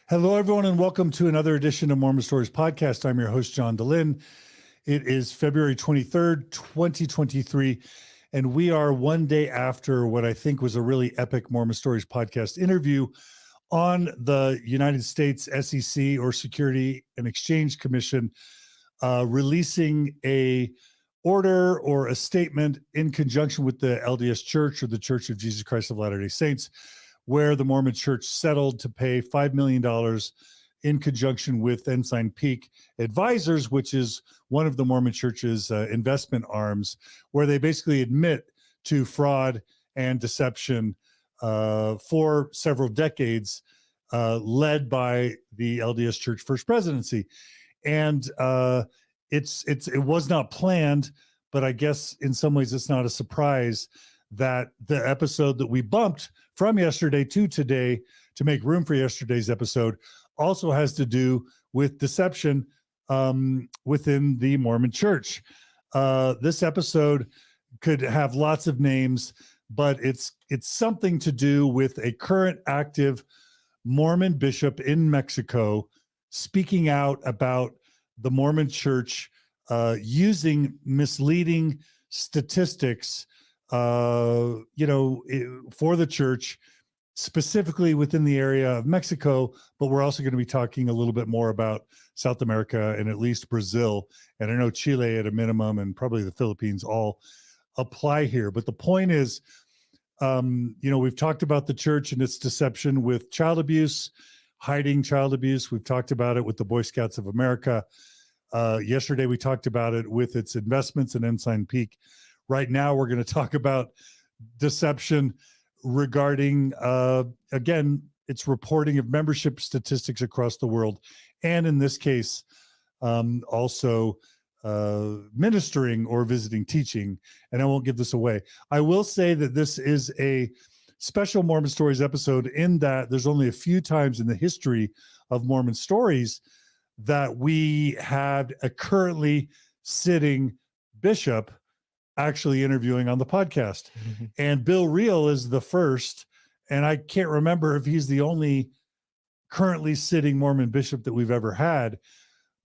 Hello, everyone, and welcome to another edition of Mormon Stories podcast. I'm your host, John DeLynn. It is February 23rd, 2023, and we are one day after what I think was a really epic Mormon Stories podcast interview on the United States SEC, or Security and Exchange Commission, releasing a order or a statement in conjunction with the LDS Church, or the Church of Jesus Christ of Latter-day Saints, where the Mormon Church settled to pay $5 million in conjunction with Ensign Peak Advisors, which is one of the Mormon Church's investment arms, where they basically admit to fraud and deception for several decades, led by the LDS Church First Presidency. And it was not planned, but I guess in some ways it's not a surprise that the episode that we bumped from yesterday to today to make room for yesterday's episode also has to do with deception within the Mormon Church. This episode could have lots of names, but it's something to do with a current active Mormon bishop in Mexico speaking out about the Mormon Church using misleading statistics for the church, specifically within the area of Mexico, but we're also going to be talking a little bit more about South America and at least Brazil. And I know Chile at a minimum, and probably the Philippines, all apply here. But the point is, we've talked about the church and its deception with child abuse, hiding child abuse. We've talked about it with the Boy Scouts of America. Yesterday, we talked about it with its investments in Ensign Peak. Right now, we're going to talk about deception regarding, again, its reporting of membership statistics across the world, and in this case, also ministering or visiting teaching. And I won't give this away. I will say that this is a special Mormon Stories episode in that there's only a few times in the history of Mormon Stories that we had a currently sitting bishop actually interviewing on the podcast. Mm-hmm. And Bill Reel is the first, and I can't remember if he's the only currently sitting Mormon bishop that we've ever had.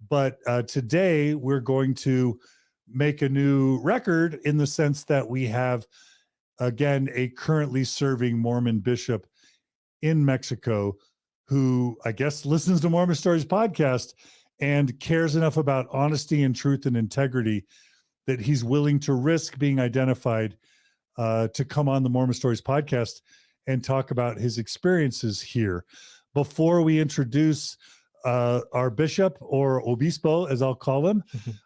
But today we're going to make a new record in the sense that we have, again, a currently serving Mormon bishop in Mexico who, I guess, listens to Mormon Stories podcast and cares enough about honesty and truth and integrity that he's willing to risk being identified to come on the Mormon Stories podcast and talk about his experiences here. Before we introduce our bishop, or Obispo, as I'll call him,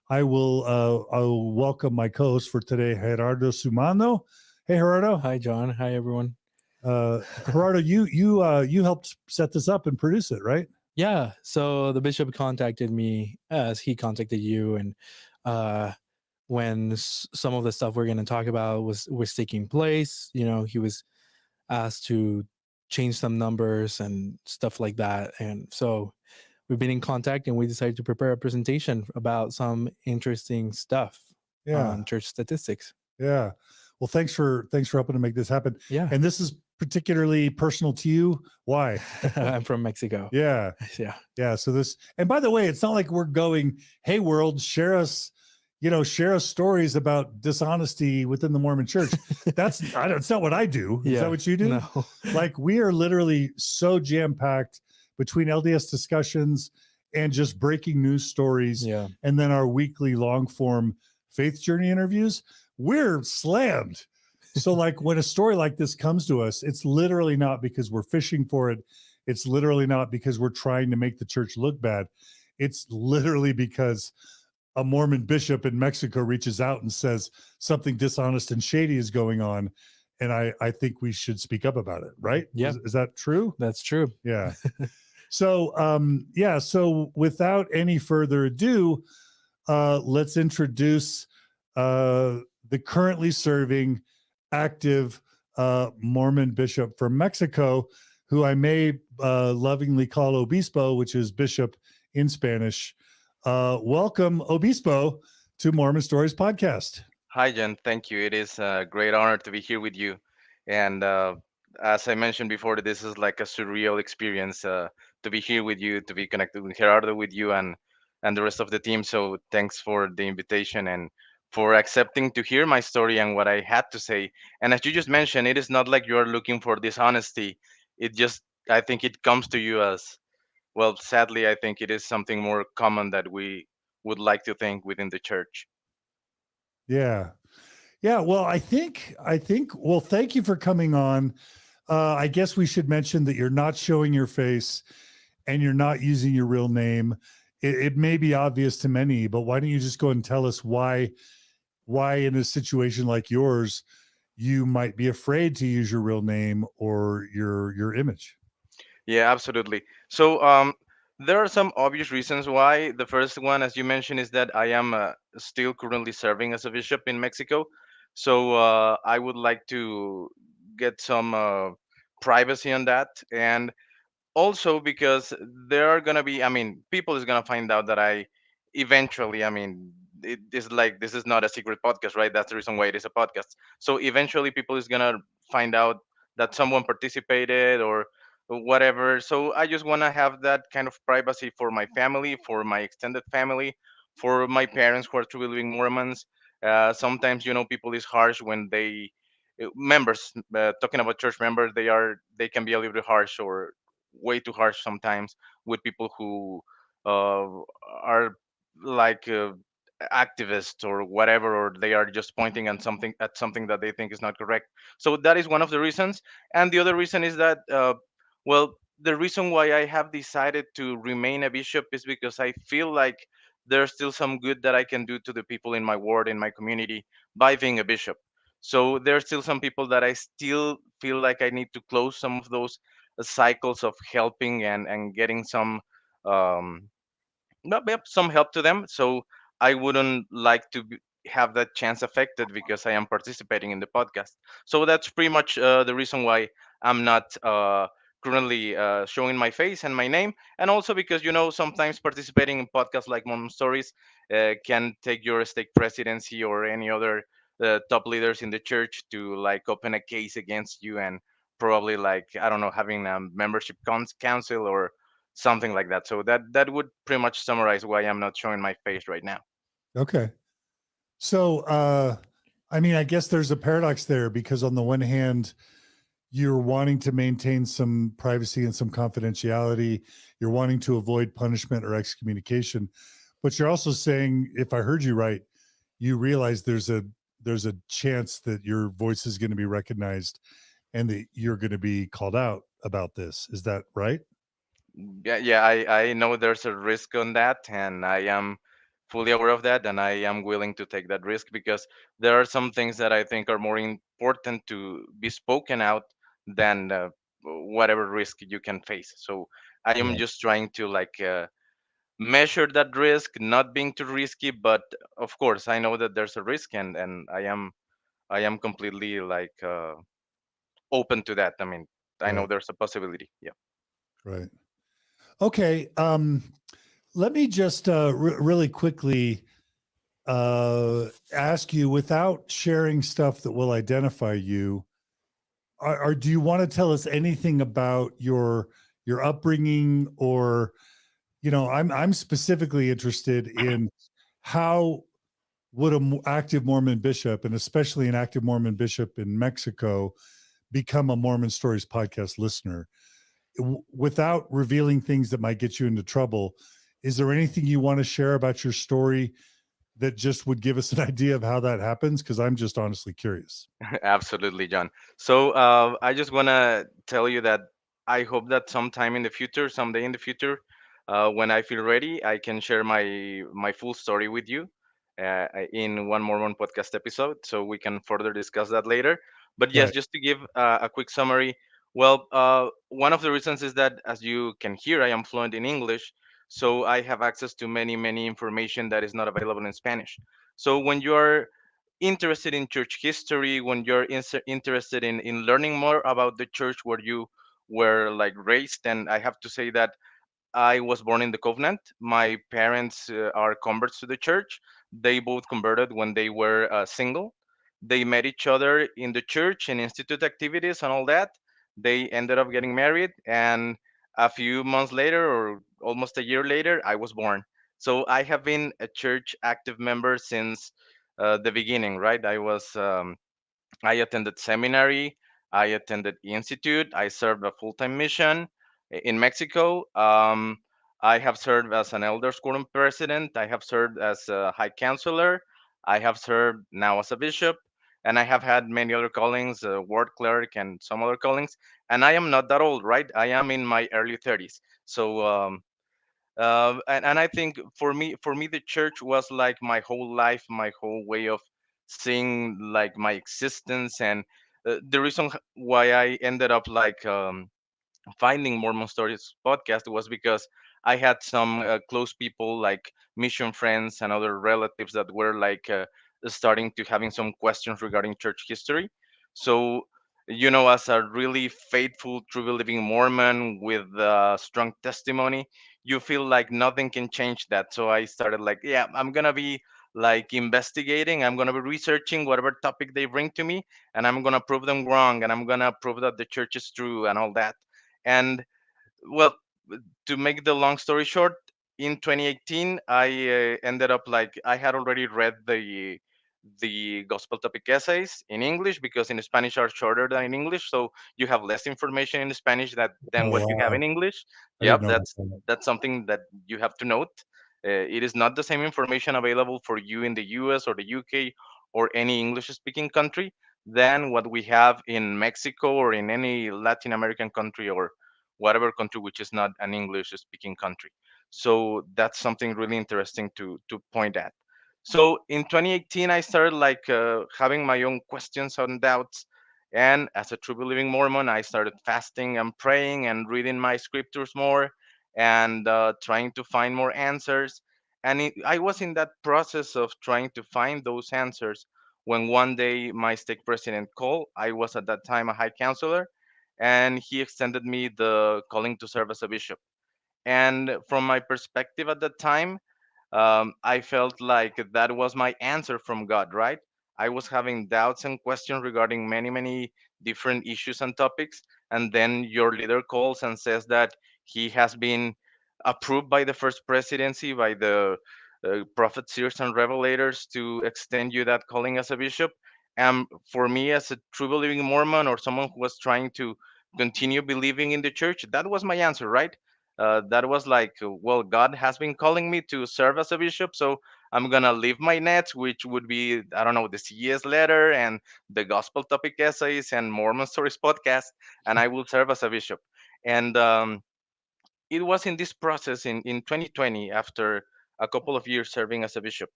I'll welcome my co-host for today, Gerardo Sumano. Hey, Gerardo. Hi, John. Hi, everyone. Gerardo, you helped set this up and produce it, right? Yeah. So the bishop contacted me as he contacted you, and when some of the stuff we're going to talk about was taking place, he was asked to change some numbers and stuff like that. And so we've been in contact, and we decided to prepare a presentation about some interesting stuff on church statistics. Yeah. Well, thanks for helping to make this happen. Yeah. And this is particularly personal to you. Why? I'm from Mexico. Yeah. Yeah. So and by the way, it's not like we're going, hey, world, share us stories about dishonesty within the Mormon Church. It's not what I do. Is that what you do? No. Like, we are literally so jam-packed between LDS discussions and just breaking news stories. Yeah. And then our weekly long form faith journey interviews. We're slammed. So like, when a story like this comes to us, it's literally not because we're fishing for it. It's literally not because we're trying to make the church look bad. It's literally because a Mormon bishop in Mexico reaches out and says something dishonest and shady is going on. And I think we should speak up about it, right? Yeah. Is that true? That's true. Yeah. So without any further ado, let's introduce the currently serving active Mormon bishop from Mexico, who I may lovingly call Obispo, which is bishop in Spanish. Welcome, Obispo, to Mormon Stories podcast. Hi, Jen. Thank you. It is a great honor to be here with you. And as I mentioned before, this is like a surreal experience to be here with you, to be connected with Gerardo, with you, and the rest of the team. So thanks for the invitation and for accepting to hear my story and what I had to say. And as you just mentioned, it is not like you are looking for dishonesty. It just, I think it comes to you as well. Sadly, I think it is something more common that we would like to think within the church. Yeah. Yeah. Well, I think, well, thank you for coming on. I guess we should mention that you're not showing your face and you're not using your real name. It may be obvious to many, but why don't you just go and tell us why in a situation like yours, you might be afraid to use your real name or your image? Yeah, absolutely. So, there are some obvious reasons why. The first one, as you mentioned, is that I am still currently serving as a bishop in Mexico. So, I would like to get some privacy on that. And also because there are gonna be, I mean, people is gonna find out that I eventually, I mean, it is like this is not a secret podcast, right? That's the reason why it is a podcast. So eventually people is gonna find out that someone participated or whatever. So I just want to have that kind of privacy for my family, for my extended family, for my parents who are truly living Mormons. Sometimes, people is harsh when they members, talking about church members, they can be a little bit harsh or way too harsh sometimes with people who uh, are like activists or whatever, or they are just pointing at something that they think is not correct. So that is one of the reasons. And the other reason is that, well, the reason why I have decided to remain a bishop is because I feel like there's still some good that I can do to the people in my ward, in my community, by being a bishop. So there's still some people that I still feel like I need to close some of those cycles of helping and getting um, some help to them. So I wouldn't like to have that chance affected because I am participating in the podcast. So that's pretty much the reason why I'm not currently showing my face and my name, and also because sometimes participating in podcasts like Mormon Stories can take your stake presidency or any other top leaders in the church to like open a case against you and probably like I don't know having a membership council or something like that. So that would pretty much summarize why I'm not showing my face right now. Okay. So, I mean, I guess there's a paradox there because on the one hand, you're wanting to maintain some privacy and some confidentiality. You're wanting to avoid punishment or excommunication, but you're also saying, if I heard you right, you realize there's a chance that your voice is going to be recognized and that you're going to be called out about this. Is that right? Yeah, yeah, I know there's a risk on that, and I am fully aware of that, and I am willing to take that risk because there are some things that I think are more important to be spoken out than whatever risk you can face. So I am Yeah. just trying to like measure that risk, not being too risky, but of course I know that there's a risk, and I am completely like open to that. I mean, I know Right. there's a possibility. Yeah. Right. Okay. Let me just really quickly ask you, without sharing stuff that will identify you, do you want to tell us anything about your upbringing, or I'm specifically interested in how would an active Mormon bishop, and especially an active Mormon bishop in Mexico, become a Mormon Stories podcast listener? Without revealing things that might get you into trouble, is there anything you want to share about your story that just would give us an idea of how that happens? Because I'm just honestly curious. Absolutely, John. So I just want to tell you that I hope that sometime in the future, someday in the future, when I feel ready, I can share my full story with you in one more one podcast episode, so we can further discuss that later. But yes, Right. just to give a quick summary. Well, one of the reasons is that, as you can hear, I am fluent in English, so I have access to many information that is not available in Spanish. So when you are interested in church history, when you're interested in learning more about the church where you were like raised, and I have to say that I was born in the Covenant. My parents are converts to the church. They both converted when they were single. They met each other in the church and institute activities and all that. They ended up getting married, and a few months later, or almost a year later, I was born. So I have been a church active member since the beginning, right? I attended seminary. I attended institute. I served a full-time mission in Mexico. I have served as an elders quorum president. I have served as a high counselor. I have served now as a bishop, and I have had many other callings, ward clerk, and some other callings. And I am not that old, right? I am in my early 30s. So and I think for me the church was like my whole life, my whole way of seeing like my existence. And the reason why I ended up like finding Mormon Stories podcast was because I had some close people like mission friends and other relatives that were like starting to having some questions regarding church history. So, as a really faithful, true believing Mormon with strong testimony, you feel like nothing can change that. So I started like, yeah, I'm gonna be like investigating. I'm gonna be researching whatever topic they bring to me, and I'm gonna prove them wrong, and I'm gonna prove that the church is true and all that. And well, to make the long story short, in 2018, I ended up like I had already read the gospel topic essays in English, because in Spanish are shorter than in English, so you have less information in Spanish than Oh, what you have wow. in English. I didn't Yep, know about that. that's something that you have to note. It is not the same information available for you in the US or the UK or any English speaking country than what we have in Mexico or in any Latin American country, or whatever country which is not an English speaking country. So that's something really interesting to point at. So in 2018, I started like having my own questions and doubts. And as a true believing Mormon, I started fasting and praying and reading my scriptures more, and trying to find more answers. And I was in that process of trying to find those answers when one day my stake president called. I was at that time a high counselor, and he extended me the calling to serve as a bishop. And from my perspective at that time, I felt like that was my answer from God, right? I was having doubts and questions regarding many, many different issues and topics. And then your leader calls and says that he has been approved by the first presidency, by the prophets, seers, and revelators to extend you that calling as a bishop. And for me, as a true believing Mormon or someone who was trying to continue believing in the church, that was my answer, right? That was like, well, God has been calling me to serve as a bishop, so I'm gonna leave my net, which would be, I don't know, the CES letter and the gospel topic essays and Mormon Stories podcast, and I will serve as a bishop. And it was in this process in 2020, after a couple of years serving as a bishop,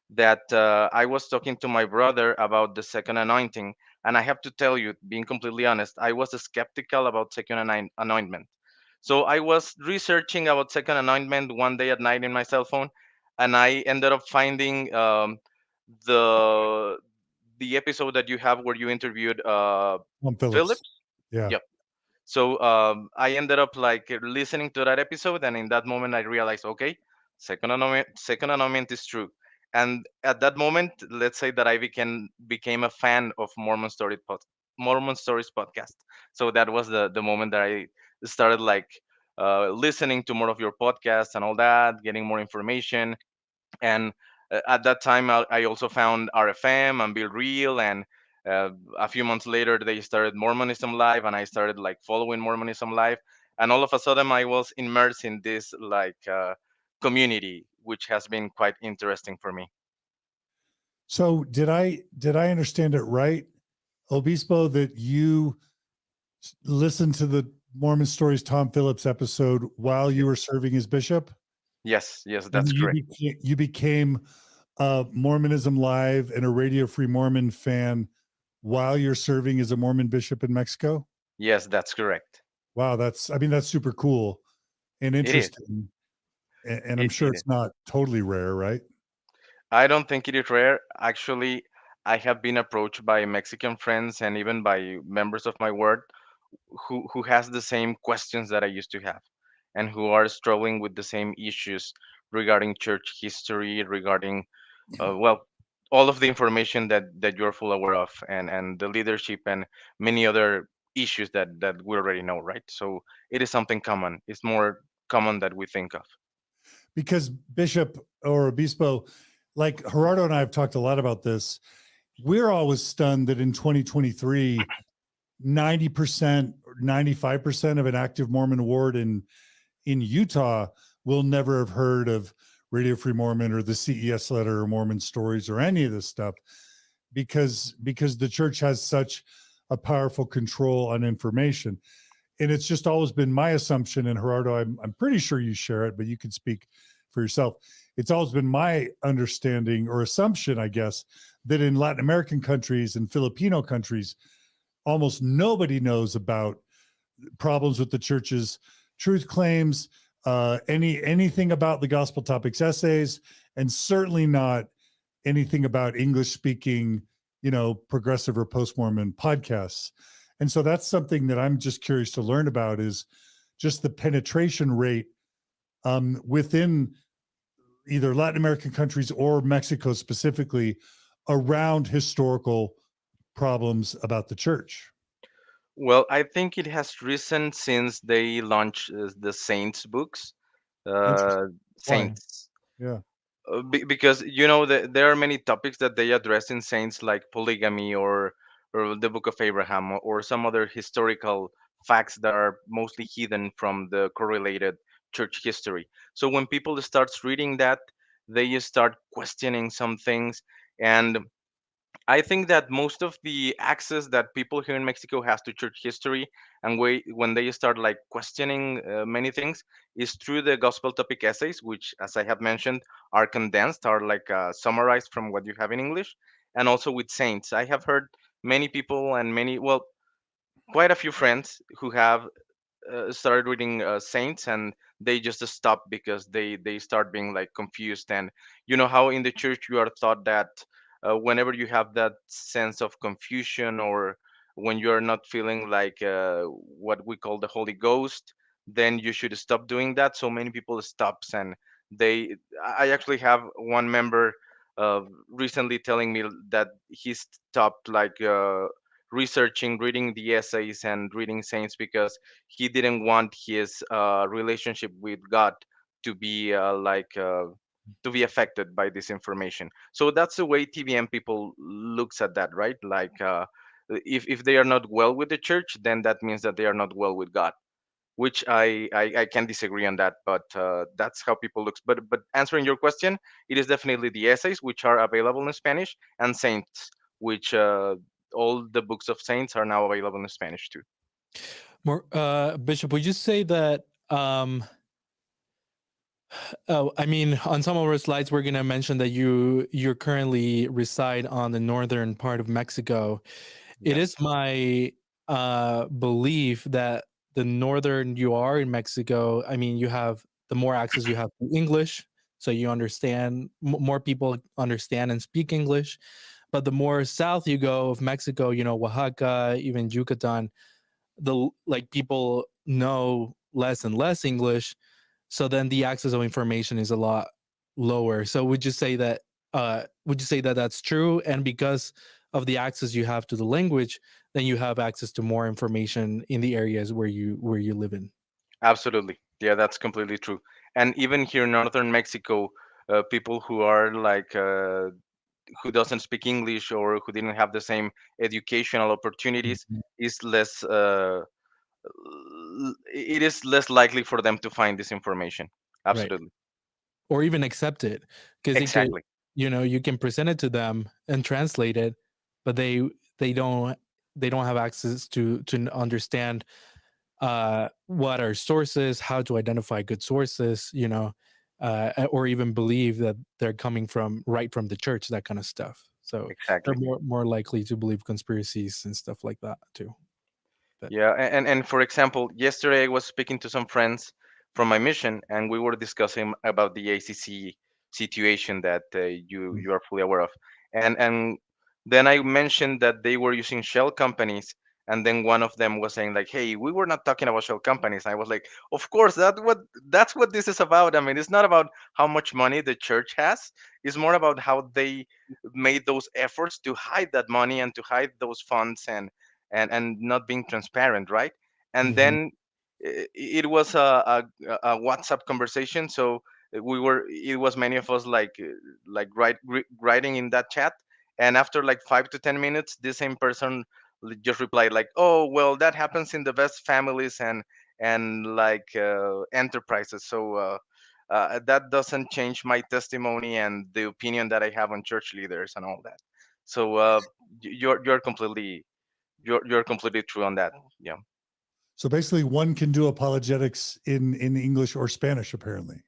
that I was talking to my brother about the second anointing. And I have to tell you, being completely honest, I was skeptical about second anointment. So I was researching about second anointment one day at night in my cell phone, and I ended up finding the the episode that you have where you interviewed Tom Phillips. Phillips. Yeah. Yep. So I ended up like listening to that episode, and in that moment I realized, okay, second annulment is true. And at that moment, let's say that I became a fan of Mormon Stories podcast. So that was the moment that I started like listening to more of your podcast and all that, getting more information. And at that time, I also found RFM and Bill Real, and a few months later they started Mormonism Live, and I started like following Mormonism Live. And all of a sudden I was immersed in this like community, which has been quite interesting for me. So did I understand it right, Obispo, that you listened to the Mormon Stories Tom Phillips episode while you were serving as bishop, Yes, and that's correct. you became a Mormonism Live and a Radio Free Mormon fan while you're serving as a Mormon bishop in Mexico? Yes, that's correct. Wow, that's super cool and It is. interesting. And I'm sure It is. it's not totally rare, right? I don't think it is rare. Actually, I have been approached by Mexican friends and even by members of my ward who has the same questions that I used to have, and who are struggling with the same issues regarding church history, regarding well, all of the information that you're full aware of, and the leadership and many other issues that we already know, right? So it is something common. It's more common that we think of. Because Bishop or Obispo, like Gerardo and I have talked a lot about this. We're always stunned that in 2023, 90% or 95% of an active Mormon ward in Utah will never have heard of Radio Free Mormon or the CES letter or Mormon Stories or any of this stuff because the church has such a powerful control on information. And it's just always been my assumption, and Gerardo, I'm pretty sure you share it, but you can speak for yourself. It's always been my understanding or assumption, I guess, that in Latin American countries and Filipino countries, almost nobody knows about problems with the church's truth claims, anything about the gospel topics essays, and certainly not anything about English speaking, progressive or post Mormon podcasts. And so that's something that I'm just curious to learn about is just the penetration rate within either Latin American countries or Mexico specifically around historical problems about the church. Well, I think it has risen since they launched the Saints books. Interesting. Uh, Why? Saints. Yeah. Because there are many topics that they address in Saints, like polygamy or the Book of Abraham, or some other historical facts that are mostly hidden from the correlated church history. So when people starts reading that, they start questioning some things. And I think that most of the access that people here in Mexico has to church history, and when they start like questioning many things, is through the gospel topic essays, which, as I have mentioned, are condensed, are like summarized from what you have in English, and also with saints. I have heard many people and well, quite a few friends who have started reading Saints, and they just stop because they start being like confused. And you know how in the church you are taught that whenever you have that sense of confusion, or when you are not feeling like what we call the Holy Ghost, then you should stop doing that. So many people stops, and they I actually have one member uh, recently telling me that he stopped like researching, reading the essays and reading Saints, because he didn't want his relationship with God to be to be affected by this information. So that's the way TBM people looks at that, right? Like if they are not well with the church, then that means that they are not well with God. Which I can disagree on that, but that's how people look. But answering your question, it is definitely the essays, which are available in Spanish, and Saints, which all the books of Saints are now available in Spanish too. More, Bishop, would you say that? Oh, I mean, on some of our slides, we're gonna mention that you're currently reside on the northern part of Mexico. It Yes, is my belief that the northern you are in Mexico, I mean, you have the more access you have to English, so you understand more people understand and speak English. But the more south you go of Mexico, Oaxaca, even Yucatan, the like people know less and less English, so then the access of information is a lot lower. So would you say that that's true? And because of the access you have to the language, then you have access to more information in the areas where you live in. absolutely. Yeah, that's completely true. And even here in northern Mexico, people who are like who doesn't speak English or who didn't have the same educational opportunities Mhm. is less it is less likely for them to find this information. Right. Absolutely. Or even accept it, because it could, Exactly. you can present it to them and translate it, but they don't they don't have access to understand what are sources, how to identify good sources, or even believe that they're coming from right from the church, that kind of stuff. So they're Exactly. more likely to believe conspiracies and stuff like that too. But Yeah, and for example, yesterday I was speaking to some friends from my mission, and we were discussing about the ACC situation that you are fully aware of, and then I mentioned that they were using shell companies, and then one of them was saying like, "Hey, we were not talking about shell companies." I was like, "Of course, that's what this is about. I mean, it's not about how much money the church has. It's more about how they made those efforts to hide that money and to hide those funds and not being transparent, right? And Mhm. then it was a WhatsApp conversation, so it was many of us like writing in that chat, and after like 5 to 10 minutes, the same person just replied like, "Oh, well, that happens in the best families and like enterprises, so that doesn't change my testimony and the opinion that I have on church leaders and all that." So you're completely you're completely true on that. Yeah. So basically, one can do apologetics in English or Spanish, apparently.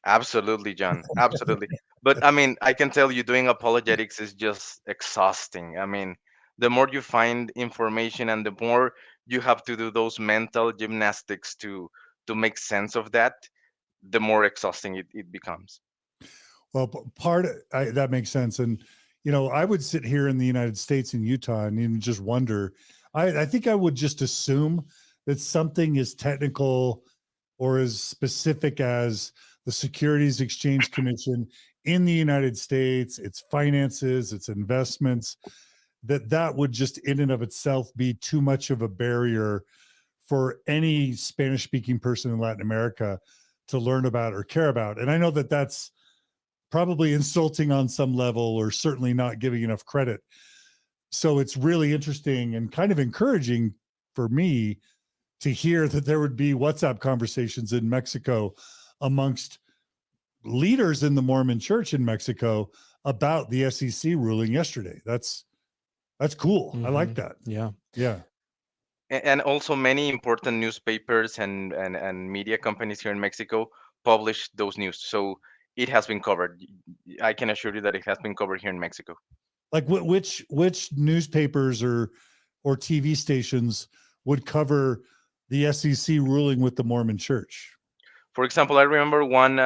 Absolutely, John. Absolutely. But I mean, I can tell you doing apologetics is just exhausting. I mean, the more you find information and the more you have to do those mental gymnastics to make sense of that, the more exhausting it becomes. Well, that makes sense. And, I would sit here in the United States in Utah and just wonder, I think I would just assume that something as technical or as specific as the Securities Exchange Commission in the United States, its finances, its investments, that would just in and of itself be too much of a barrier for any Spanish speaking person in Latin America to learn about or care about. And I know that that's probably insulting on some level or certainly not giving enough credit. So it's really interesting and kind of encouraging for me to hear that there would be WhatsApp conversations in Mexico amongst leaders in the Mormon church in Mexico about the SEC ruling yesterday. That's cool. I like that. Yeah. Yeah. And also many important newspapers and media companies here in Mexico publish those news. So it has been covered. I can assure you that it has been covered here in Mexico. Like which newspapers or TV stations would cover the SEC ruling with the Mormon church? For example, I remember one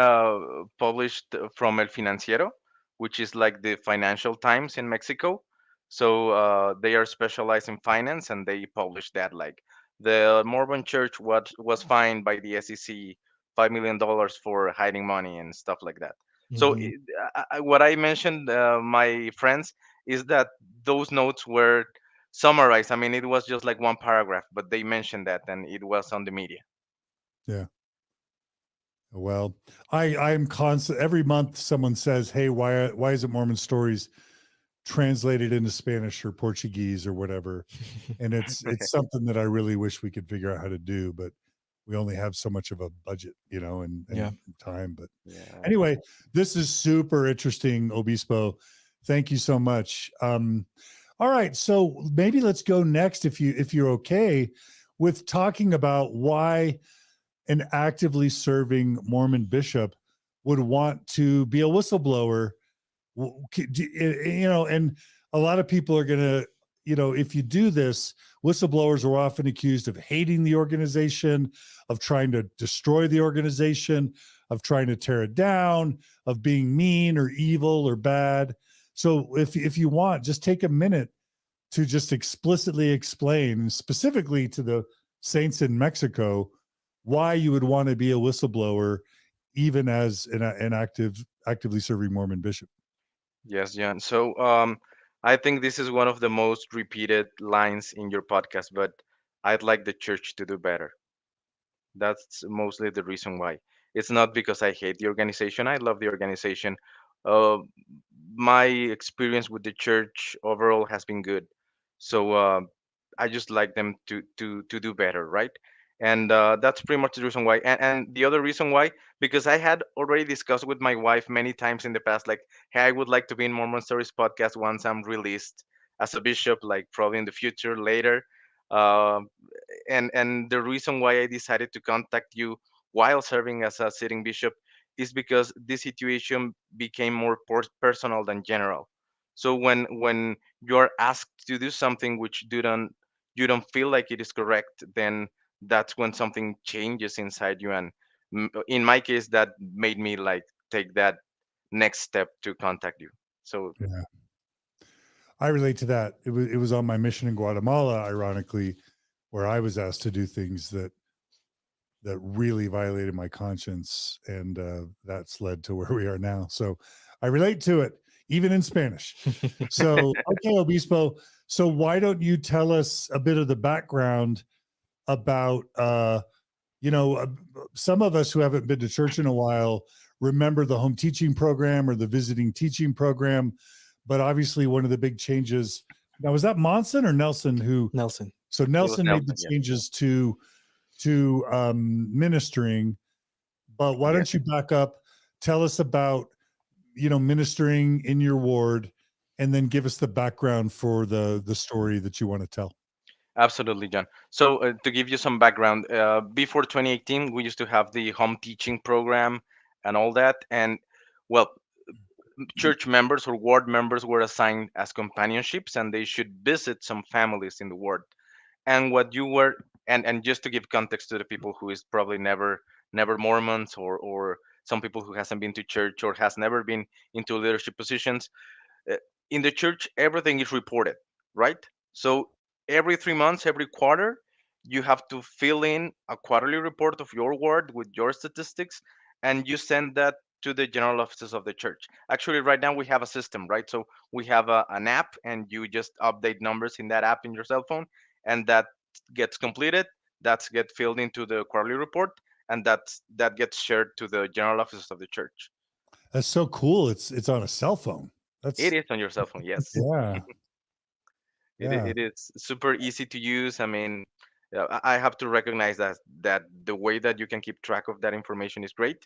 published from El Financiero, which is like the Financial Times in Mexico. So they are specialized in finance, and they publish that like the Mormon Church was fined by the SEC $5 million for hiding money and stuff like that. So Mhm. what I mentioned, my friends, is that those notes were summarized. I mean, it was just like one paragraph, but they mentioned that, and it was on the media. Yeah. Well, I'm constant every month someone says, "Hey, why isn't Mormon Stories translated into Spanish or Portuguese or whatever?" And it's something that I really wish we could figure out how to do, but we only have so much of a budget, Yeah. and time. But Yeah. anyway, this is super interesting, Obispo. Thank you so much. All right, so maybe let's go next, if you're okay, with talking about why an actively serving Mormon bishop would want to be a whistleblower. And a lot of people are going to, if you do this, whistleblowers are often accused of hating the organization, of trying to destroy the organization, of trying to tear it down, of being mean or evil or bad. So if you want, just take a minute to just explicitly explain, specifically to the saints in Mexico, why you would want to be a whistleblower, even as an actively serving Mormon bishop. Yes, John. So I think this is one of the most repeated lines in your podcast, but I'd like the church to do better. That's mostly the reason why. It's not because I hate the organization. I love the organization. Uh, my experience with the church overall has been good. So I just like them to do better, right? And that's pretty much the reason why. And the other reason why, because I had already discussed with my wife many times in the past, like, hey, I would like to be in Mormon Stories podcast once I'm released as a bishop, like probably in the future later. Um and the reason why I decided to contact you while serving as a sitting bishop is because this situation became more personal than general. So when you're asked to do something which you don't feel like it is correct, then that's when something changes inside you. And in my case, that made me like take that next step to contact you. So Yeah, I relate to that. It was on my mission in Guatemala, ironically, where I was asked to do things that really violated my conscience, and that's led to where we are now. So I relate to it. even in Spanish. So, okay, Obispo. So why don't you tell us a bit of the background about, you know, some of us who haven't been to church in a while remember the home teaching program or the visiting teaching program, but obviously one of the big changes. Now, was that Monson or Nelson who? Nelson. So It was Nelson made the Nelson, yes. changes to ministering, but why Yes. don't you back up? Tell us about, you know, ministering in your ward, and then give us the background for the story that you want to tell. Absolutely, John. So, to give you some background, before 2018, we used to have the home teaching program and all that. And, well, church members or ward members were assigned as companionships, and they should visit some families in the ward. And what you were, and just to give context to the people who is probably never Mormons, or some people who hasn't been to church or has never been into leadership positions, uh, in the church everything is reported, right? So every 3 months, every quarter, you have to fill in a quarterly report of your ward with your statistics, and you send that to the general offices of the church. Actually, right now we have a system, right? So we have an app, and you just update numbers in that app in your cell phone, and that gets completed. That's get filled into the quarterly report, and that gets shared to the general offices of the church. That's so cool. It's on a cell phone. It That's is on your cell phone, yes. yeah, yeah. It is super easy to use. I mean, I have to recognize that the way that you can keep track of that information is great.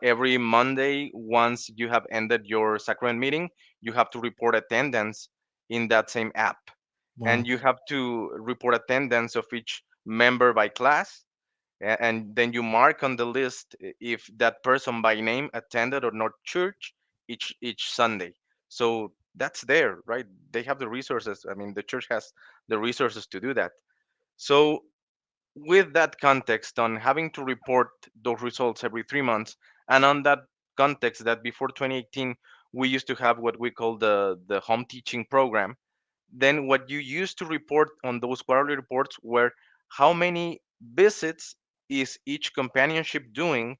Every Monday, once you have ended your sacrament meeting, you have to report attendance in that same app, Wow. and you have to report attendance of each member by class, and then you mark on the list if that person by name attended or not church each Sunday. So that's there, right? They have the resources. I mean, the church has the resources to do that. So with that context on having to report those results every 3 months, and on that context that before 2018 we used to have what we call the home teaching program, then what you used to report on those quarterly reports were how many visits is each companionship doing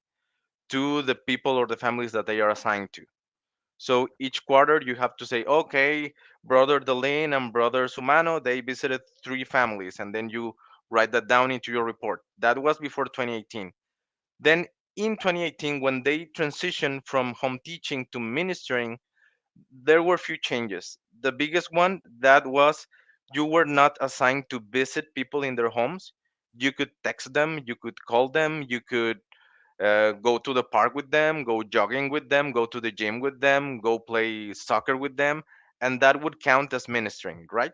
to the people or the families that they are assigned to. So each quarter you have to say, okay, brother Delane and brother Sumano, they visited 3 families, and then you write that down into your report. That was before 2018. Then in 2018, when they transitioned from home teaching to ministering, there were few changes. The biggest one that was you were not assigned to visit people in their homes. You could text them, you could call them, you could go to the park with them, go jogging with them, go to the gym with them, go play soccer with them, and that would count as ministering, right?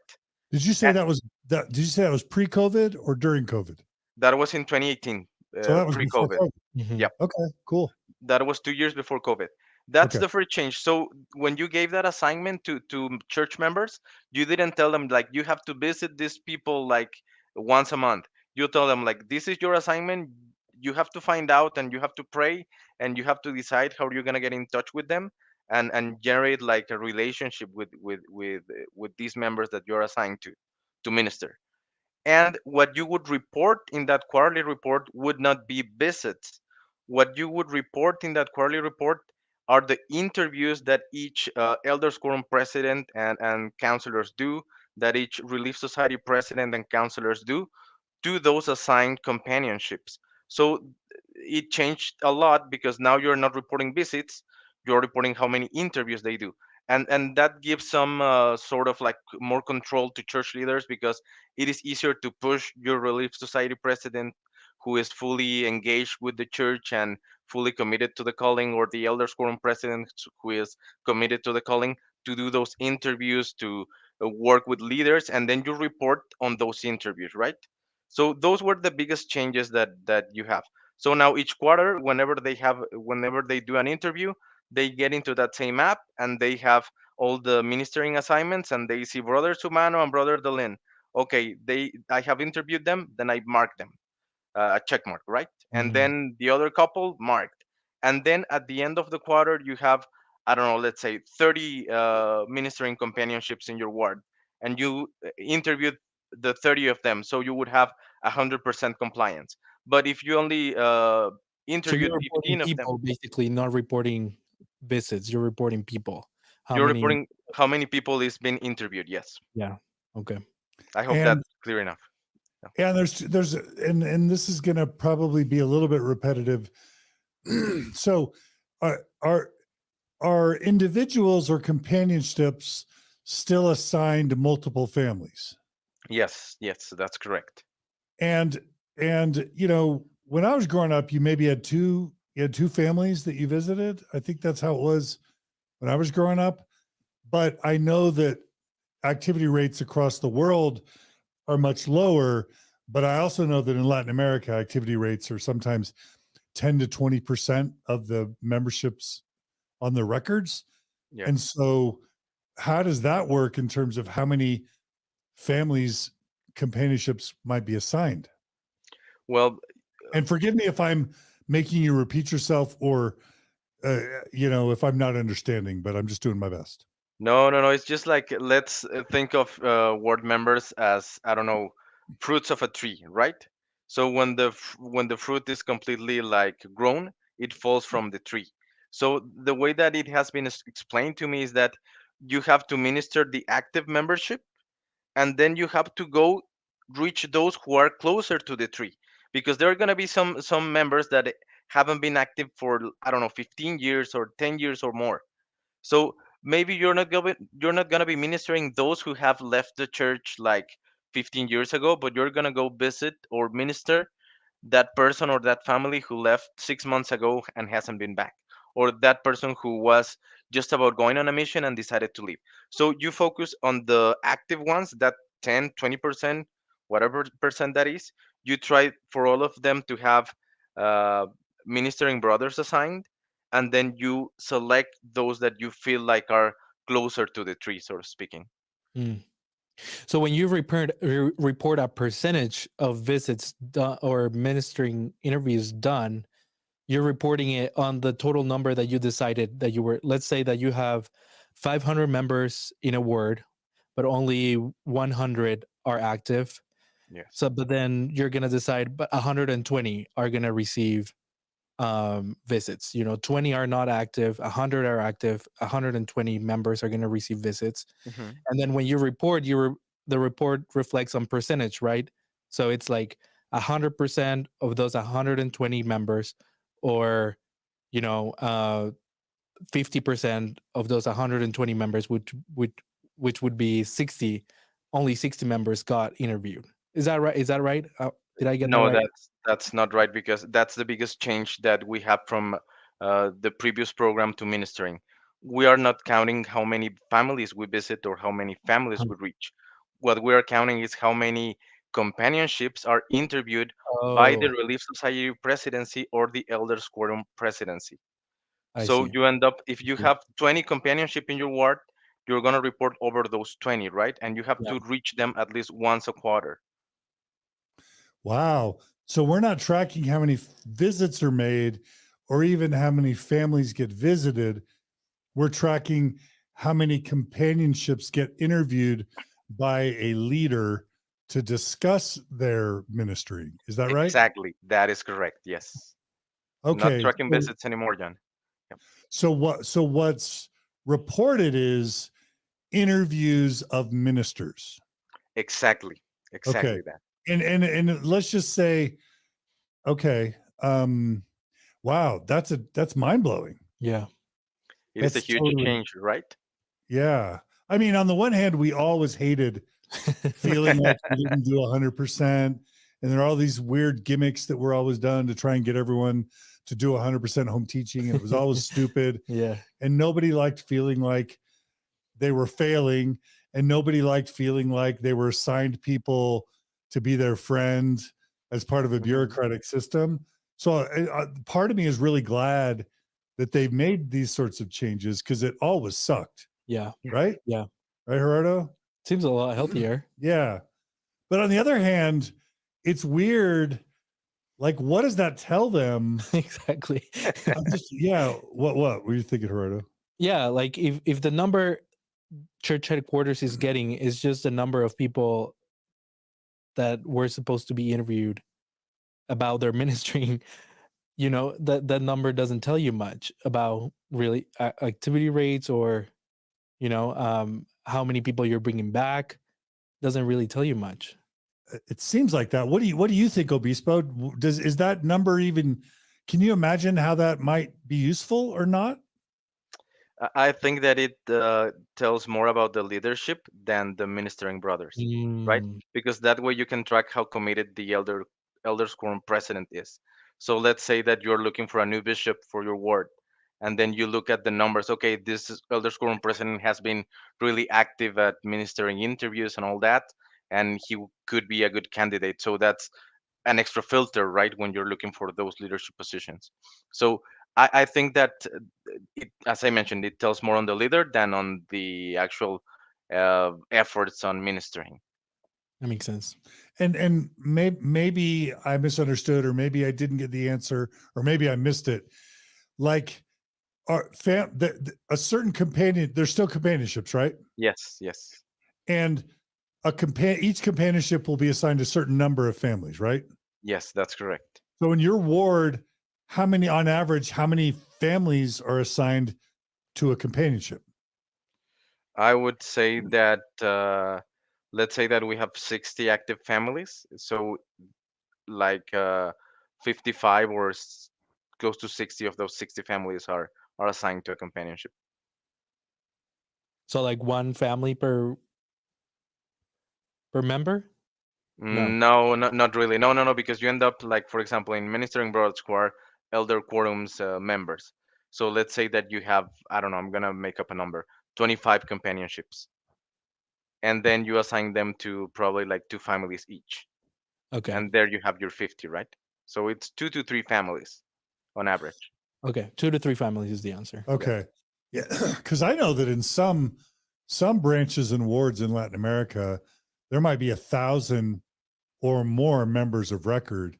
Did you say A- that was that? Did you say that was pre-COVID or during COVID? That was in 2018, So that was before pre-COVID. COVID. Hmm. Yeah. Okay, cool. That was 2 years before COVID. That's Okay. the first change. So when you gave that assignment to church members, you didn't tell them like you have to visit these people like once a month. You tell them like this is your assignment. You have to find out, and you have to pray, and you have to decide how you're gonna get in touch with them, and generate like a relationship with these members that you're assigned to minister. And what you would report in that quarterly report would not be visits. What you would report in that quarterly report are the interviews that each Elders Quorum president and counselors do, that each Relief Society president and counselors do to those assigned companionships. So it changed a lot because now you're not reporting visits, you're reporting how many interviews they do. And that gives some sort of like more control to church leaders, because it is easier to push your Relief Society president who is fully engaged with the church and fully committed to the calling, or the Elders Quorum president who is committed to the calling, to do those interviews, to work with leaders, and then you report on those interviews, right? So those were the biggest changes that you have. So now each quarter, whenever they do an interview, they get into that same app, and they have all the ministering assignments, and they see brother Sumano and brother Delin. Okay, I have interviewed them, then I mark them, a check mark, right? And Hmm. then the other couple marked. And then at the end of the quarter, you have, I don't know, let's say 30 ministering companionships in your ward, and you interviewed the 30 of them, so you would have 100% compliance. But if you only So interviewed you're reporting 15 of them, people, basically, not reporting visits. You're reporting people. how You're many? reporting how many people is being interviewed. Yes. Yeah. Okay. I hope And that's clear enough. Yeah. and and this is going to probably be a little bit repetitive. So, are are individuals or companionships still assigned multiple families? Yes, yes, that's correct. And when I was growing up, you maybe had two families that you visited. I think that's how it was when I was growing up. But I know that activity rates across the world are much lower. But I also know that in Latin America, activity rates are sometimes 10 to 20% of the memberships on the records. Yeah. And so, how does that work in terms of how many families companionships might be assigned? Well, And forgive me if I'm making you repeat yourself or, if I'm not understanding, but I'm just doing my best. no, no, no. It's just like let's think of ward members as I don't know, fruits of a tree, right? So when the fruit is completely like grown, it falls from the tree. So the way that it has been explained to me is that you have to minister the active membership, and then you have to go reach those who are closer to the tree, because there are going to be some members that haven't been active for I don't know 15 years or 10 years or more. So maybe you're not gonna be ministering those who have left the church like 15 years ago, but you're gonna go visit or minister that person or that family who left 6 months ago and hasn't been back, or that person who was just about going on a mission and decided to leave. So you focus on the active ones, that 10, 20%, whatever percent that is. You try for all of them to have uh, ministering brothers assigned, and then you select those that you feel like are closer to the tree, sort of speaking. Mm. So when you report a percentage of visits done or ministering interviews done, you're reporting it on the total number that you decided that you were. Let's say that you have 500 members in a ward, but only 100 are active. Yes. So, but then you're gonna decide, but 120 are gonna receive visits. 20 are not active, 100 are active, 120 members are gonna receive visits. Hmm. And then when you report, the report reflects on percentage, right? So it's like 100% of those 120 members, or you know, 50% of those 120 members, which would be 60. Only 60 members got interviewed. Is that right? Is that right? Did I get that No, right? that's not right, because that's the biggest change that we have from the previous program to ministering. We are not counting how many families we visit or how many families we reach. What we are counting is how many companionships are interviewed by the Oh, Relief Society Presidency or the Elders Quorum Presidency. I So see. you end up, if you Mm. have 20 companionship in your ward, you're going to report over those 20, right? And you have Yeah. to reach them at least once a quarter. Wow. So we're not tracking how many visits are made or even how many families get visited. We're tracking how many companionships get interviewed by a leader to discuss their ministry. Is that right? Exactly. That is correct. Yes. Not Okay. tracking visits anymore, John. Yep. So what's reported is interviews of ministers. Exactly. Okay. Exactly that. And let's just say, okay, wow, that's mind-blowing. Yeah. It is a That's huge totally, change, right? yeah. I mean, on the one hand, we always hated feeling like we didn't do 100%. And there are all these weird gimmicks that were always done to try and get everyone to do 100% home teaching. And it was always stupid. Yeah. And nobody liked feeling like they were failing. And nobody liked feeling like they were assigned people to be their friend as part of a Hmm. bureaucratic system. So part of me is really glad that they've made these sorts of changes because it always sucked, Yeah. right? Yeah. Right, Gerardo? Seems a lot healthier. Yeah. But on the other hand, it's weird. Like, what does that tell them? Exactly. Yeah. What were you thinking, Gerardo? Yeah, like if the number church headquarters is getting is just the number of people that were supposed to be interviewed about their ministry, that number doesn't tell you much about really activity rates or how many people you're bringing back doesn't really tell you much. It seems like that. What do you think, Obispo? Is that number even? Can you imagine how that might be useful or not? I think that it tells more about the leadership than the ministering brothers, right? Mm, Because that way you can track how committed the elders quorum president is. So let's say that you're looking for a new bishop for your ward, and then you look at the numbers. Okay, elders quorum president has been really active at ministering interviews and all that, and he could be a good candidate. So that's an extra filter, right, when you're looking for those leadership positions. So I think that as I mentioned, it tells more on the leader than on the actual efforts on ministering. that makes sense. And maybe I misunderstood, or maybe I didn't get the answer, or maybe I missed it. Like, a certain companion, there's still companionships, right? Yes, yes, And each companionship will be assigned a certain number of families, right? yes, that's correct. So in your ward, on average, how many families are assigned to a companionship? I would say that let's say that we have 60 active families, so like 55 or close to 60 of those 60 families are assigned to a companionship. So like one family per member? No. No, not really. No, no, no, because you end up like, for example, in ministering brothers who are elder quorums members. So let's say that you have, I don't know, I'm gonna make up a number, 25 companionships, and then you assign them to probably like two families each, Okay. and there you have your 50, right? So it's 2 to 3 families on average. Okay. 2 to 3 families is the answer. Okay. Yeah. Because I know that in some branches and wards in Latin America, there might be 1,000 or more members of record,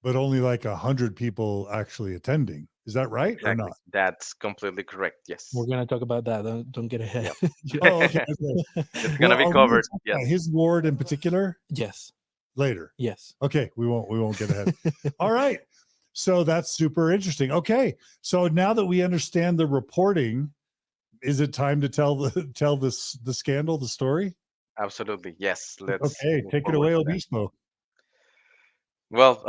but only like 100 people actually attending. Is that right or Exactly. not? That's completely correct. Yes. We're gonna talk about that. Don't get ahead. Yep. Oh, okay. Okay. It's Well, gonna be are we gonna covered. talk Yes. about his ward in particular Yes. later? Yes. Okay, we won't get ahead. All right. So that's super interesting. Okay. So now that we understand the reporting, is it time to tell the scandal, the story? Absolutely. Yes. Let's Okay, move take it forward away, to that. Obispo. Well,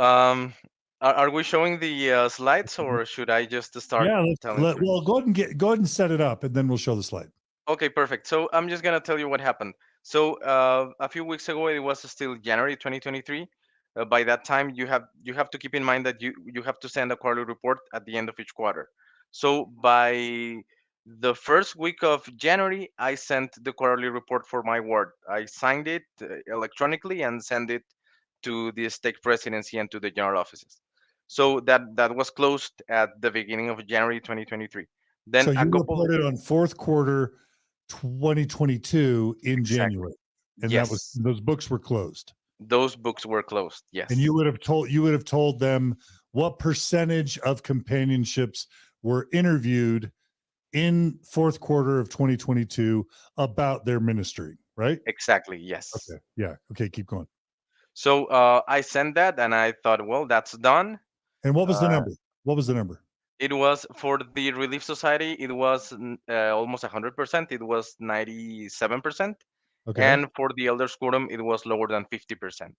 are we showing the slides, or should I just start Yeah, telling through? well, go ahead and set it up, and then we'll show the slide. Okay, perfect. So I'm just gonna tell you what happened. So a few weeks ago, it was still January 2023. By that time, you have to keep in mind that you have to send a quarterly report at the end of each quarter. So by the first week of January, I sent the quarterly report for my ward. I signed it electronically and sent it to the state presidency and to the general offices. So that was closed at the beginning of January 2023. Then So a you couple. reported on fourth quarter 2022 in Exactly. January, and Yes, those books were closed. those books were closed. And Yes, you would have told them what percentage of companionships were interviewed in fourth quarter of 2022 about their ministry, right? exactly. Yes. Okay. Yeah. Okay. Keep going. So I sent that, and I thought, well, that's done. And what was the Uh, number? What was the number? it was for the Relief Society. It was almost 100%. It was 97%, Okay. and for the Elders Quorum, it was lower than 50%.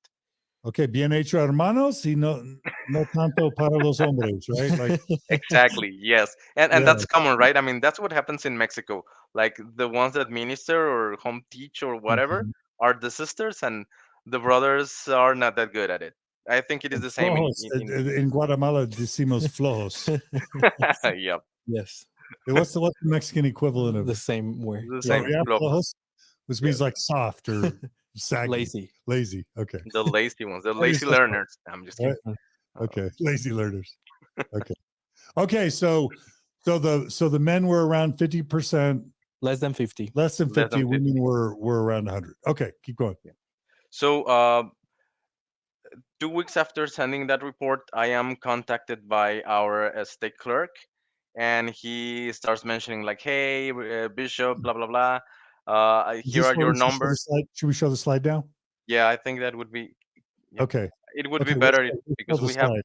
Okay. Bien hecho, hermanos, y no tanto para los hombres, right? Like, Exactly. Yes, and yeah. that's common, right? I mean, that's what happens in Mexico. Like the ones that minister or home teach or whatever Mhm. are the sisters, and the brothers are not that good at it. I think it is the same in Flojos. in, in In Guatemala, decimos flojos. yep, Yes. What's the Mexican equivalent The of? same word. the Oh, same yeah, flojos. flojos, which Yes, means like soft or saggy, Lazy. lazy. Okay. the lazy ones, the Oh, you're lazy so smart. learners. I'm just Right? kidding. Okay. Lazy learners. Okay. Okay. So the men were around 50%, Less than 50. less than Less 50. than 50. Women were around 100. Okay. Keep going. Yeah. So 2 weeks after sending that report, I am contacted by our state clerk, and he starts mentioning like, "Hey, Bishop, blah blah blah. Is Here this are where your we should show the numbers." slide? Should we show the slide now? Yeah, I think that would be. Yep, Okay. it would be Okay. better Let's show because the we have. slide.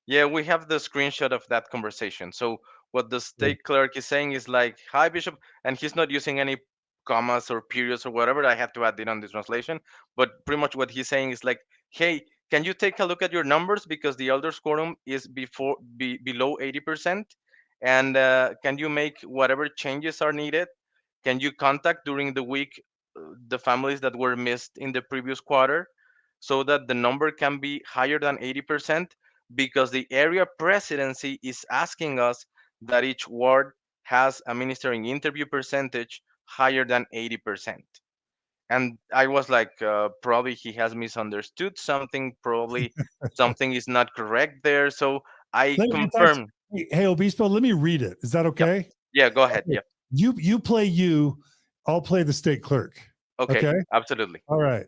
Yeah, we have the screenshot of that conversation. So what the Yeah. state clerk is saying is like, "Hi, Bishop," and he's not using any commas or periods or whatever. I have to add it on the translation, but pretty much what he's saying is like, "Hey, can you take a look at your numbers because the elders quorum is below 80%, and can you make whatever changes are needed? Can you contact during the week the families that were missed in the previous quarter so that the number can be higher than 80%? Because the area presidency is asking us that each ward has a ministering interview percentage higher than 80%." And I was like, probably he has misunderstood something, probably something is not correct there. So I It's actually, confirmed. hey, Obispo, let me read it. Is that Yeah, okay? yeah, go ahead. Okay. Yeah, You play you, I'll play the state clerk. okay, Okay. absolutely. All right.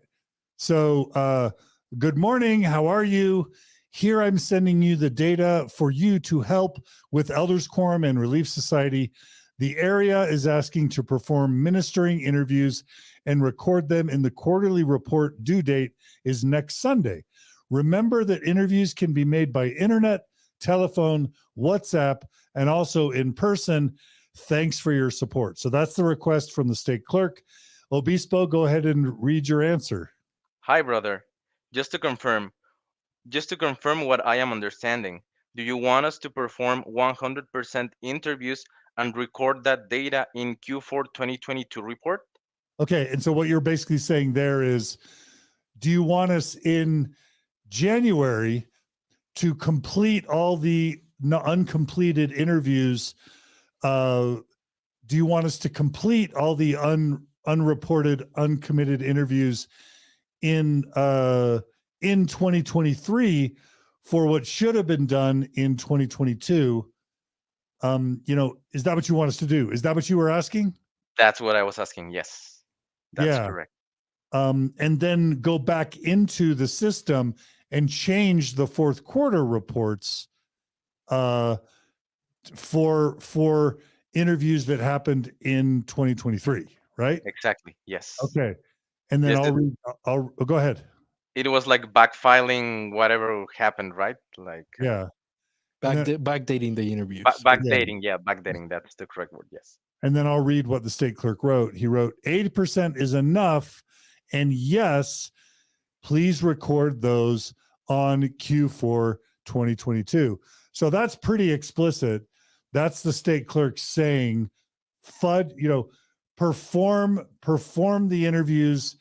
So, good morning. How are you? Here I'm sending you the data for you to help with Elders Quorum and Relief Society. The area is asking to perform ministering interviews and record them in the quarterly report. Due date is next Sunday. Remember that interviews can be made by internet, telephone, WhatsApp, and also in person. Thanks for your support. So that's the request from the state clerk. Obispo, go ahead and read your answer. Hi, brother. Just to confirm, just to confirm what I am understanding, do you want us to perform 100% interviews and record that data in Q4 2022 report? Okay. And so what you're basically saying there is, do you want us in January to complete all the uncompleted interviews? Do you want us to complete all the unreported, uncommitted interviews in uh, in 2023 for what should have been done in 2022? Is that what you want us to do? Is that what you were asking? That's what I was asking. Yes, that's Yeah. correct. And then go back into the system and change the fourth quarter reports uh, for interviews that happened in 2023, right? Exactly. Yes. Okay. And then Yes, I'll read. I'll go ahead. it was like backfiling whatever happened, right? Like Yeah. And then Backdating the interviews, yeah. basically. backdating. Yeah, backdating. That's the correct word. Yes. And then I'll read what the state clerk wrote. He wrote 80% is enough. And yes, please record those on Q4 2022. So that's pretty explicit. That's the state clerk saying, FUD, perform the interviews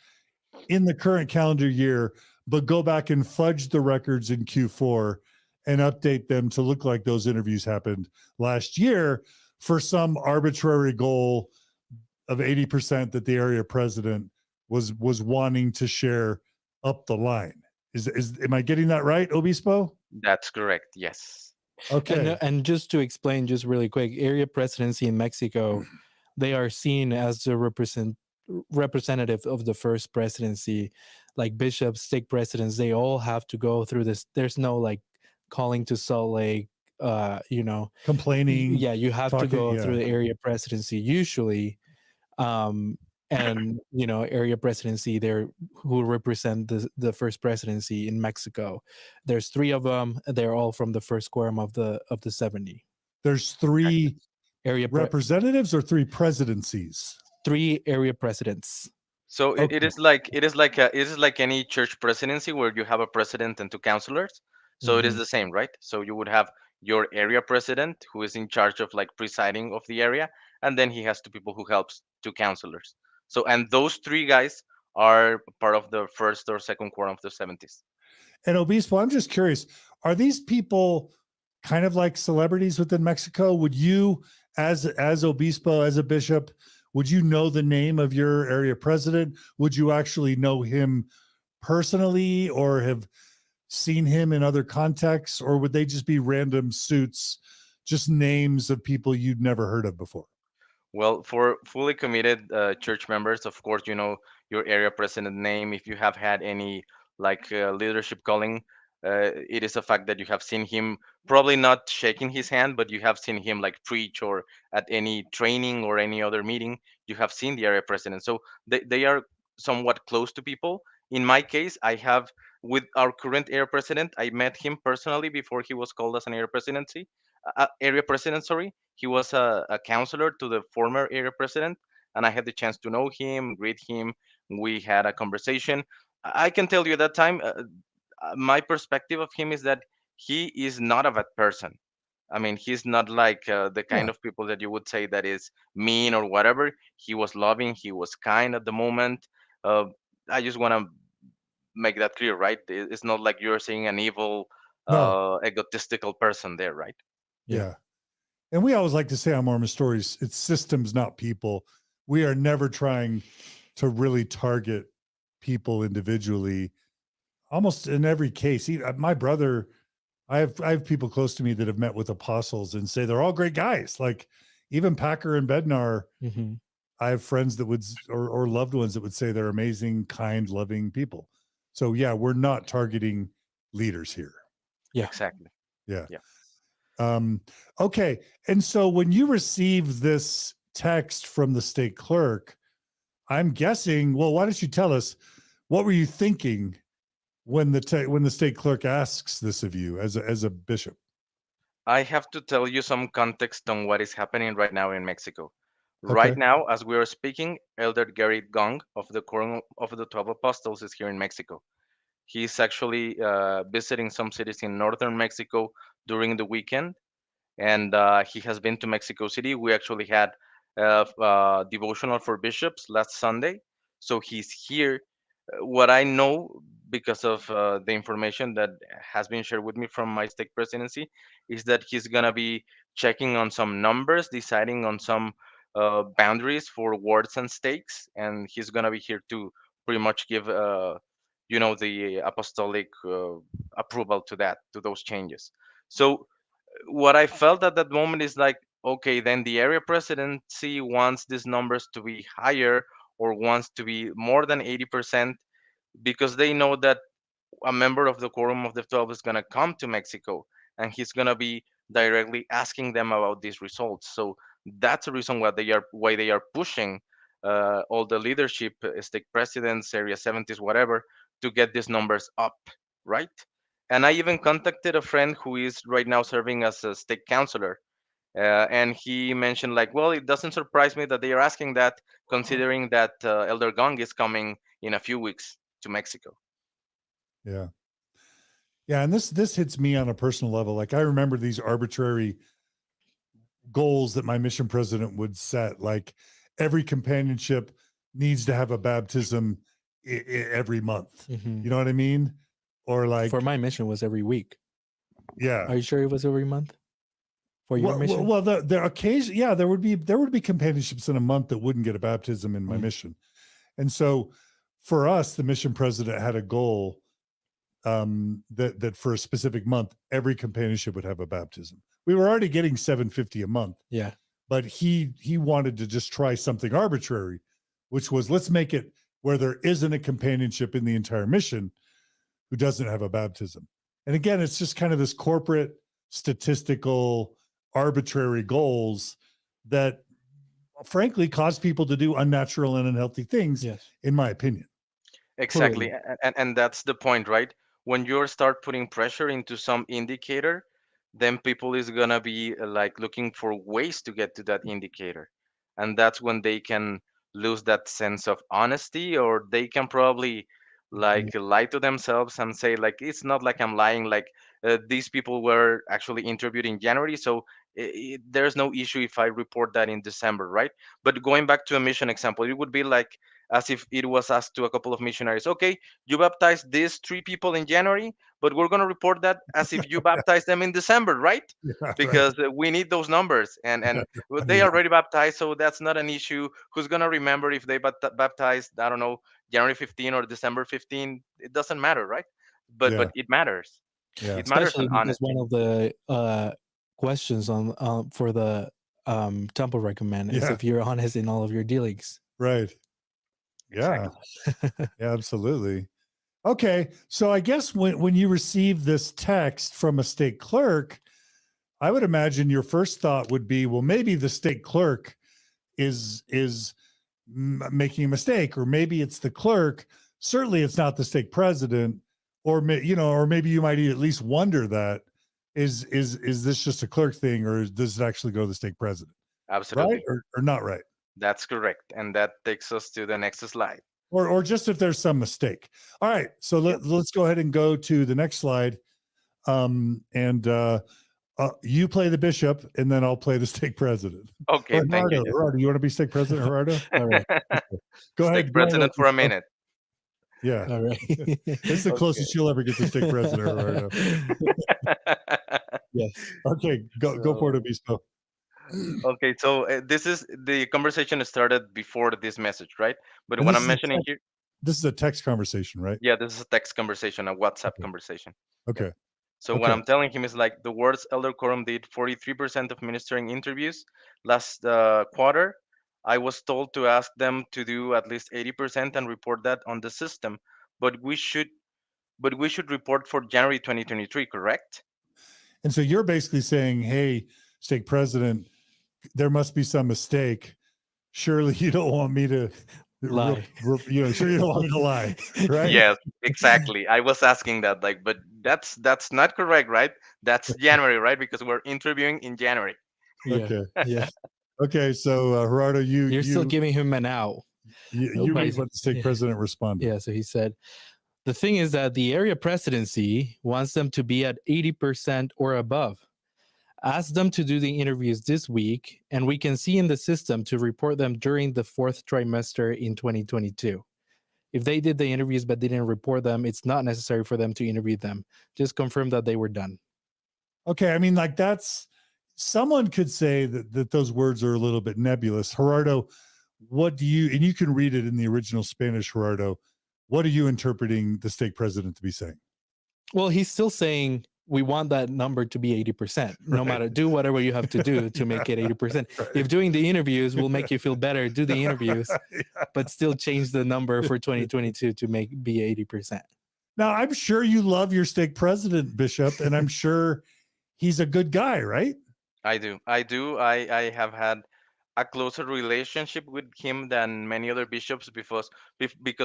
in the current calendar year, but go back and fudge the records in Q4 and update them to look like those interviews happened last year for some arbitrary goal of 80% that the area president was wanting to share up the line. Is am I getting that right, Obispo? That's correct. Yes. Okay. And just to explain, just really quick, area presidency in Mexico, they are seen as the representative of the first presidency, like bishops, stake presidents. They all have to go through this. There's no like calling to Salt Lake. Complaining, Yeah, you have to talking, go yeah. through the area presidency usually, and area presidency there who represent the first presidency in Mexico. There's three of them. They're all from the first quorum of the 70 There's three area representatives or three presidencies. three area presidents. So it Okay. is like it is like any church presidency where you have a president and two counselors. So it is Mhm. the same, right? So you would have your area president who is in charge of like presiding of the area, and then he has two people who helps, two counselors. So and those three guys are part of the first or second quorum of the 70s. And Obispo, I'm just curious, are these people kind of like celebrities within Mexico? Would you, as Obispo, as a bishop, would you know the name of your area president? Would you actually know him personally or have seen him in other contexts? Or would they just be random suits, just names of people you'd never heard of before? Well, for fully committed church members, of course, you know your area president name. If you have had any like leadership calling, it is a fact that you have seen him, probably not shaking his hand, but you have seen him like preach or at any training or any other meeting. You have seen the area president. So they are somewhat close to people. In my case, I have with our current area president, I met him personally before he was called as an area presidency. area president. Sorry, he was a counselor to the former area president, and I had the chance to know him, greet him. We had a conversation. I can tell you at that time, my perspective of him is that he is not a bad person. I mean, he's not like the kind Yeah. of people that you would say that is mean or whatever. He was loving, he was kind at the moment. Uh, I just want to make that clear, right? It's not like you're seeing an evil, No. egotistical person there, right? Yeah. Yeah. And we always like to say on Mormon Stories, it's systems, not people. We are never trying to really target people individually. Almost in every case, my brother, I have people close to me that have met with apostles and say they're all great guys. Like even Packer and Bednar, Hmm. I have friends that would or loved ones that would say they're amazing, kind, loving people. So yeah, we're not targeting leaders here. Yeah. Exactly. Yeah. Yeah. Um, okay. And so when you received this text from the state clerk, I'm guessing, well, why don't you tell us what were you thinking when the state clerk asks this of you as a bishop? I have to tell you some context on what is happening right now in Mexico. Right Okay. now, as we are speaking, Elder Gary Gong of the Quorum of the 12 Apostles is here in Mexico. He's actually visiting some cities in northern Mexico during the weekend, and he has been to Mexico City. We actually had devotional for bishops last Sunday, so he's here. What I know because of the information that has been shared with me from my stake presidency is that he's gonna be checking on some numbers, deciding on some boundaries for wards and stakes, and he's gonna be here to pretty much give the apostolic approval to that, to those changes. So what I felt at that moment is like, okay, then the area presidency wants these numbers to be higher or wants to be more than 80% because they know that a member of the Quorum of the 12 is going to come to Mexico and he's going to be directly asking them about these results. So that's the reason why they are pushing all the leadership, stake presidents, area 70s, whatever, to get these numbers up, right? And I even contacted a friend who is right now serving as a stake counselor, and he mentioned like, well, it doesn't surprise me that they are asking that, considering that Elder Gong is coming in a few weeks to Mexico. Yeah. Yeah. And this hits me on a personal level. Like I remember these arbitrary goals that my mission president would set, like every companionship needs to have a baptism every month. Hmm. You know what I mean? Or like, For my mission was every week. yeah. Are you sure it was every month for your mission? Well, the occasion, yeah, there would be companionships in a month that wouldn't get a baptism in my mission. And so for us, the mission president had a goal that for a specific month, every companionship would have a baptism. We were already getting 750 a month. Yeah. But he wanted to just try something arbitrary, which was let's make it where there isn't a companionship in the entire mission who doesn't have a baptism. And again, it's just kind of this corporate, statistical, arbitrary goals that frankly cause people to do unnatural and unhealthy things, Yes. in my opinion. Exactly. Totally. And that's the point, right? When you start putting pressure into some indicator, then people is gonna be like looking for ways to get to that indicator. And that's when they can lose that sense of honesty, or they can probably like lie to themselves and say like, it's not like I'm lying, like these people were actually interviewed in January, so there's no issue if I report that in December, right? But going back to a mission example, it would be like as if it was asked to a couple of missionaries, okay, you baptized these three people in January, but we're going to report that as if you baptized them in December, right? Yeah, right. Because we need those numbers, and they Yeah, already baptized, so that's not an issue. Who's going to remember if they baptized, I don't know, January 15 or December 15? It doesn't matter, right? But yeah, it matters. yeah, It matters Especially on because honesty. one of the questions on for the temple recommend is yeah, if you're honest in all of your dealings. right. Yeah, Exactly. yeah, absolutely. Okay, so I guess when you receive this text from a state clerk, I would imagine your first thought would be, well, maybe the state clerk is making a mistake, or maybe it's the clerk. Certainly, it's not the stake president, or or maybe you might at least wonder that. is this just a clerk thing, or does it actually go to the stake president? Absolutely. Right or not right? That's correct. And that takes us to the next slide. Or just if there's some mistake. All right, so let's go ahead and go to the next slide. You play the bishop, and then I'll play the stake president. Okay, thank you. Gerardo, you want to be stake president, Gerardo? All right. Go Stake ahead. president for a minute. Yeah. All right. It's the closest you'll ever get to stake president, Gerardo. Yes. Okay, go for it, Obispo. Okay, so this is the conversation started before this message, right? But And what this I'm is a mentioning here, This is a text conversation, right? yeah, this is a text conversation, a WhatsApp Okay. conversation. Okay. So what I'm telling him is like the words elder quorum did 43% of ministering interviews last quarter. I was told to ask them to do at least 80% and report that on the system. But we should report for January 2023, correct? And so you're basically saying, hey, stake president, there must be some mistake. Surely you don't want me to Lie. Sure you don't want me to lie, right? Yes, exactly. I was asking that, like, but that's not correct, right? That's January, right? Because we're interviewing in January. Yeah. Okay. Yeah. Okay. So Gerardo, You're still giving him an out. you read what the stake president responded. Yeah. So he said, the thing is that the area presidency wants them to be at 80% or above. Ask them to do the interviews this week, and we can see in the system to report them during the fourth trimester in 2022. If they did the interviews but didn't report them, it's not necessary for them to interview them. Just confirm that they were done. Okay. I mean, like someone could say that those words are a little bit nebulous. Gerardo, and you can read it in the original Spanish, Gerardo. What are you interpreting the stake president to be saying? Well, he's still saying we want that number to be 80%. No matter, do whatever you have to do to make it 80%. Right. If doing the interviews will make you feel better, do the interviews, but still change the number for 2022 to be 80%. Now, I'm sure you love your stake president, Bishop, and I'm sure he's a good guy, right? I do. I have had a closer relationship with him than many other bishops because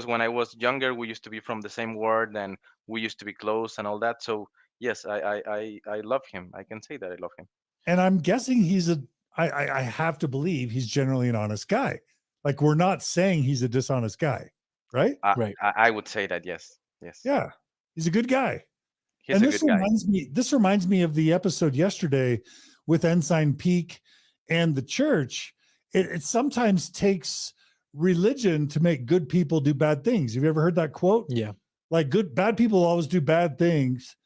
when I was younger, we used to be from the same ward and we used to be close and all that. So yes, I love him. I can say that I love him. And I'm guessing I have to believe he's generally an honest guy. Like, we're not saying he's a dishonest guy, right? Right. I would say that, yes. Yeah, he's a good guy. He's a good guy. This reminds me of the episode yesterday with Ensign Peak and the church. It sometimes takes religion to make good people do bad things. Have you ever heard that quote? Yeah. Like, bad people always do bad things,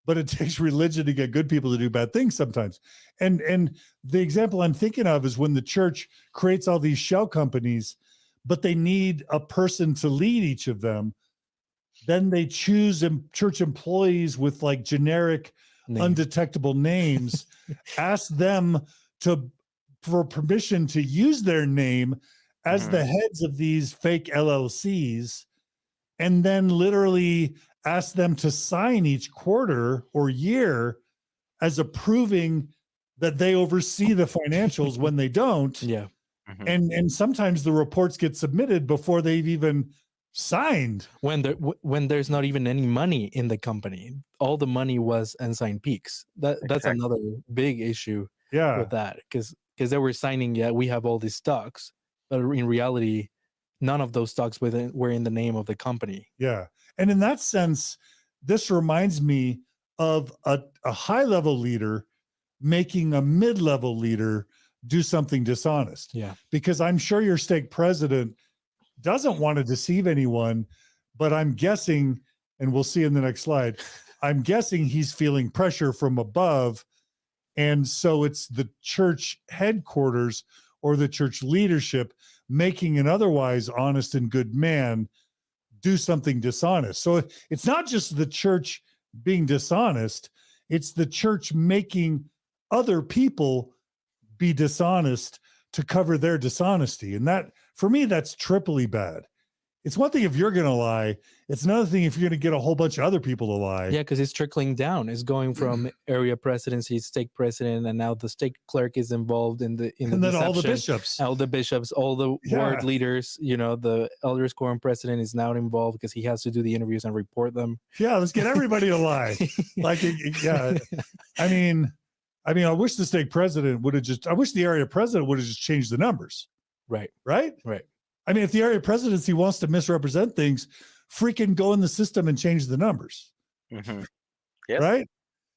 but it takes religion to get good people to do bad things sometimes. And the example I'm thinking of is when the church creates all these shell companies, but they need a person to lead each of them. Then they choose church employees with like generic, undetectable names, ask them for permission to use their name as the heads of these fake LLCs, and then literally ask them to sign each quarter or year as approving that they oversee the financials when they don't. Yeah. And sometimes the reports get submitted before they've even signed. When there's not even any money in the company. All the money was Ensign Peaks. That's another big issue with that. Because they were signing, we have all these stocks, but in reality, none of those stocks were in the name of the company. Yeah. And in that sense, this reminds me of a high-level leader making a mid-level leader do something dishonest. Yeah. Because I'm sure your stake president doesn't want to deceive anyone, but I'm guessing, and we'll see in the next slide, I'm guessing he's feeling pressure from above. And so it's the church headquarters or the church leadership making an otherwise honest and good man do something dishonest. So it's not just the church being dishonest, it's the church making other people be dishonest to cover their dishonesty. And that, for me, that's triply bad. It's one thing if you're going to lie. It's another thing if you're going to get a whole bunch of other people to lie. Yeah, because it's trickling down. It's going from area presidency, stake president, and now the stake clerk is involved in the And then all the deception. bishops. All the bishops, all the ward leaders. The elders quorum president is now involved because he has to do the interviews and report them. Yeah, let's get everybody to lie. Yeah. I mean, I wish the stake president would have just. I wish the area president would have just changed the numbers. Right. I mean, if the area presidency wants to misrepresent things, freaking go in the system and change the numbers. Mm-hmm. Yes, right?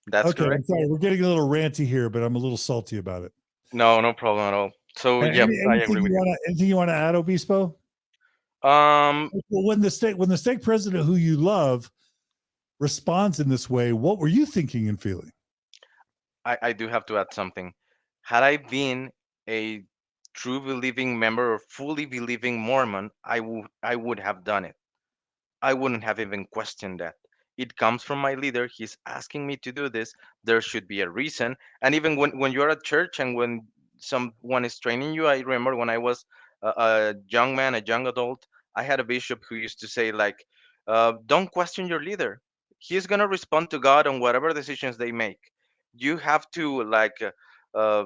That's okay, correct. I'm sorry, we're getting a little ranty here, but I'm a little salty about it. No problem at all. So yeah, I agree with you. Anything you want to add, Obispo? Well, when the stake president who you love responds in this way, what were you thinking and feeling? I do have to add something. Had I been a true believing member or fully believing Mormon, I would have done it. I wouldn't have even questioned that. It comes from my leader. He's asking me to do this. There should be a reason. And even when you're at church and when someone is training you, I remember when I was a young man, a young adult, I had a bishop who used to say, like, don't question your leader. He's going to respond to God on whatever decisions they make. You have to, like, uh,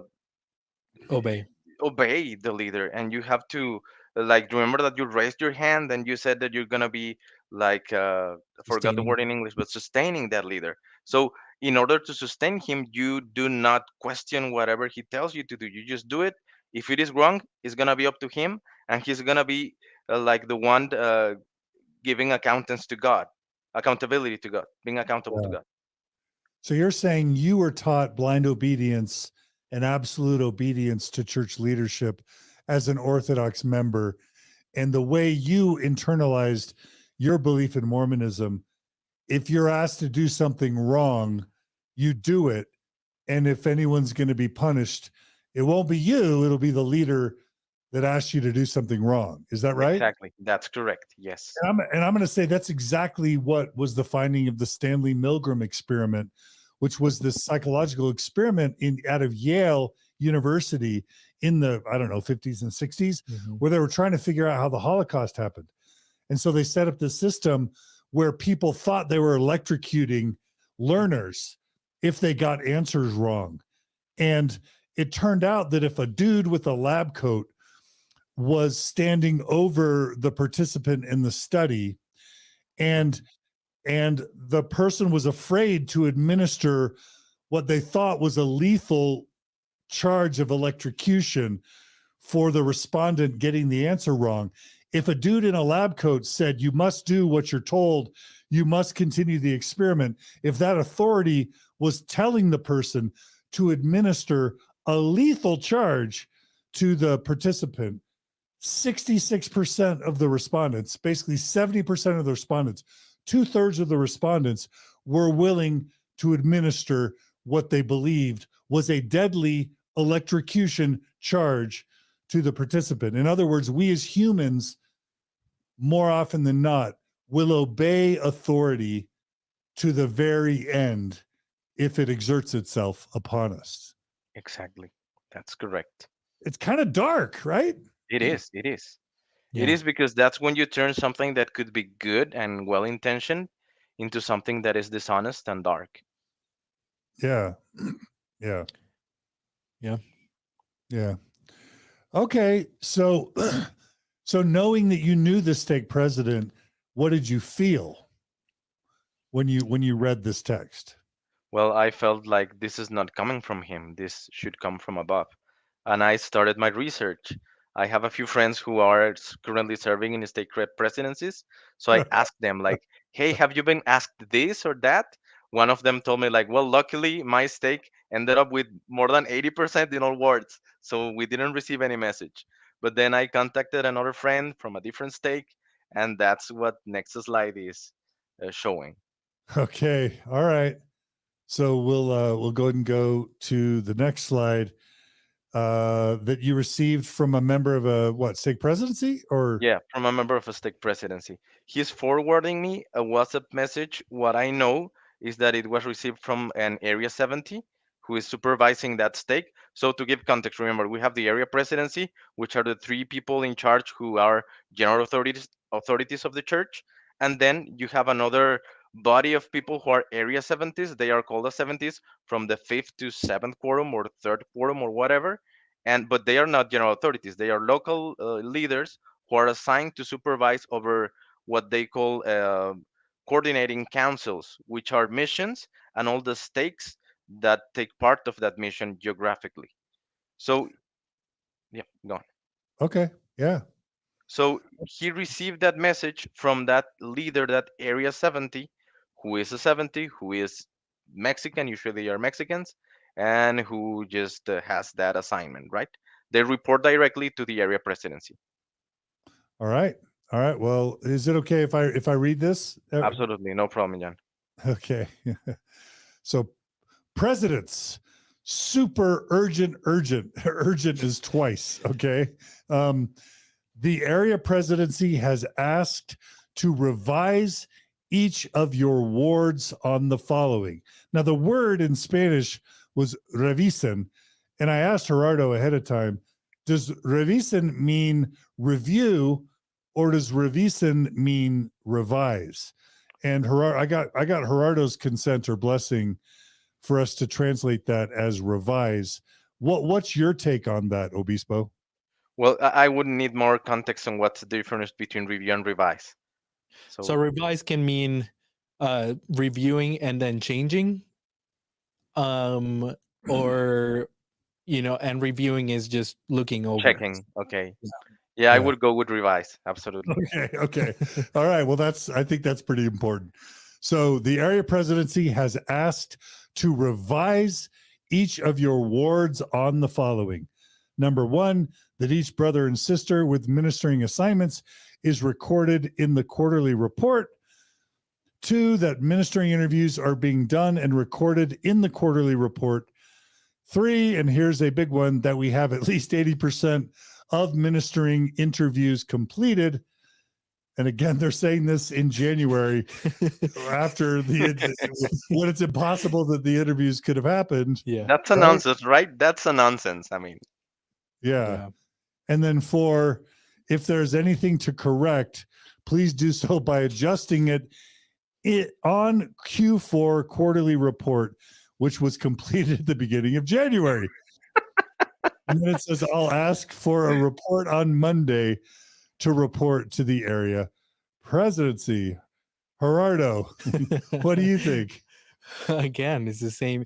Obey. obey the leader, and you have to, like, remember that you raised your hand and you said that you're gonna be, like, I forgot the Sustaining. word in English, but sustaining that leader. So in order to sustain him, you do not question whatever he tells you to do. You just do it. If it is wrong, it's gonna be up to him, and he's gonna be, like, the one giving accountability to God, being accountable to God. So you're saying you were taught blind obedience and absolute obedience to church leadership as an Orthodox member, and the way you internalized your belief in Mormonism, if you're asked to do something wrong, you do it. And if anyone's going to be punished, it won't be you, it'll be the leader that asked you to do something wrong. Is that right? Exactly. That's correct. Yes. And I'm going to say that's exactly what was the finding of the Stanley Milgram experiment, which was this psychological experiment out of Yale University in the, I don't know, 50s and 60s, where they were trying to figure out how the Holocaust happened. And so they set up this system where people thought they were electrocuting learners if they got answers wrong. And it turned out that if a dude with a lab coat was standing over the participant in the study, and the person was afraid to administer what they thought was a lethal charge of electrocution for the respondent getting the answer wrong. If a dude in a lab coat said, you must do what you're told, you must continue the experiment, if that authority was telling the person to administer a lethal charge to the participant, 66% of the respondents, basically 70% of the respondents, 2/3 of the respondents were willing to administer what they believed was a deadly electrocution charge to the participant. In other words, we as humans, more often than not, will obey authority to the very end if it exerts itself upon us. Exactly. That's correct. It's kind of dark, right? It is. It is. Yeah. It is, because that's when you turn something that could be good and well intentioned into something that is dishonest and dark. Yeah. Yeah. Yeah. Yeah. Okay. So so knowing that you knew the stake president, what did you feel when you read this text? Well, I felt like this is not coming from him. This should come from above. And I started my research. I have a few friends who are currently serving in state presidencies. So I asked them, like, hey, have you been asked this or that? One of them told me, like, well, luckily my stake ended up with more than 80% in all wards. So we didn't receive any message. But then I contacted another friend from a different stake. And that's what next slide is showing. Okay. All right. So we'll go ahead and go to the next slide that you received from a member of a stake presidency or Yeah, from a member of a stake presidency. He's forwarding me a WhatsApp message. What I know is that it was received from an Area 70 who is supervising that stake. So to give context, remember we have the area presidency, which are the three people in charge who are general authorities of the church, and then you have another body of people who are area 70s. They are called the 70s from the fifth to seventh quorum or third quorum or whatever. And but they are not general authorities. They are local leaders who are assigned to supervise over what they call coordinating councils, which are missions and all the stakes that take part of that mission geographically. So, yeah, go on. Okay. Yeah. So he received that message from that leader, that Area 70, who is a 70, who is Mexican, usually they are Mexicans, and who just has that assignment, right? They report directly to the Area Presidency. All right. All right. Well, is it okay if I read this? Absolutely, no problem, Jan. Okay. So presidents, super urgent, urgent is twice. Okay. The area presidency has asked to revise each of your wards on the following. Now, the word in Spanish was revisen. And I asked Gerardo ahead of time, does revisen mean review or does revisen mean revise? And Gerardo, I got Gerardo's consent or blessing for us to translate that as revise. What's your take on that, Obispo? Well, I would need more context on what's the difference between review and revise. So So revise can mean reviewing and then changing, or and reviewing is just looking over. checking, okay. Yeah, I Yeah. would go with revise, absolutely. Okay. Okay. All right. Well, I think that's pretty important. So the area presidency has asked to revise each of your wards on the following. Number one, that each brother and sister with ministering assignments is recorded in the quarterly report. Two, that ministering interviews are being done and recorded in the quarterly report. Three, and here's a big one, that we have at least 80% of ministering interviews completed. And again, they're saying this in January after when it's impossible that the interviews could have happened. Yeah. That's a Right? nonsense, right? That's a nonsense. I mean, Yeah. Yeah. And then four, if there's anything to correct, please do so by adjusting it on Q4 quarterly report, which was completed at the beginning of January. And then it says, I'll ask for a report on Monday to report to the area presidency. Gerardo, what do you think? Again, it's the same.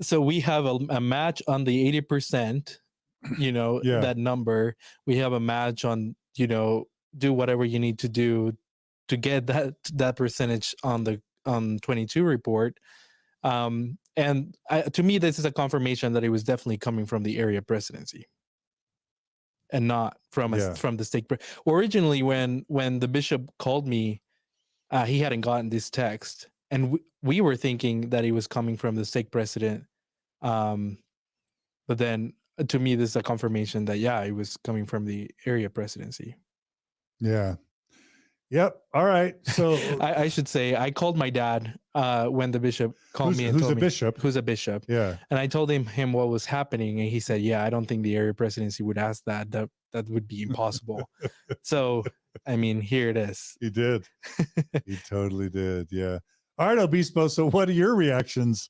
So we have a match on the 80%, Yeah. that number. We have a match on, do whatever you need to do to get that percentage on the 22 report. And to me, this is a confirmation that it was definitely coming from the area presidency and not from Yeah. from the stake. Originally, when the bishop called me, he hadn't gotten this text, and we were thinking that it was coming from the stake president. But then, to me, this is a confirmation that it was coming from the area presidency. Yeah. Yep. All right. So I should say I called my dad when the bishop called me and who's told a me bishop? who's a bishop. Yeah. And I told him what was happening, and he said, "Yeah, I don't think the area presidency would ask that. That would be impossible." So, I mean, here it is. He did. He totally did. Yeah. All right, Obispo. So what are your reactions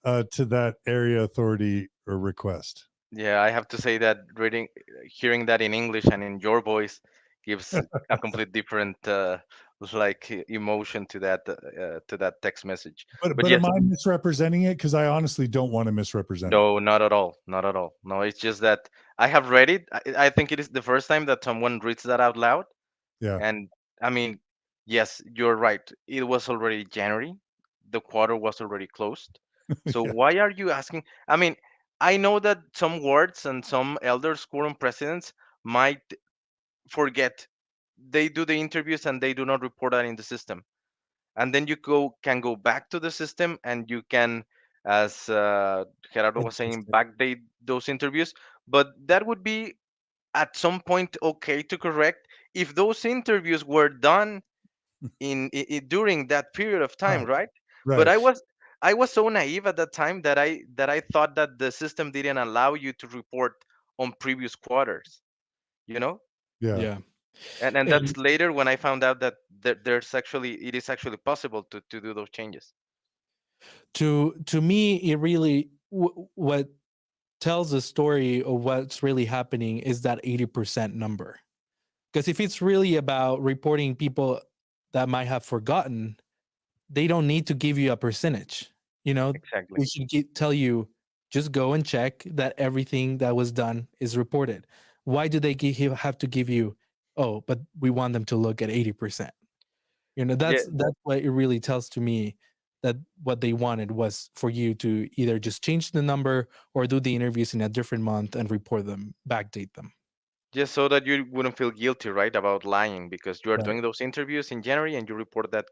to that area authority or request? yeah, I have to say that hearing that in English and in your voice gives a complete different emotion to that text message. But But am yes, I misrepresenting it? Because I honestly don't want to misrepresent it. no, not at all, not at all. No, it's just that I have read it. I think it is the first time that someone reads that out loud. Yeah. And I mean, yes, you're right. It was already January. The quarter was already closed. So Yeah. why are you asking? I mean, I know that some wards and some elders, quorum presidents, might forget. They do the interviews and they do not report that in the system. And then you can go back to the system and you can, as Gerardo was saying, Adjusted. backdate those interviews. But that would be at some point okay to correct if those interviews were done during that period of time, Right. right? But Right. I was I was so naive at that time that I thought that the system didn't allow you to report on previous quarters, you know? Yeah. Yeah. And And that's later when I found out that it is actually possible to do those changes. to me, it really what tells the story of what's really happening is that 80% number. Because if it's really about reporting people that might have forgotten, they don't need to give you a percentage. You know, Exactly. they should tell you, just go and check that everything that was done is reported. Why do they have to give you, oh, but we want them to look at 80%? You know, Yeah, that's what it really tells to me, that what they wanted was for you to either just change the number or do the interviews in a different month and report them, backdate them. just so that you wouldn't feel guilty, right, about lying because you are Right. doing those interviews in January and you report that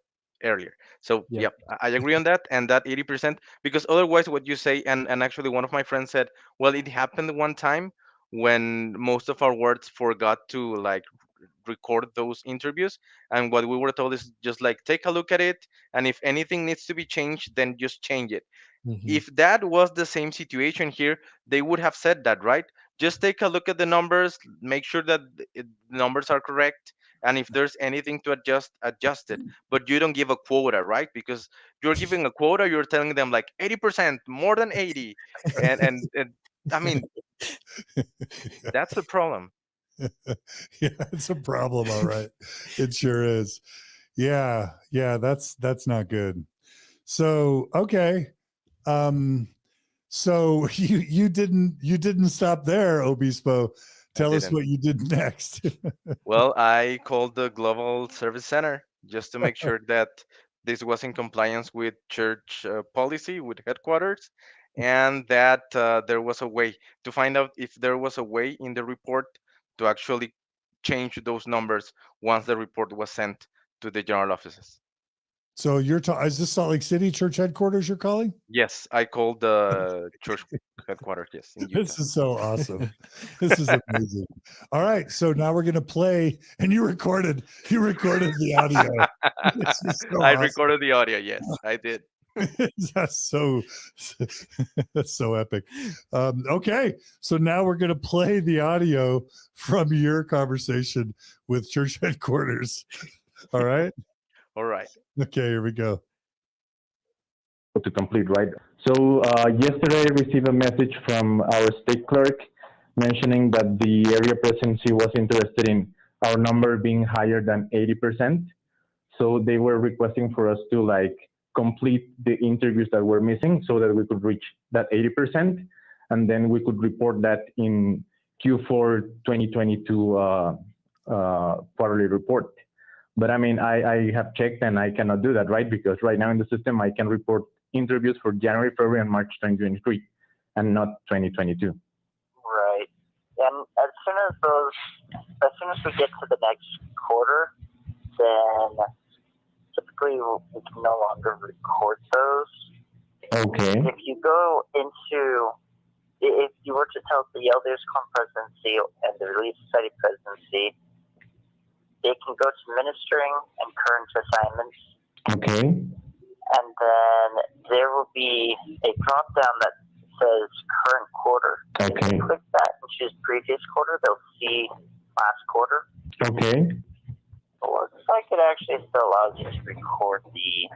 earlier. So, Yeah. yep, I agree on that. And that 80%, because otherwise, what you say, and actually, one of my friends said, well, it happened one time when most of our words forgot to like record those interviews. And what we were told is just like take a look at it. And if anything needs to be changed, then just change it. Hmm. If that was the same situation here, they would have said that, right? Just take a look at the numbers, make sure that the numbers are correct, and if there's anything to adjust, adjust it. But you don't give a quota, right? Because you're giving a quota, you're telling them like 80%, more than 80, and I mean that's the problem. Yeah, it's a problem. All right. It sure is. Yeah. Yeah. That's not good. So, okay. Um, so you didn't stop there, Obispo. I Tell us didn't. what you did next. Well, I called the Global Service Center just to make sure that this was in compliance with church policy, with headquarters, and that there was a way to find out if there was a way in the report to actually change those numbers once the report was sent to the general offices. So is this Salt Lake City church headquarters you're calling? Yes, I called the church headquarters, yes, in Utah. This is so awesome. This is amazing. All right. So now we're gonna play, and you recorded the audio. This is so I awesome. recorded the audio, yes, I did. That's so that's so epic. Okay, so now we're going to play the audio from your conversation with church headquarters. All right. All right. Okay, here we go. To complete, right? So yesterday I received a message from our state clerk mentioning that the area presidency was interested in our number being higher than 80%. So they were requesting for us to like complete the interviews that were missing so that we could reach that 80%. And then we could report that in Q4 2022 quarterly report. But I mean, I have checked and I cannot do that, right? Because right now in the system, I can report interviews for January, February, and March 2023 and not 2022. Right. And as soon as we get to the next quarter, then typically we can no longer record those. Okay. If you were to tell the Elders Presidency and the Relief Society Presidency, they can go to ministering and current assignments. Okay. And then there will be a drop down that says current quarter. Okay. If you click that and choose previous quarter, they'll see last quarter. Okay. It looks like it actually still allows you to record the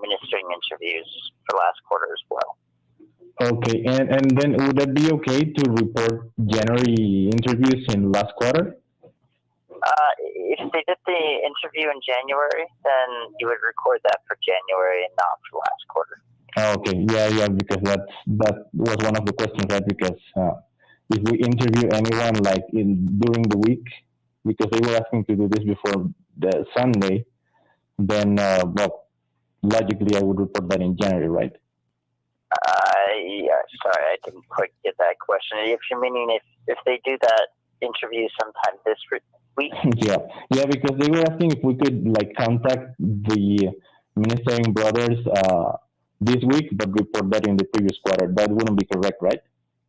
ministering interviews for last quarter as well. Okay. And then would that be okay to report January interviews in last quarter? If they did the interview in January, then you would record that for January and not for last quarter. Okay. Yeah, because that was one of the questions, right? Because if we interview anyone like during the week, because they were asking to do this before the Sunday, then well, logically I would report that in January, right? Yeah, sorry, I didn't quite get that question. If you're meaning if they do that interview sometime this week? Yeah, because they were asking if we could like contact the ministering brothers this week, but report that in the previous quarter. That wouldn't be correct, right?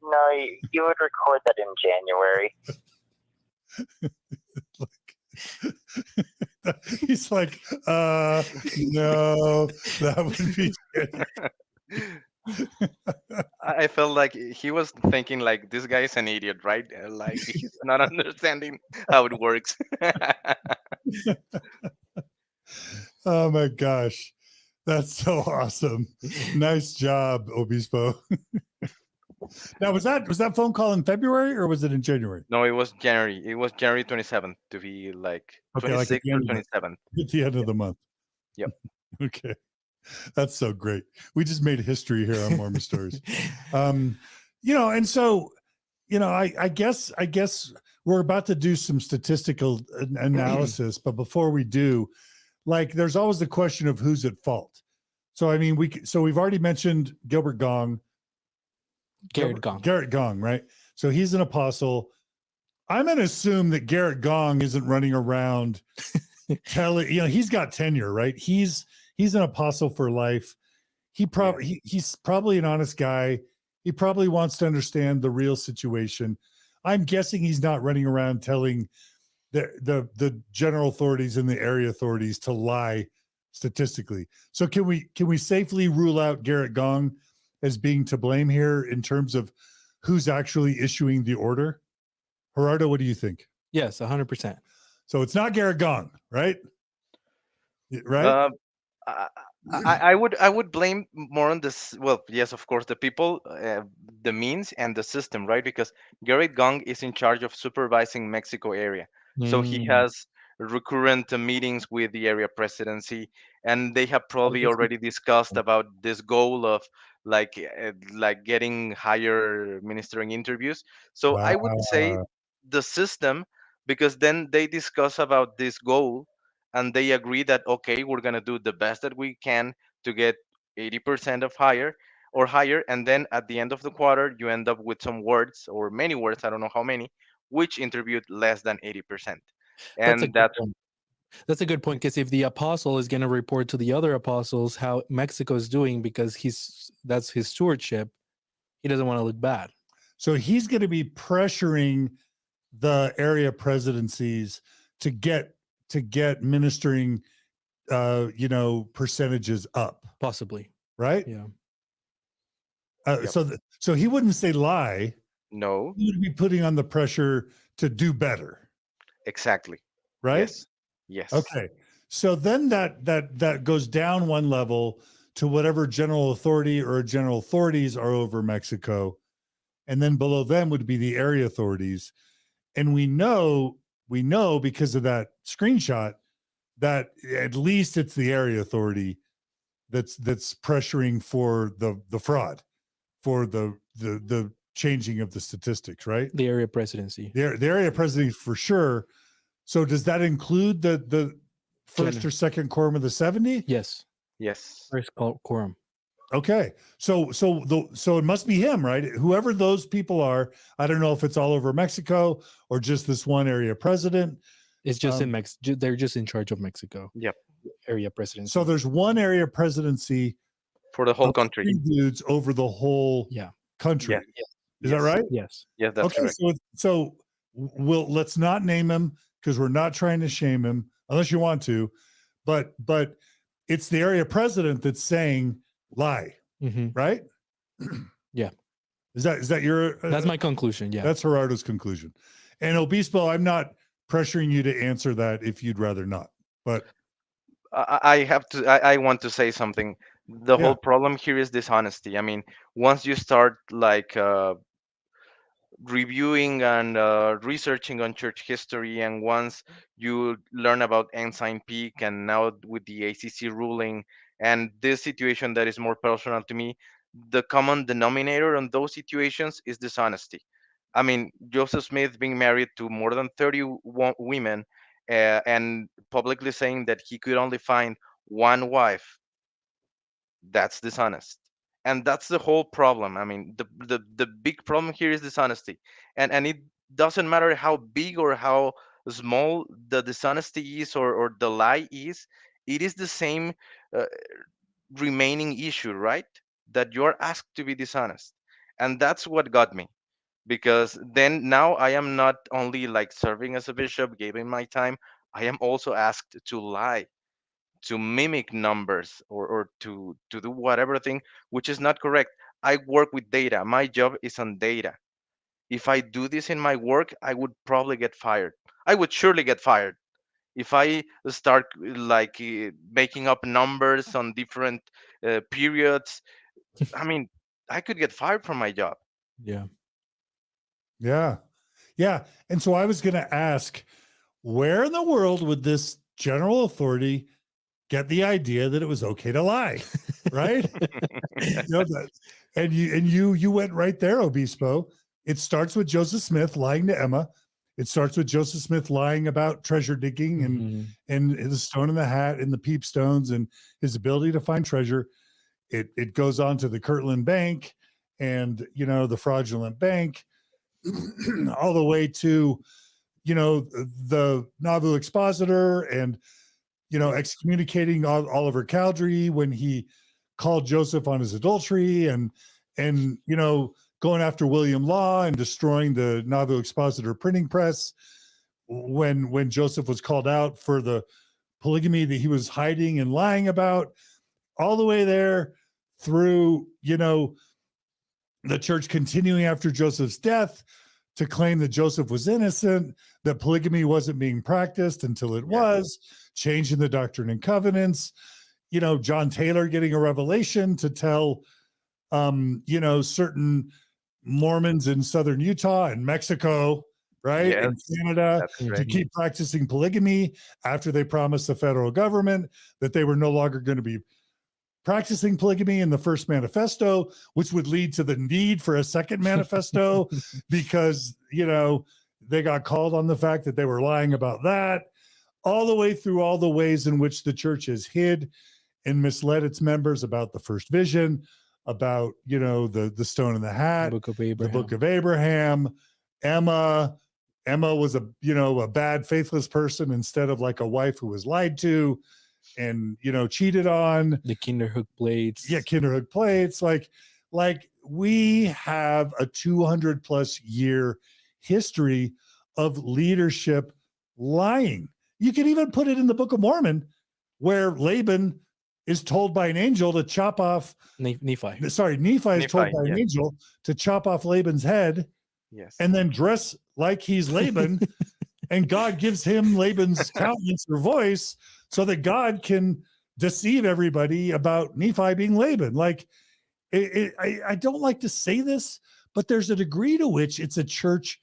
No, you would record that in January. He's like, no, that would be I felt like he was thinking like this guy is an idiot, right? Like he's not understanding how it works. oh my gosh. That's so awesome. Nice job, Obispo. Now, was that phone call in February or was it in January? No, it was January. It was January 27th to be like Okay, like at 26th the or end of 27th. the month. Yep. Okay. That's so great. We just made history here on Mormon Stories. And so, I guess we're about to do some statistical analysis, but before we do, like, there's always the question of who's at fault. So, I mean, we've already mentioned Gilbert Gong, Garrett Gong, right? So he's an apostle. I'm going to assume that Garrett Gong isn't running around telling, he's got tenure, right? He's an apostle for life. He's probably an honest guy. He probably wants to understand the real situation. I'm guessing he's not running around telling the general authorities and the area authorities to lie statistically. So can we safely rule out Garrett Gong as being to blame here in terms of who's actually issuing the order? Gerardo, what do you think? Yes, 100%. So it's not Garrett Gong, right? Right? Uh, I, I would blame more on this. Well, yes, of course, the people, the means, and the system, right? Because Garrett Gong is in charge of supervising Mexico area, so he Mm. has recurrent meetings with the area presidency, and they have I was probably just already discussed about this goal of like getting higher ministering interviews. So I would say wow. the system, because then they discuss about this goal and they agree that okay, we're going to do the best that we can to get 80% of higher or higher, and then at the end of the quarter you end up with some words or many words, I don't know how many, which interviewed less than 80%. That's a And good that's point. That's a good point, because if the apostle is going to report to the other apostles how Mexico is doing, because that's his stewardship, he doesn't want to look bad. So he's going to be pressuring the area presidencies to get ministering percentages up, Possibly. right? Yeah. Yep. So he wouldn't say lie. No, He would be putting on the pressure to do better, exactly. right? Yes. Yes. Okay. So then that goes down one level to whatever general authority or general authorities are over Mexico, and then below them would be the area authorities. And we know because of that screenshot that at least it's the area authority that's pressuring for the fraud, for the changing of the statistics, right? The area presidency. The area presidency for sure. So does that include the first or second quorum of the 70? Yes. Yes. First quorum. Okay. So it must be him, right? Whoever those people are. I don't know if it's all over Mexico or just this one area president. It's just in Mexico. They're just in charge of Mexico. Yep. Area presidency. So there's one area presidency For the whole of country. 3 dudes over the whole country. Yes. Is that right? Yes. Yes, that's Okay. correct. So let's not name him because we're not trying to shame him unless you want to, but it's the area president that's saying lie, right? Yeah. Is that your? That's my conclusion. Yeah. That's Gerardo's conclusion. And Obispo, I'm not pressuring you to answer that if you'd rather not, but I want to say something. The whole problem here is dishonesty. I mean, once you start like reviewing and researching on church history, and once you learn about Ensign Peak, and now with the ACC ruling and this situation that is more personal to me, the common denominator on those situations is dishonesty. I mean, Joseph Smith being married to more than 30 women, and publicly saying that he could only find one wife, that's dishonest. And that's the whole problem. I mean, the big problem here is dishonesty. And it doesn't matter how big or how small the dishonesty is, or the lie is, it is the same uh, remaining issue, right? That you're asked to be dishonest. And that's what got me, because then now I am not only like serving as a bishop, giving my time, I am also asked to lie, to mimic numbers, or to do whatever thing which is not correct. I work with data. My job is on data. If I do this in my work, I would probably get fired. I would surely get fired if I start like making up numbers on different periods. I mean, I could get fired from my job. Yeah. Yeah. Yeah. And so I was going to ask, where in the world would this general authority get the idea that it was okay to lie? Right? And you went right there, Obispo. It starts with Joseph Smith lying to Emma. It starts with Joseph Smith lying about treasure digging and the stone in the hat and the peep stones and his ability to find treasure. It goes on to the Kirtland Bank and the fraudulent bank, all the way to the Nauvoo expositor and excommunicating Oliver Cowdery when he called Joseph on his adultery and going after William Law and destroying the Nauvoo expositor printing press when Joseph was called out for the polygamy that he was hiding and lying about, all the way there through the church continuing after Joseph's death to claim that Joseph was innocent, that polygamy wasn't being practiced until it was, changing the Doctrine and Covenants, John Taylor getting a revelation to tell, certain Mormons in southern Utah and Mexico, right, Yes, and Canada that's to correct. keep practicing polygamy after they promised the federal government that they were no longer going to be practicing polygamy in the first manifesto, which would lead to the need for a second manifesto because, they got called on the fact that they were lying about that, all the way through all the ways in which the church has hid and misled its members about the first vision, about, the stone in the hat, Book of Abraham. the book of Abraham, Emma was a bad, faithless person instead of like a wife who was lied to and cheated on. The Kinderhook plates. Yeah, Kinderhook plates. Like we have a 200 plus year history of leadership lying. You can even put it in the Book of Mormon, where Laban is told by an angel to chop off. Nephi. Sorry, Nephi is told by an yes. angel to chop off Laban's head. Yes. And then dress like he's Laban, and God gives him Laban's countenance or voice so that God can deceive everybody about Nephi being Laban. Like, I don't like to say this, but there's a degree to which it's a church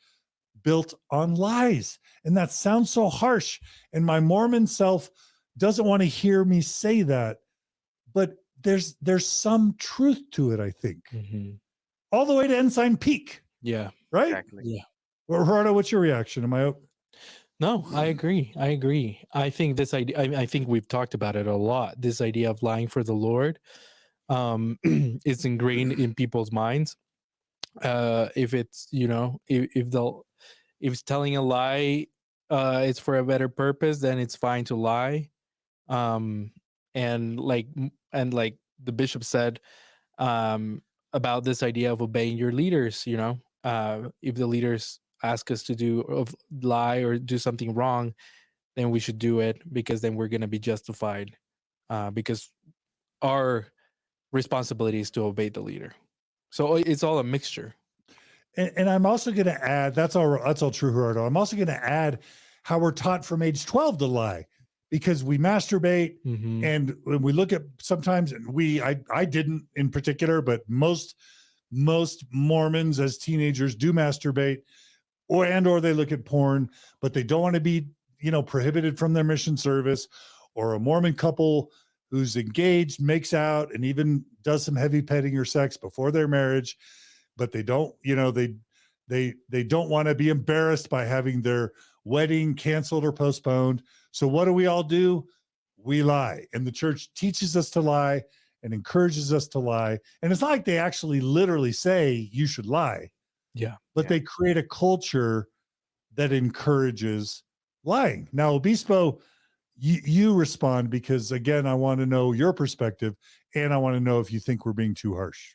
built on lies. And that sounds so harsh. And my Mormon self doesn't want to hear me say that. But there's some truth to it, I think. All the way to Ensign Peak. Yeah. Right? Exactly. Yeah. Well, Gerardo, what's your reaction? Am I? No, I agree. I think this idea, I think we've talked about it a lot. This idea of lying for the Lord is ingrained in people's minds. If it's, if it's telling a lie, it's for a better purpose, then it's fine to lie. And like the bishop said, about this idea of obeying your leaders, if the leaders ask us to lie or do something wrong, then we should do it, because then we're going to be justified, because our responsibility is to obey the leader. So it's all a mixture. And I'm also going to add, that's all true, Gerardo. I'm also going to add how we're taught from age 12 to lie, because we masturbate and when we look at sometimes, and I didn't in particular, but most Mormons as teenagers do masturbate or they look at porn, but they don't want to be, prohibited from their mission service. Or a Mormon couple who's engaged makes out and even does some heavy petting or sex before their marriage, but they don't, they don't want to be embarrassed by having their wedding canceled or postponed. So what do we all do? We lie. And the church teaches us to lie and encourages us to lie. And it's not like they actually literally say you should lie. Yeah. But they create a culture that encourages lying. Now, Obispo, you respond, because again, I want to know your perspective, and I want to know if you think we're being too harsh.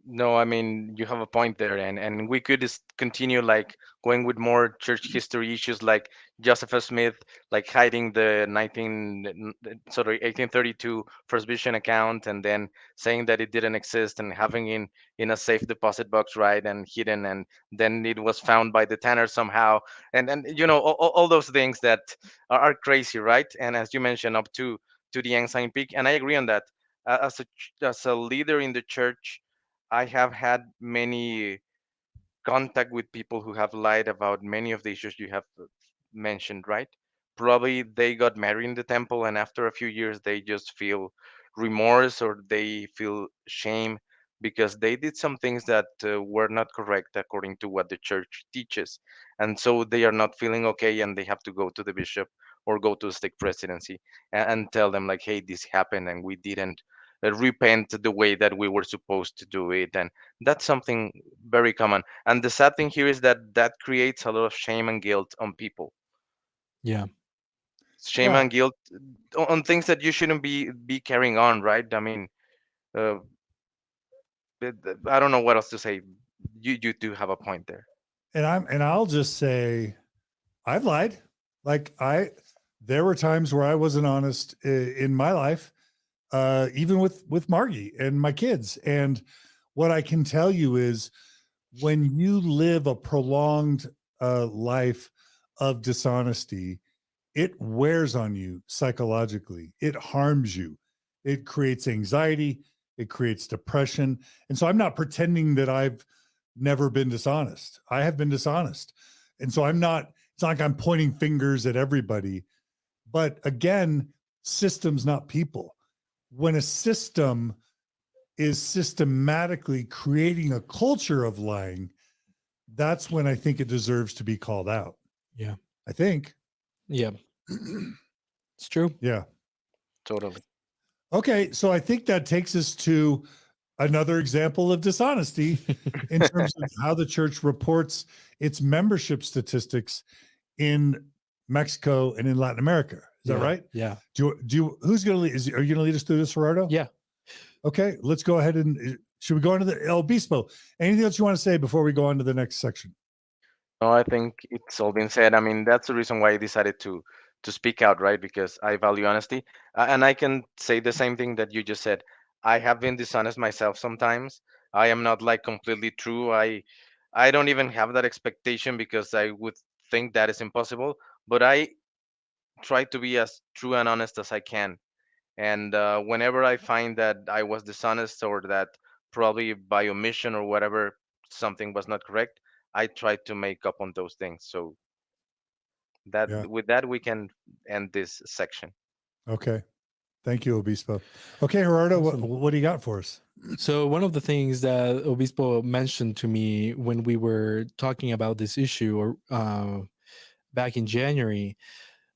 No, I mean you have a point there, and we could just continue like going with more church history issues like Joseph Smith, like hiding the 1832 First Vision account, and then saying that it didn't exist, and having in a safe deposit box, right, and hidden, and then it was found by the tanner somehow, and all those things that are crazy, right? And as you mentioned, up to the Ensign Peak, and I agree on that. As a leader in the church, I have had many contact with people who have lied about many of the issues you have mentioned, right? Probably they got married in the temple, and after a few years, they just feel remorse or they feel shame because they did some things that were not correct according to what the church teaches. And so they are not feeling okay, and they have to go to the bishop or go to the stake presidency and tell them, like, hey, this happened, and we didn't repent the way that we were supposed to do it. And that's something very common. And the sad thing here is that that creates a lot of shame and guilt on people. Yeah. Shame Yeah. and guilt on things that you shouldn't be carrying on, right? I mean, uh, I don't know what else to say. You do have a point there. And I'll just say I've lied. Like there were times where I wasn't honest in my life, even with Margie and my kids. And what I can tell you is when you live a prolonged life of dishonesty, it wears on you psychologically. It harms you. It creates anxiety. It creates depression. And so I'm not pretending that I've never been dishonest. I have been dishonest. And so it's not like I'm pointing fingers at everybody. But again, systems, not people. When a system is systematically creating a culture of lying, that's when I think it deserves to be called out. Yeah. I think. Yeah. It's true. Yeah. Totally. Okay. So I think that takes us to another example of dishonesty in terms of how the church reports its membership statistics in Mexico and in Latin America. Is that right? Yeah. Who's going to lead? Are you going to lead us through this, Gerardo? Yeah. Okay. Let's go ahead and should we go into the Obispo? Anything else you want to say before we go on to the next section? No, I think it's all been said. I mean, that's the reason why I decided to speak out, right? Because I value honesty, and I can say the same thing that you just said. I have been dishonest myself sometimes. I am not like completely true. I don't even have that expectation because I would think that is impossible. But I try to be as true and honest as I can. And whenever I find that I was dishonest or that probably by omission or whatever something was not correct, I try to make up on those things. So that Yeah. with that we can end this section. Okay. Thank you, Obispo. Okay, Gerardo, Awesome. what do you got for us? So one of the things that Obispo mentioned to me when we were talking about this issue or back in January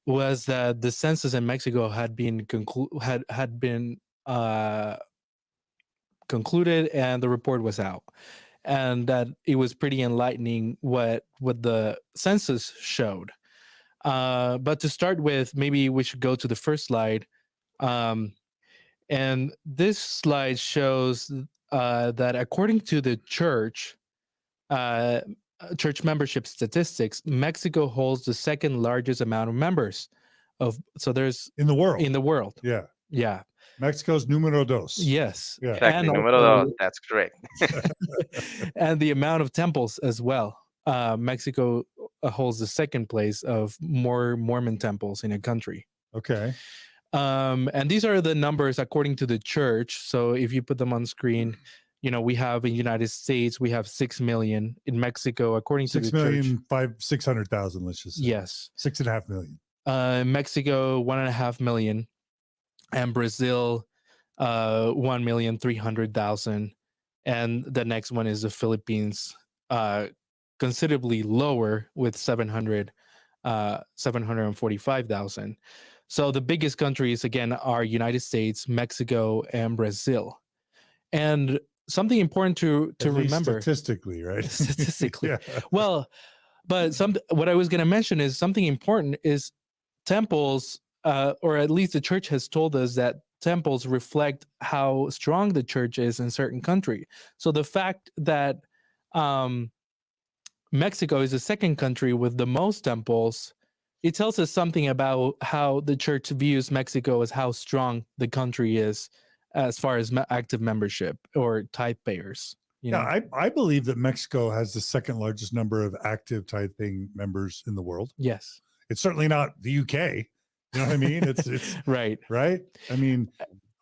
was that the census in Mexico had been concluded and the report was out, and that it was pretty enlightening what the census showed. But to start with, maybe we should go to the first slide. And this slide shows that according to the church membership statistics, Mexico holds the second largest amount of members there's In the world. in the world. Yeah. Yeah. Mexico's numero dos. Yes. Yeah. Exactly. And Numero also- dos, that's correct. and the amount of temples as well. Mexico holds the second place of more Mormon temples in a country. Okay. And these are the numbers according to the church. So if you put them on screen, we have in United States, we have 6 million. In Mexico, according to the 600,000, let's just say. Yes. 6.5 million. Mexico, 1.5 million. And Brazil, 1,300,000. And the next one is the Philippines, considerably lower with 745,000. So the biggest countries, again, are United States, Mexico, and Brazil. And something important to At least remember. statistically, right? Statistically. Yeah. Well, but what I was going to mention is something important is temples, or at least the church has told us that temples reflect how strong the church is in certain country. So the fact that Mexico is the second country with the most temples, it tells us something about how the church views Mexico as how strong the country is as far as active membership or tithe payers. You know? I believe that Mexico has the second largest number of active tithing members in the world. Yes. It's certainly not the UK. You know what I mean? It's right. Right. I mean,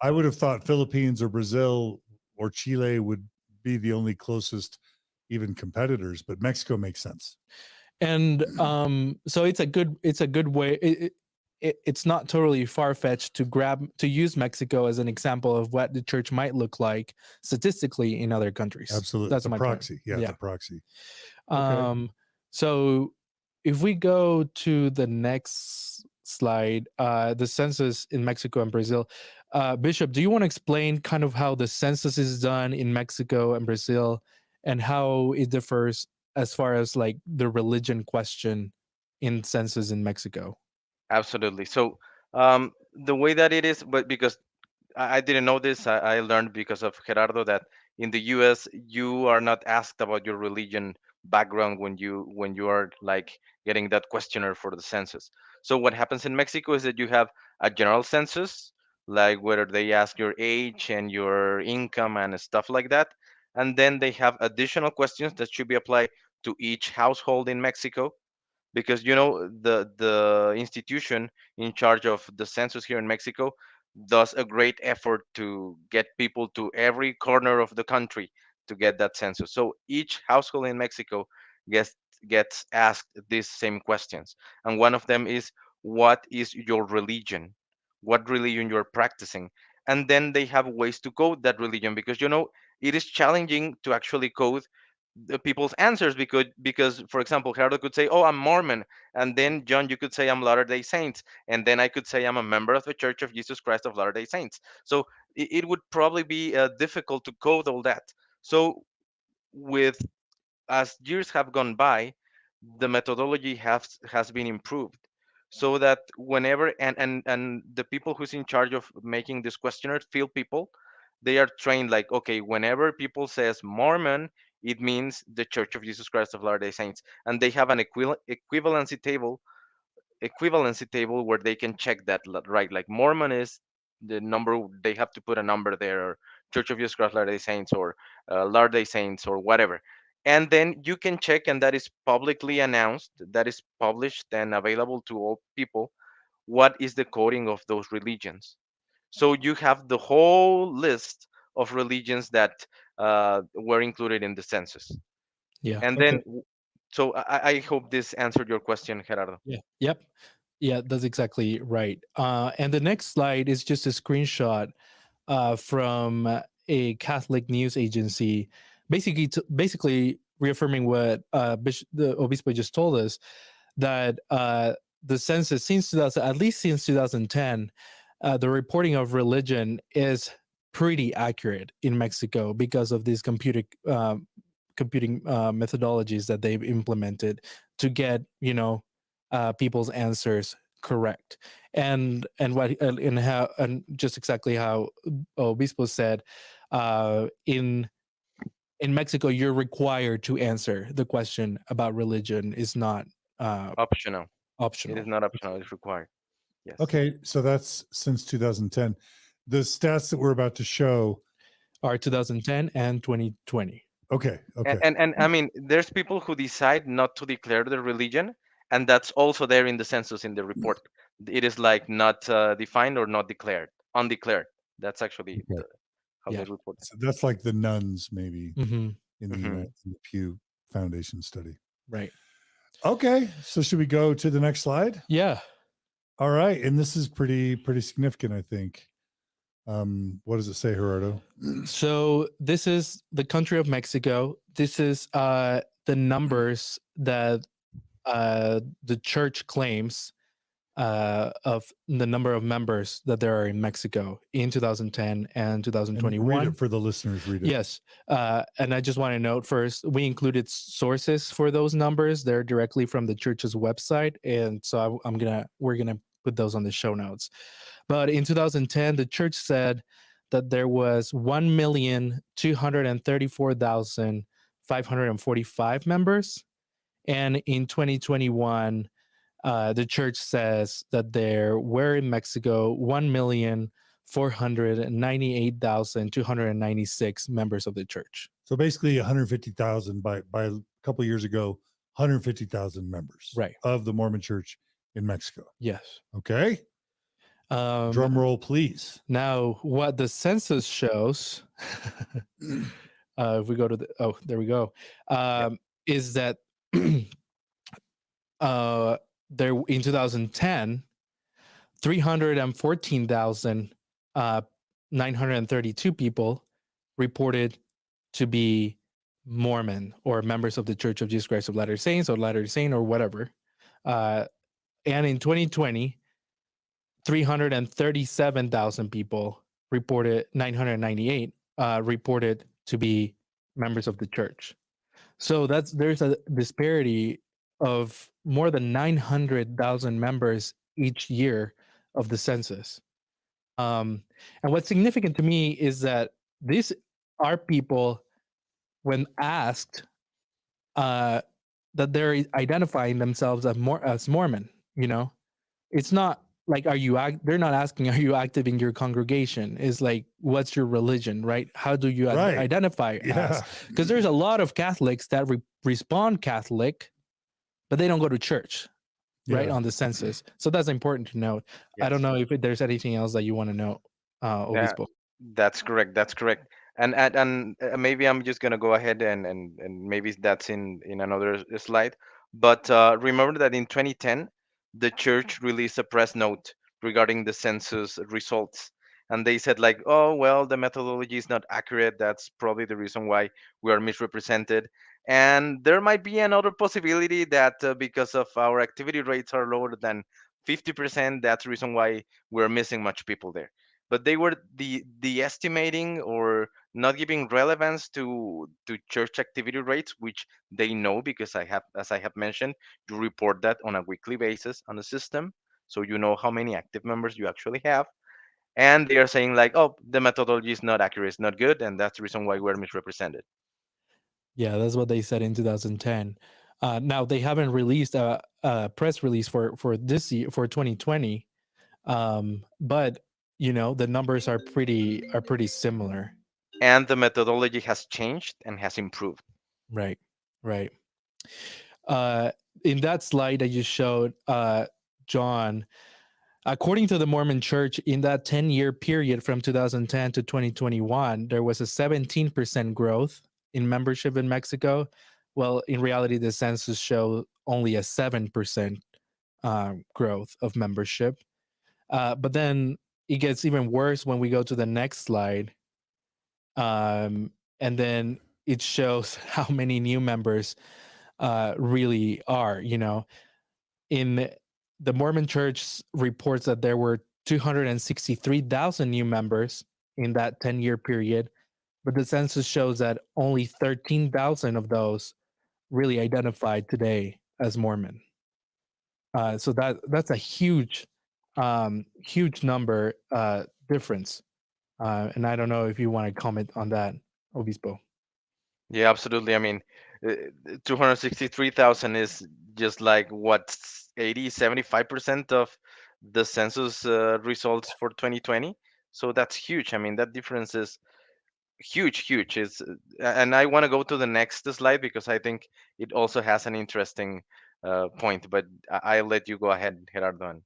I would have thought Philippines or Brazil or Chile would be the only closest even competitors, but Mexico makes sense. And so it's a good way. It's not totally far-fetched to use Mexico as an example of what the church might look like statistically in other countries. Absolutely. That's the my proxy. point. Yeah, Yeah. the proxy. Okay. So if we go to the next slide, the census in Mexico and Brazil. Bishop, do you want to explain kind of how the census is done in Mexico and Brazil and how it differs as far as like the religion question in census in Mexico? Absolutely. So the way that it is, but because I didn't know this, I learned because of Gerardo that in the U.S. you are not asked about your religion background when you are like getting that questionnaire for the census. So what happens in Mexico is that you have a general census, like whether they ask your age and your income and stuff like that, and then they have additional questions that should be applied to each household in Mexico, because you know the institution in charge of the census here in Mexico does a great effort to get people to every corner of the country to get that census. So each household in Mexico gets gets asked these same questions, and one of them is, what is your religion? What religion you're practicing? And then they have ways to code that religion, because you know it is challenging to actually code the people's answers, because for example Gerardo could say, oh, I'm Mormon, and then John, you could say I'm Latter-day Saints, and then I could say I'm a member of the Church of Jesus Christ of Latter-day Saints. So it would probably be difficult to code all that. So with as years have gone by, the methodology has been improved, so that whenever and the people who's in charge of making this questionnaire, field people, they are trained like, okay, whenever people says Mormon, it means the Church of Jesus Christ of Latter-day Saints, and they have an equivalency table where they can check that, right? Like Mormon is the number, they have to put a number there, or Church of Jesus Christ Latter-day Saints, or Latter-day Saints, or whatever. And then you can check, and that is publicly announced, that is published and available to all people, what is the coding of those religions. So you have the whole list of religions that were included in the census. Yeah. And Okay. then, so I hope this answered your question, Gerardo. Yeah. Yep. Yeah, that's exactly right. And the next slide is just a screenshot from a Catholic news agency, basically reaffirming what the Obispo just told us, that the census since 2000, at least since 2010, the reporting of religion is pretty accurate in Mexico because of these computing methodologies that they've implemented to get people's answers correct. And how, and just exactly how Obispo said, in Mexico you're required to answer the question about religion, is not Optional. It is optional. not optional, it's required. Yes. Okay. So that's since 2010. The stats that we're about to show. Are 2010 and 2020. Okay. Okay. And I mean, there's people who decide not to declare their religion, and that's also there in the census, in the report. It is like not defined or not declared, undeclared. That's actually Okay. how Yeah. they report it. So that's like the nuns, maybe Mm-hmm. in the Mhm. in the Pew Foundation study. Right. Okay. So should we go to the next slide? Yeah. All right. And this is pretty significant, I think. What does it say, Gerardo? So this is the country of Mexico. This is the numbers that the church claims of the number of members that there are in Mexico in 2010 and And 2021. read it for the listeners. Read it. Yes. And I just want to note first, we included sources for those numbers. They're directly from the church's website. And so we're going to put those on the show notes. But in 2010, the church said that there was 1,234,545 members. And in 2021, the church says that there were in Mexico 1,498,296 members of the church. So basically 150,000 by a couple of years ago, 150,000 members Right. of the Mormon Church in Mexico. Yes. Okay. Drum roll, please. Now, what the census shows, if we go to there we go, is that there in 2010, 314,932 people reported to be Mormon or members of the Church of Jesus Christ of Latter-day Saints or Latter-day Saint or whatever. And in 2020, 337,000 people reported, 998 reported to be members of the church. So there's a disparity of more than 900,000 members each year of the census. And what's significant to me is that these are people, when asked, that they're identifying themselves as Mormon. It's not like, they're not asking, are you active in your congregation? It's like, what's your religion, right? How do you identify as? Because there's a lot of Catholics that respond Catholic, but they don't go to church, right, on the census. So that's important to note. Yes. I don't know if there's anything else that you want to know, Obispo. That's correct. That's correct. And maybe I'm just gonna go ahead and maybe that's in another slide. But remember that in 2010, the church released a press note regarding the census results, and they said like, oh well, the methodology is not accurate. That's probably the reason why we are misrepresented. And there might be another possibility that because of our activity rates are lower than 50%, that's the reason why we're missing much people there. But they were the estimating or not giving relevance to church activity rates, which they know because as I have mentioned, you report that on a weekly basis on the system, so you know how many active members you actually have. And they are saying like, oh, the methodology is not accurate, it's not good, and that's the reason why we're misrepresented. Yeah, that's what they said in 2010. Now they haven't released a press release for this year, for 2020, but the numbers are pretty similar. And the methodology has changed and has improved. Right. In that slide that you showed, John, according to the Mormon Church, in that 10-year period from 2010 to 2021, there was a 17% growth in membership in Mexico. Well, in reality, the census showed only a 7% growth of membership. But then it gets even worse when we go to the next slide. And then it shows how many new members really are. In the Mormon Church reports that there were 263,000 new members in that 10-year period, but the census shows that only 13,000 of those really identified today as Mormon. So that's a huge number difference. And I don't know if you want to comment on that, Obispo. Yeah, absolutely. I mean, 263,000 is just like what, 75% of the census results for 2020. So that's huge. I mean, that difference is huge. It's, and I want to go to the next slide because I think it also has an interesting point. But I'll let you go ahead, Gerardo.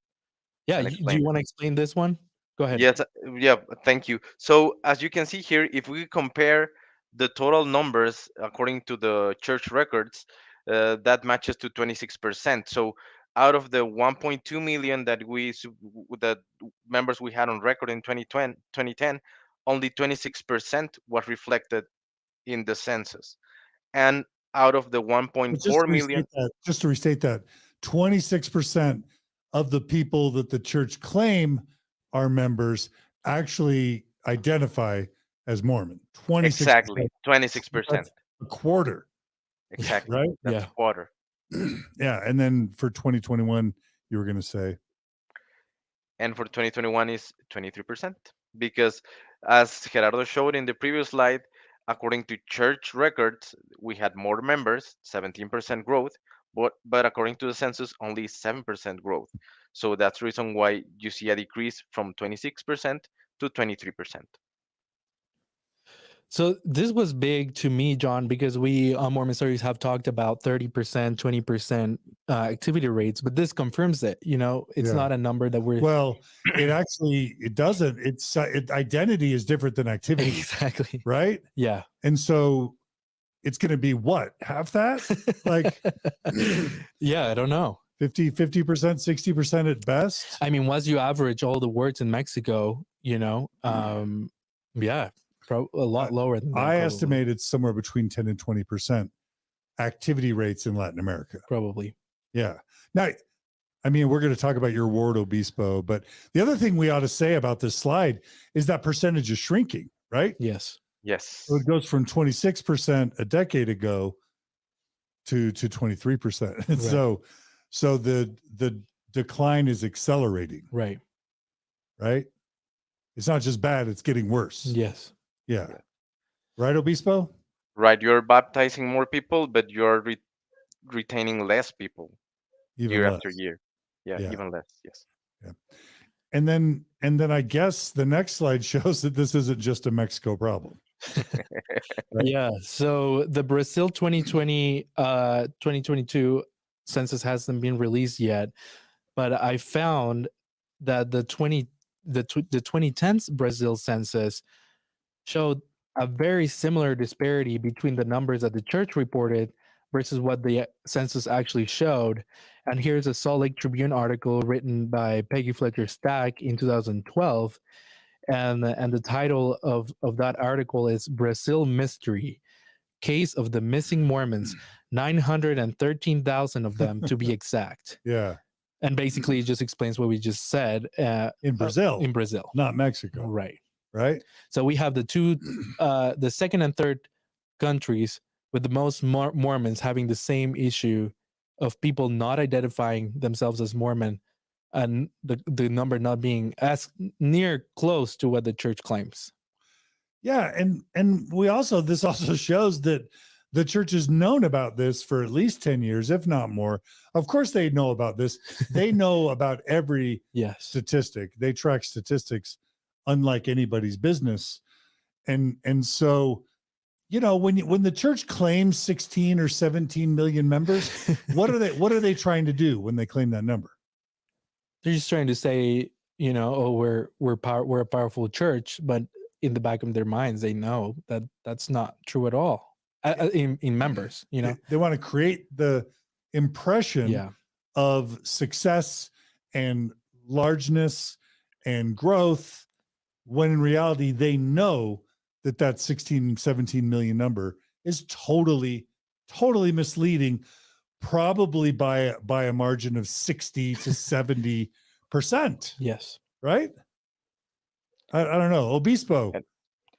Yeah, and do explain you it. want to explain this one? Go ahead. Yes, yeah, thank you. So as you can see here, if we compare the total numbers according to the church records, that matches to 26%. So out of the 1.2 million that that members we had on record in 2010, only 26% was reflected in the census. And out of the 1.4 million, Just to restate that, 26% of the people that the church claim are members actually identify as Mormon. 26%. exactly 26%. That's a quarter. Exactly. Right? That's a quarter. Yeah. And then for 2021, you were going to say. and for 2021 is 23%. Because as Gerardo showed in the previous slide, according to church records, we had more members, 17% growth, but according to the census, only 7% growth. So that's the reason why you see a decrease from 26% to 23%. So this was big to me, John, because we on Mormon Stories have talked about 30%, 20% activity rates, but this confirms it. It's Yeah. not a number that we're Well, it doesn't. Identity is different than activity, exactly. right? Yeah. And so it's going to be what? Half that? Like Yeah, I don't know. 50%, 60% at best? I mean, once you average all the words in Mexico, yeah, a lot lower than that. I probably. estimate it's somewhere between 10 and 20% activity rates in Latin America. Probably. Yeah. Now, I mean, we're going to talk about your ward, Obispo, but the other thing we ought to say about this slide is that percentage is shrinking, right? Yes. Yes. So it goes from 26% a decade ago to 23%. And Right. so the decline is accelerating, Right. right? It's not just bad, it's getting worse. Yes. Yeah. Right, Obispo? Right. You're baptizing more people, but you're retaining less people Even year less. after year. Yeah, Yeah. even less. Yes. Yeah. And then I guess the next slide shows that this isn't just a Mexico problem. Right? Yeah. So the Brazil 2022 census hasn't been released yet, but I found that the 2010s Brazil census showed a very similar disparity between the numbers that the church reported versus what the census actually showed. And here's a Salt Lake Tribune article written by Peggy Fletcher Stack in 2012. And the title of that article is Brazil Mystery, Case of the Missing Mormons, 913,000 of them to be exact. Yeah. And basically it just explains what we just said. In Brazil. In Brazil. Not Mexico. Right. Right? So we have the second and third countries with the most Mormons having the same issue of people not identifying themselves as Mormon, and the number not being as near close to what the church claims. Yeah, and this also shows that the church has known about this for at least 10 years, if not more. Of course they know about this. They know about every statistic. They track statistics unlike anybody's business. And so, when the church claims 16 or 17 million members, what are they trying to do when they claim that number? They're just trying to say, we're a powerful church, but in the back of their minds, they know that that's not true at all. In members, they want to create the impression of success and largeness and growth, when in reality they know that 16, 17 million number is totally misleading, probably by a margin of 60 to 70%. Yes. Right? I don't know. Obispo,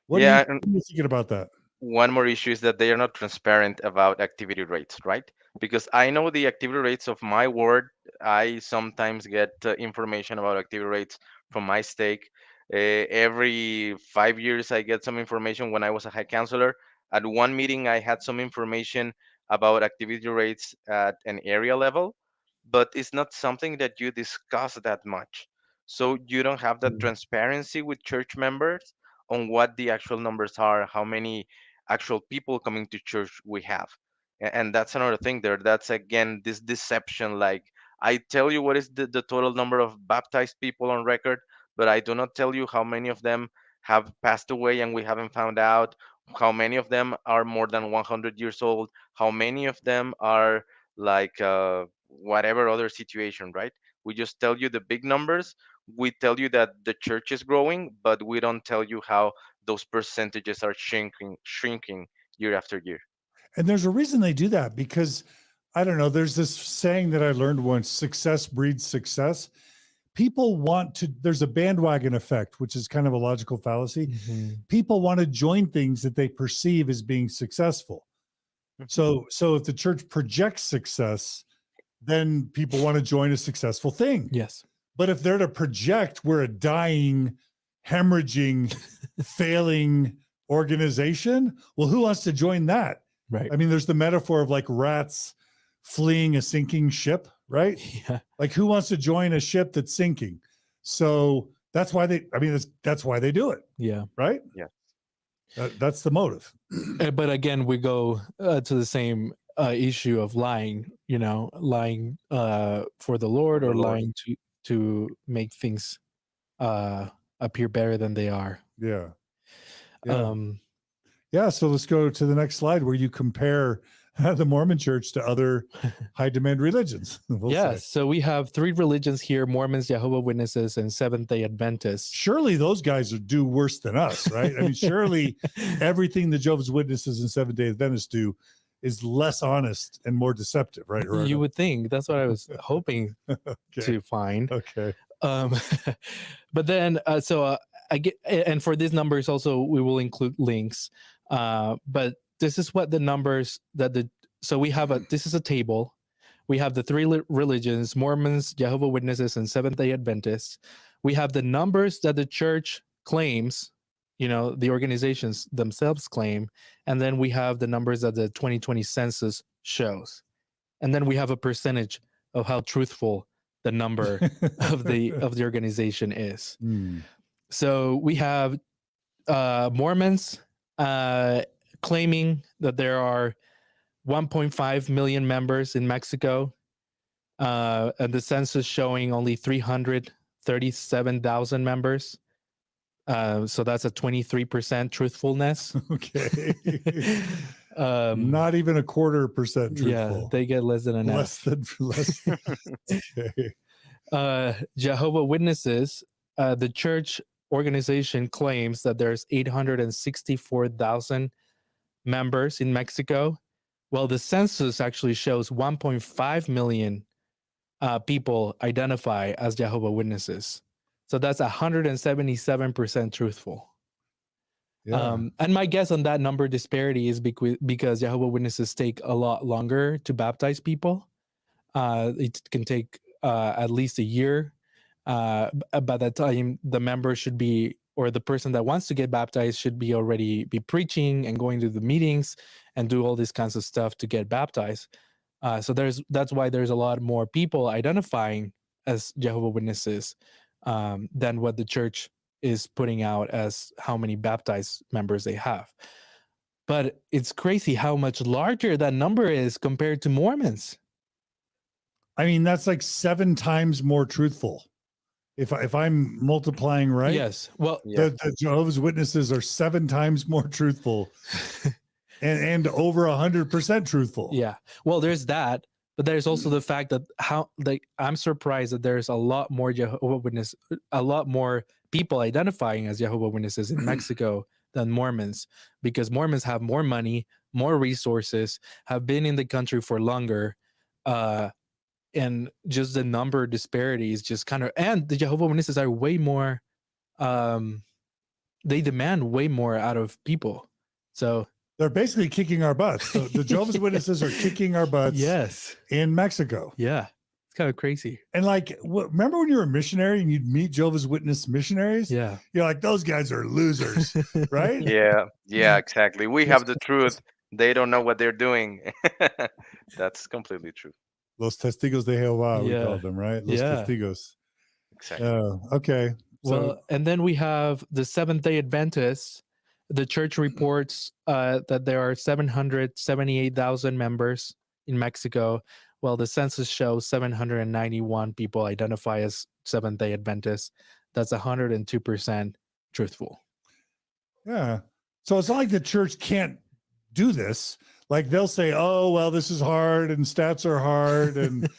what are you thinking about that? One more issue is that they are not transparent about activity rates, right? Because I know the activity rates of my ward. I sometimes get information about activity rates from my stake. Every 5 years, I get some information. When I was a high counselor, at one meeting, I had some information about activity rates at an area level, but it's not something that you discuss that much. So you don't have that transparency with church members on what the actual numbers are, how many actual people coming to church we have. And that's another thing there. That's again this deception. Like, I tell you what is the total number of baptized people on record, but I do not tell you how many of them have passed away and we haven't found out, how many of them are more than 100 years old, how many of them are like whatever other situation, right? We just tell you the big numbers. We tell you that the church is growing, but we don't tell you how those percentages are shrinking year after year. And there's a reason they do that, because I don't know, there's this saying that I learned once: success breeds success. People want to, there's a bandwagon effect, which is kind of a logical fallacy. Mm-hmm. People want to join things that they perceive as being successful. So if the church projects success, then people want to join a successful thing. Yes. But if they're to project we're a dying, hemorrhaging, failing organization, well, who wants to join that? Right. I mean, there's the metaphor of like rats fleeing a sinking ship, right? Yeah. Like who wants to join a ship that's sinking? So that's why that's why they do it, Yeah. right? Yeah. That's the motive. But again, we go to the same issue of lying, lying for the Lord, For or the Lord. lying to make things appear better than they are. Yeah. So let's go to the next slide where you compare the Mormon church to other high demand religions. So we have 3 religions here: Mormons, Jehovah's Witnesses, and Seventh-day Adventists. Surely those guys do worse than us, right? I mean, surely everything the Jehovah's Witnesses and Seventh-day Adventists do is less honest and more deceptive, right, Gerardo? You would think. That's what I was hoping to find. Okay. But then, I get, and for these numbers also, we will include links. But this is what the numbers so we have this is a table. We have the 3 religions: Mormons, Jehovah's Witnesses, and Seventh-day Adventists. We have the numbers that the church claims, the organizations themselves claim. And then we have the numbers that the 2020 census shows. And then we have a percentage of how truthful the number of the organization is. So we have Mormons claiming that there are 1.5 million members in Mexico, and the census showing only 337,000 members. So that's a 23% truthfulness. Okay. Not even 0.25% truthful. Yeah, they get less than an F. Less than. Okay. Jehovah's Witnesses, the church organization claims that there's 864,000 members in Mexico. Well, the census actually shows 1.5 million people identify as Jehovah's Witnesses. So that's 177% truthful. Yeah. And my guess on that number disparity is because Jehovah's Witnesses take a lot longer to baptize people. It can take at least a year. By that time, the member should be, or the person that wants to get baptized should be already be preaching and going to the meetings and do all these kinds of stuff to get baptized. So that's why there's a lot more people identifying as Jehovah's Witnesses than what the church is putting out as how many baptized members they have. But it's crazy how much larger that number is compared to Mormons. I mean, that's like 7 times more truthful. If I'm multiplying right. Yes. Well, the Jehovah's Witnesses are 7 times more truthful and over 100% truthful. Yeah. Well, there's that, but there's also the fact that I'm surprised that there's a lot more Jehovah's Witnesses, a lot more people identifying as Jehovah's Witnesses in Mexico than Mormons, because Mormons have more money, more resources, have been in the country for longer, and just the number disparity is just kind of, and the Jehovah's Witnesses are way more, they demand way more out of people. So they're basically kicking our butts. So the Jehovah's Witnesses are kicking our butts. Yes. In Mexico. Yeah. It's kind of crazy. And like, remember when you were a missionary and you'd meet Jehovah's Witness missionaries? Yeah. You're like, those guys are losers, right? Yeah, exactly. We have the truth. They don't know what they're doing. That's completely true. Los testigos de Jehová, we call them, right? Los testigos. Exactly. Okay. Well, and then we have the Seventh-day Adventists. The church reports that there are 778,000 members in Mexico, while the census shows 791 people identify as Seventh-day Adventists. That's 102% truthful. Yeah. So it's not like the church can't do this. Like they'll say, oh, well, this is hard and stats are hard. And,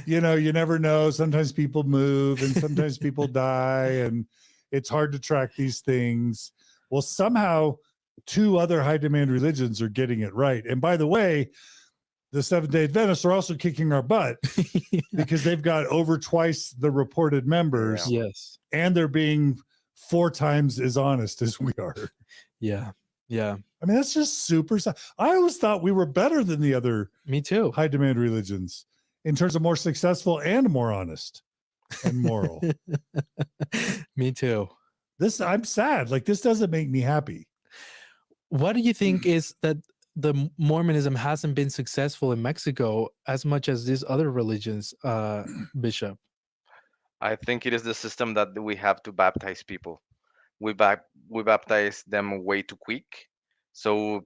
you never know. Sometimes people move and sometimes people die and it's hard to track these things. Well, somehow 2 other high demand religions are getting it right. And by the way, the Seventh-day Adventists are also kicking our butt because they've got over twice the reported members. Yes. And they're being 4 times as honest as we are. Yeah. Yeah. I mean, that's just super. I always thought we were better than the other Me too. high demand religions in terms of more successful and more honest. and moral. Me too. I'm sad. Like, this doesn't make me happy. What do you think is that the Mormonism hasn't been successful in Mexico as much as these other religions, Bishop? I think it is the system that we have to baptize people. We baptize them way too quick. So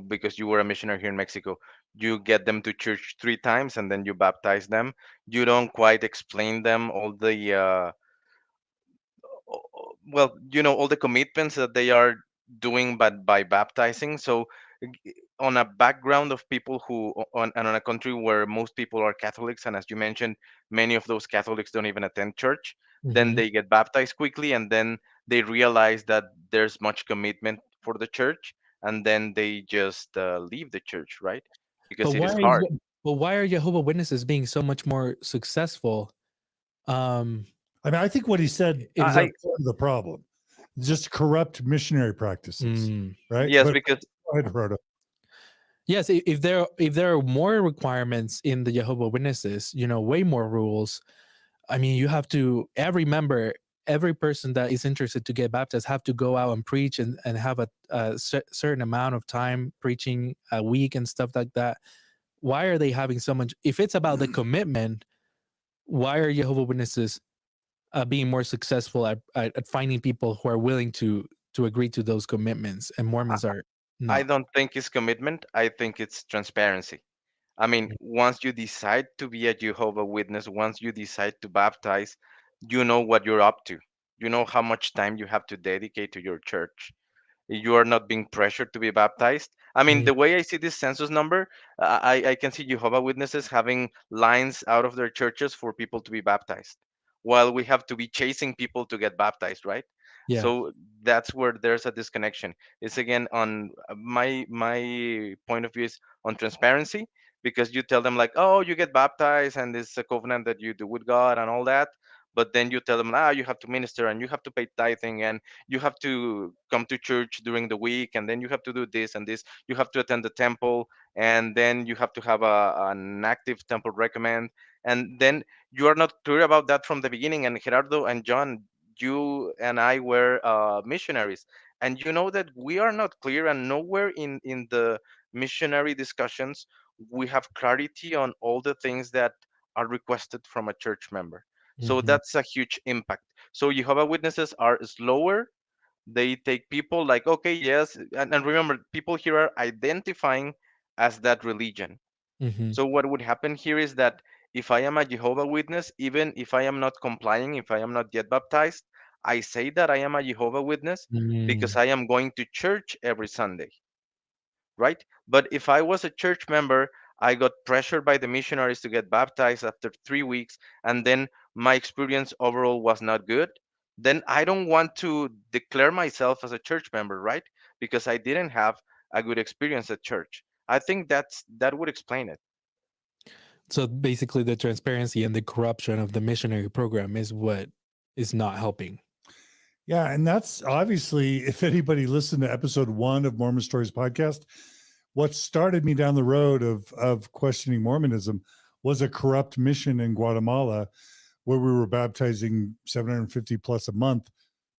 because you were a missionary here in Mexico, you get them to church 3 times and then you baptize them. You don't quite explain them all the all the commitments that they are doing, but by baptizing. So on a background of people who on a country where most people are Catholics, and as you mentioned, many of those Catholics don't even attend church, then Mhm. they get baptized quickly, and then they realize that there's much commitment for the church, and then they just leave the church, right? But Because it is hard. why are Jehovah Witnesses being so much more successful? Um, I mean, I think what he said Is is I a part of the problem. Just corrupt missionary practices, right? Yes, But because go ahead, Rhoda. yes, if there are more requirements in the Jehovah Witnesses, way more rules. I mean, you have to every person that is interested to get baptized have to go out and preach and have a certain amount of time preaching a week and stuff like that. Why are they having so much? If it's about the commitment, why are Jehovah Witnesses being more successful at finding people who are willing to agree to those commitments, and Mormons are I not? don't think it's commitment. I think it's transparency. I mean, once you decide to be a Jehovah Witness, once you decide to baptize, you know what you're up to. You know how much time you have to dedicate to your church. You are not being pressured to be baptized. I mean, Mhm. the way I see this census number, I can see Jehovah Witnesses having lines out of their churches for people to be baptized, while we have to be chasing people to get baptized, right? Yeah. So that's where there's a disconnection. It's again on my point of view is on transparency, because you tell them like, oh, you get baptized and it's a covenant that you do with God and all that, but then you tell them, you have to minister and you have to pay tithing and you have to come to church during the week, and then you have to do this and this, you have to attend the temple, and then you have to have an active temple recommend, and then you are not clear about that from the beginning. And Gerardo and John, you and I were missionaries, and you know that we are not clear, and nowhere in the missionary discussions we have clarity on all the things that are requested from a church member. So Mhm. that's a huge impact. So Jehovah Witnesses are slower. They take people like, okay, yes, and remember, people here are identifying as that religion. Mhm. So what would happen here is that if I am a Jehovah Witness, even if I am not complying, if I am not yet baptized, I say that I am a Jehovah Witness because Mm. I am going to church every Sunday, right? But if I was a church member, I got pressured by the missionaries to get baptized after 3 weeks, and then my experience overall was not good. Then I don't want to declare myself as a church member, right? Because I didn't have a good experience at church. I think that would explain it. So basically, the transparency and the corruption of the missionary program is what is not helping. Yeah, and that's obviously, if anybody listened to episode 1 of Mormon Stories podcast, what started me down the road of questioning Mormonism was a corrupt mission in Guatemala where we were baptizing 750 plus a month,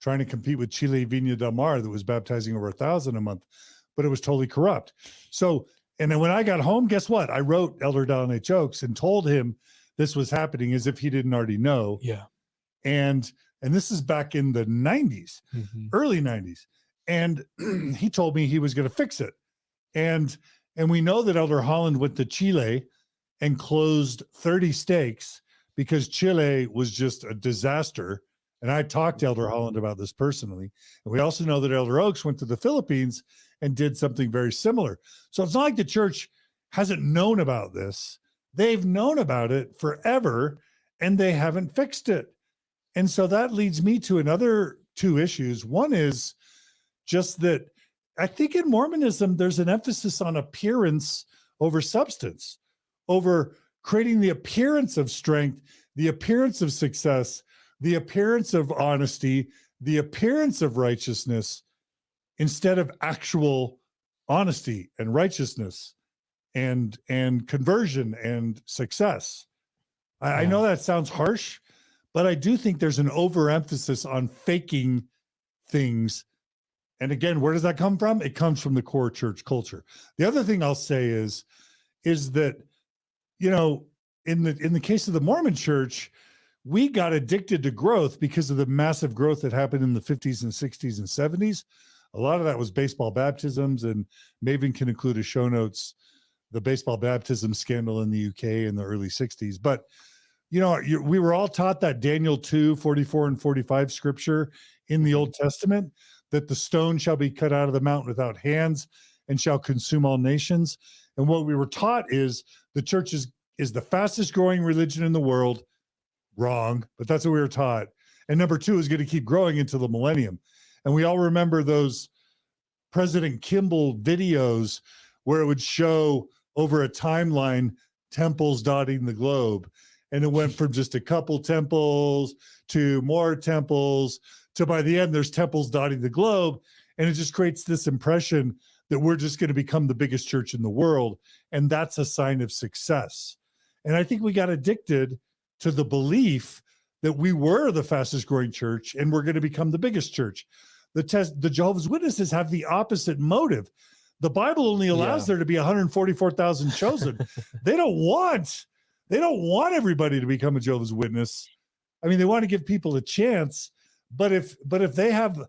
trying to compete with Chile Viña del Mar that was baptizing over 1,000 a month, but it was totally corrupt. So, and then when I got home, guess what? I wrote Elder Dallin H. Oaks and told him this was happening as if he didn't already know. Yeah. And this is back in the 90s, Mhm. early 90s. And he told me he was going to fix it. And we know that Elder Holland went to Chile and closed 30 stakes because Chile was just a disaster. And I talked to Elder Holland about this personally. And we also know that Elder Oaks went to the Philippines and did something very similar. So it's not like the church hasn't known about this. They've known about it forever and they haven't fixed it. And so that leads me to another 2 issues. One is just that I think in Mormonism, there's an emphasis on appearance over substance, over creating the appearance of strength, the appearance of success, the appearance of honesty, the appearance of righteousness, instead of actual honesty and righteousness and conversion and success. I know that sounds harsh, But I do think there's an overemphasis on faking things. And again, where does that come from? It comes from the core church culture. The other thing I'll say is that, you know, in the case of the Mormon church, we got addicted to growth because of the massive growth that happened in the 50s and 60s and 70s. A lot of that was baseball baptisms, and Maven can include a show notes, the baseball baptism scandal in the UK in the early 60s. But, you know, we were all taught that Daniel 2:44 and 45 scripture in the Old Testament, that the stone shall be cut out of the mountain without hands and shall consume all nations. And what we were taught is the church is the fastest growing religion in the world. Wrong, but that's what we were taught. And number two is going to keep growing into the millennium. And we all remember those President Kimball videos where it would show over a timeline temples dotting the globe. And it went from just a couple temples to more temples to by the end, there's temples dotting the globe. And it just creates this impression that we're just going to become the biggest church in the world. And that's a sign of success. And I think we got addicted to the belief that we were the fastest growing church and we're going to become the biggest church. The Jehovah's Witnesses have the opposite motive. The Bible only allows there to be 144,000 chosen. They don't want everybody to become a Jehovah's Witness. I mean, they want to give people a chance, but if they have,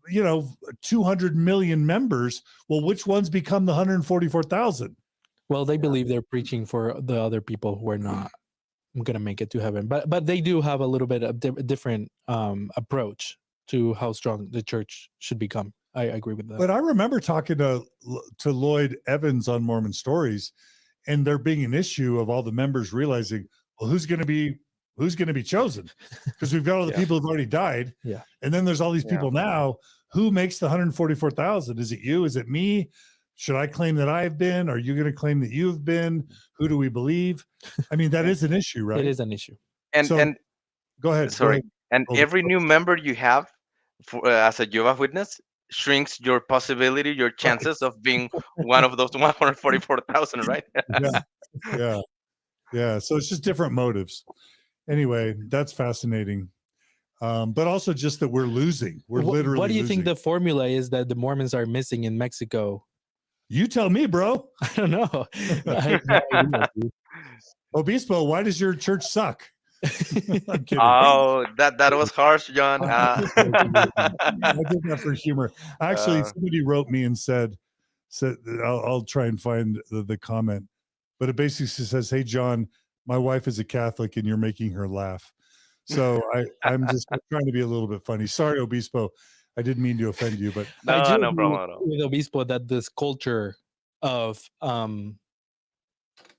you know, 200 million members, well, which ones become the 144,000? Well, they believe they're preaching for the other people who are not going to make it to heaven, but they do have a little bit of different approach to how strong the church should become. I agree with that. But I remember talking to Lloyd Evans on Mormon Stories, and there being an issue of all the members realizing, well, who's going to be chosen? Because we've got all the people who've already died. Yeah. And then there's all these people now. Who makes the 144,000? Is it you? Is it me? Should I claim that I've been? Are you going to claim that you've been? Who do we believe? I mean, that is an issue, right? It is an issue. And go ahead. Sorry. Go ahead. And every new member you have for, as a Jehovah's Witness shrinks your possibility, your chances of being one of those 144,000, right? Yeah. So it's just different motives. Anyway, that's fascinating. But also just that we're losing. We're literally What do you losing. think the formula is that the Mormons are missing in Mexico? You tell me, bro. I don't know. Obispo, why does your church suck? I'm kidding. Oh, that was harsh, John. I did that for humor. Actually, somebody wrote me and said I'll try and find the comment, but it basically says, "Hey, John, my wife is a Catholic and you're making her laugh." So I'm trying to be a little bit funny. Sorry, Obispo. I didn't mean to offend you, but no problem at all. With Obispo, that this culture of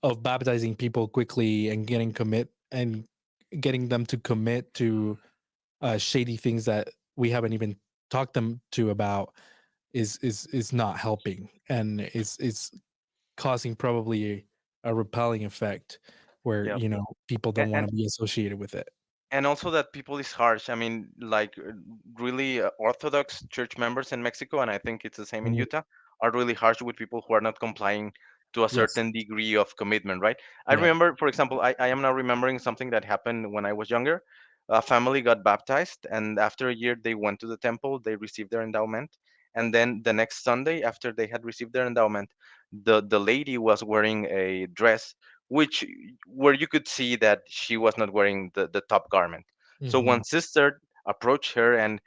baptizing people quickly and getting them to commit to shady things that we haven't even talked them to about is not helping, and it's causing probably a repelling effect where you know people don't want to be associated with it. And also that people is harsh. I mean, like really Orthodox church members in Mexico, and I think it's the same in Utah, are really harsh with people who are not complying to a certain degree of commitment, right? I remember, for example, I am now remembering something that happened when I was younger. A family got baptized, and after a year, they went to the temple, they received their endowment. And then the next Sunday, after they had received their endowment, the lady was wearing a dress where you could see that she was not wearing the top garment. So one sister approached her, and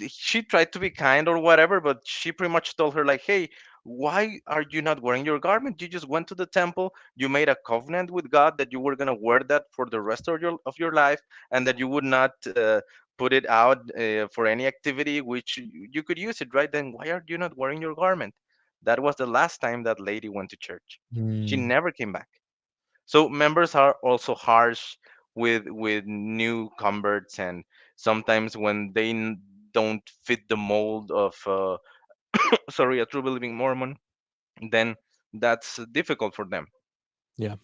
she tried to be kind or whatever, but she pretty much told her like, "Hey, why are you not wearing your garment? You just went to the temple, you made a covenant with God that you were going to wear that for the rest of your life, and that you would not put it out for any activity which you could use it, right? Then why are you not wearing your garment?" That was the last time that lady went to church. She never came back. So members are also harsh with new converts, and sometimes when they don't fit the mold of sorry, a true believing Mormon, then that's difficult for them. Yeah.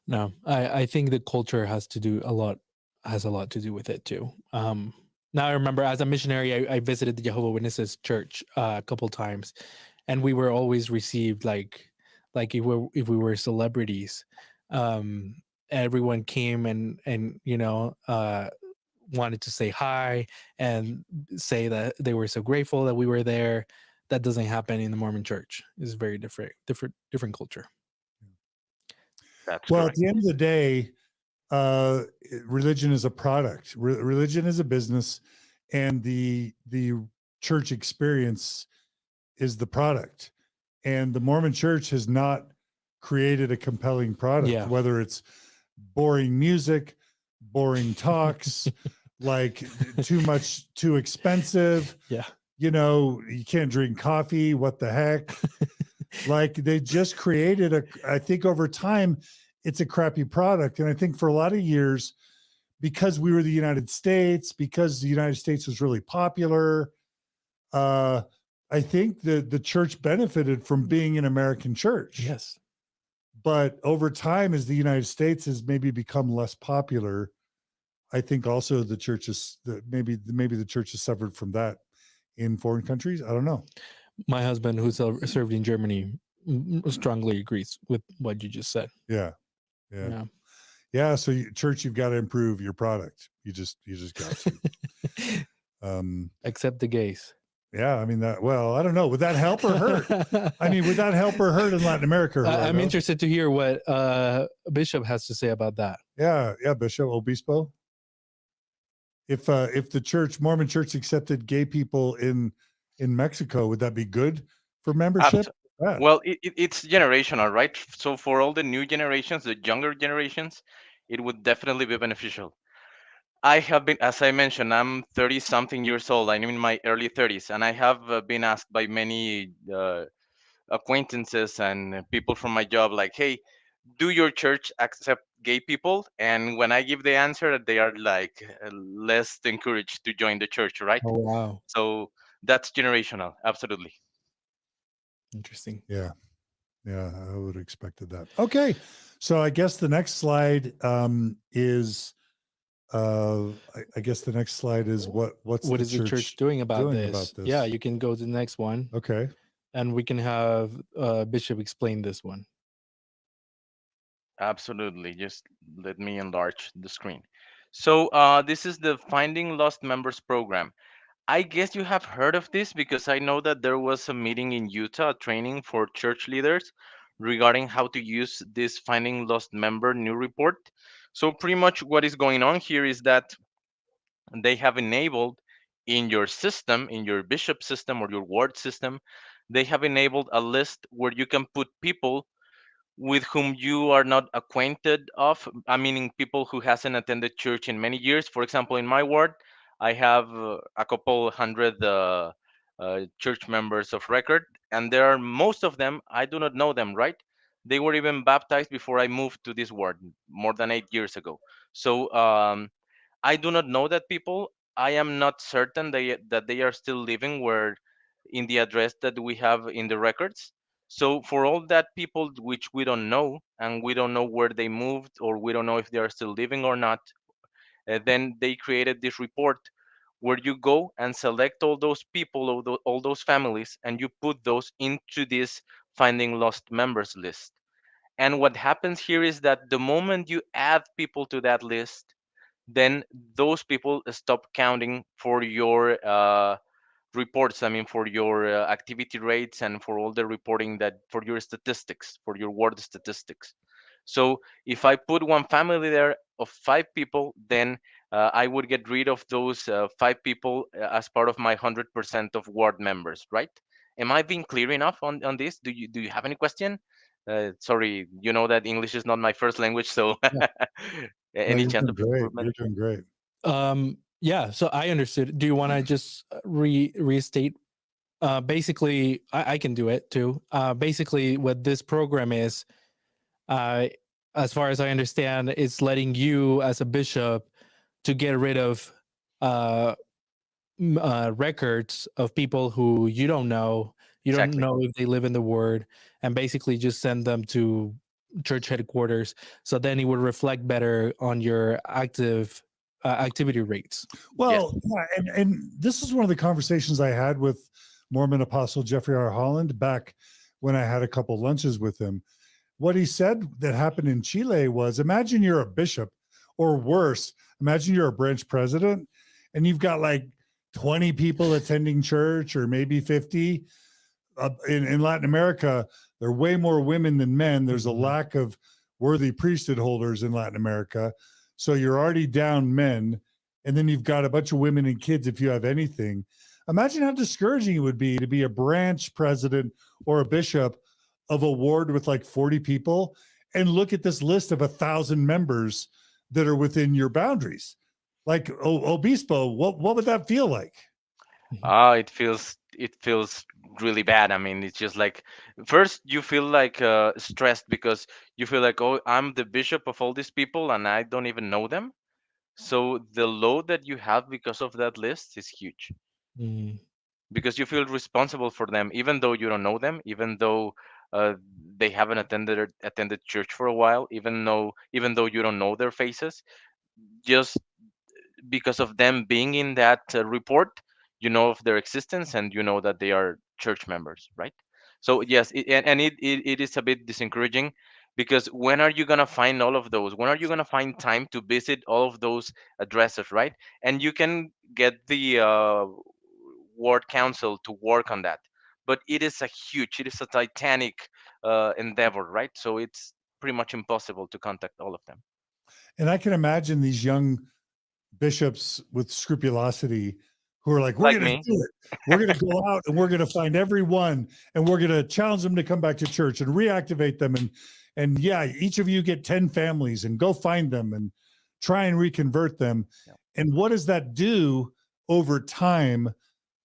No, I think the culture has a lot to do with it too. Now I remember as a missionary, I visited the Jehovah's Witnesses church a couple times, and we were always received like if we were celebrities. everyone came and wanted to say hi and say that they were so grateful that we were there. That doesn't happen in the Mormon church. It's very different culture. That's Well, at correct. the end of the day, religion is a product. Religion is a business, and the church experience is the product. And the Mormon church has not created a compelling product, Yeah. whether it's boring music, boring talks, like too expensive. Yeah. You can't drink coffee. What the heck? Like they just created I think over time, it's a crappy product. And I think for a lot of years, because we were the United States, because the United States was really popular, I think the church benefited from being an American church. Yes. But over time, as the United States has maybe become less popular, I think also the church maybe the church has suffered from that in foreign countries. I don't know. My husband, who served in Germany, strongly agrees with what you just said. Yeah. So church, you've got to improve your product. You just got to. Except the gays. Yeah, I mean I don't know. Would that help or hurt? I mean, would that help or hurt in Latin America? I'm interested to hear what Bishop has to say about that. Yeah, Bishop Obispo. If the Mormon church accepted gay people in Mexico, would that be good for membership? Well, it's generational, right? So for all the new generations, the younger generations, it would definitely be beneficial. I have been, as I mentioned, I'm 30 something years old. I'm in my early 30s, and I have been asked by many acquaintances and people from my job, like, hey, do your church accept gay people? And when I give the answer, they are like less encouraged to join the church, right? Oh, wow. So that's generational. Absolutely. Interesting. Yeah, I would have expected that. Okay, so I guess the next slide is I guess the next slide is what is the church doing about this? Yeah, you can go to the next one. Okay. And we can have Bishop explain this one. Absolutely. Just let me enlarge the screen. So this is the Finding Lost Members program. I guess you have heard of this because I know that there was a meeting in Utah, a training for church leaders regarding how to use this Finding Lost Member new report. So pretty much what is going on here is that they have enabled in your system, in your bishop system or your ward system, they have enabled a list where you can put people with whom you are not acquainted of. I meaning people who hasn't attended church in many years. For example, in my ward, I have a couple hundred church members of record, and there are most of them I do not know them. Right? They were even baptized before I moved to this ward more than 8 years ago. So I do not know that people. I am not certain that they are still living where in the address that we have in the records. So for all that people which we don't know and we don't know where they moved or we don't know if they are still living or not, then they created this report where you go and select all those people, all those families, and you put those into this Finding Lost Members list. And what happens here is that the moment you add people to that list, then those people stop counting for your reports. I mean, for your activity rates and for all the reporting that for your statistics, for your ward statistics. So if I put one family there of 5 people, then I would get rid of those 5 people as part of my 100% of ward members, right? Am I being clear enough on this? Do you have any question? Sorry, you know that English is not my first language, so any chance of improvement? You're doing great. Yeah, so I understood. Do you want to just restate? Basically, I can do it too. Basically, what this program is, as far as I understand, it's letting you as a bishop to get rid of records of people who you don't know. You Exactly. don't know if they live in the ward, and basically just send them to church headquarters. So then it would reflect better on your activity rates. Well, yeah, and this is one of the conversations I had with Mormon Apostle Jeffrey R. Holland back when I had a couple lunches with him. what he said that happened in Chile was, imagine you're a bishop, or worse, imagine you're a branch president and you've got like 20 people attending church, or maybe 50. In Latin America, there are way more women than men. There's a lack of worthy priesthood holders in Latin America. So you're already down men. And then you've got a bunch of women and kids if you have anything. Imagine how discouraging it would be to be a branch president or a bishop of a ward with like 40 people and look at this list of 1,000 members that are within your boundaries. Like Obispo, what would that feel like? It feels really bad. I mean, it's just like first you feel like stressed because you feel like, oh, I'm the bishop of all these people and I don't even know them. So the load that you have because of that list is huge, Mm. because you feel responsible for them even though you don't know them, even though uh, they haven't attended church for a while, even though you don't know their faces. Just because of them being in that report, you know of their existence and you know that they are church members, right? So yes, it is a bit disencouraging, because when are you going to find all of those? When are you going to find time to visit all of those addresses, right? And you can get the ward council to work on that, but it is a titanic endeavor, right? So it's pretty much impossible to contact all of them. And I can imagine these young bishops with scrupulosity who are like, we're Like going to me. do it. We're going to go out and we're going to find everyone and we're going to challenge them to come back to church and reactivate them. And yeah, each of you get 10 families and go find them and try and reconvert them. Yeah. And what does that do over time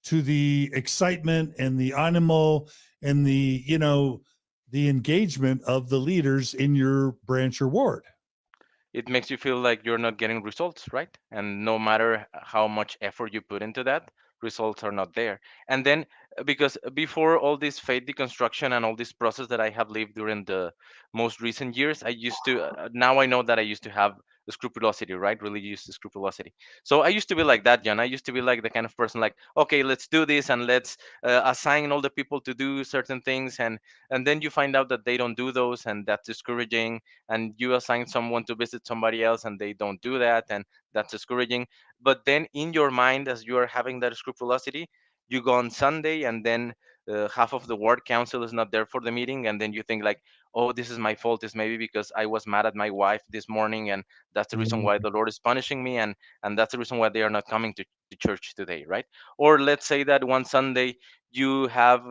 to the excitement and the animo and the engagement of the leaders in your branch or ward? It makes you feel like you're not getting results, right? And no matter how much effort you put into that, results are not there. And then, because before all this faith deconstruction and all this process that I have lived during the most recent years, I used to, now I know that I used to have scrupulosity, right? Religious scrupulosity. So I used to be like that, John. I used to be like the kind of person like, okay, let's do this and let's assign all the people to do certain things. And then you find out that they don't do those, and that's discouraging. And you assign someone to visit somebody else and they don't do that, and that's discouraging. But then in your mind, as you are having that scrupulosity, you go on Sunday, and then half of the ward council is not there for the meeting, and then you think like, oh, this is my fault. It's maybe because I was mad at my wife this morning, and that's the reason why the Lord is punishing me, and that's the reason why they are not coming to church today, right? Or let's say that one Sunday you have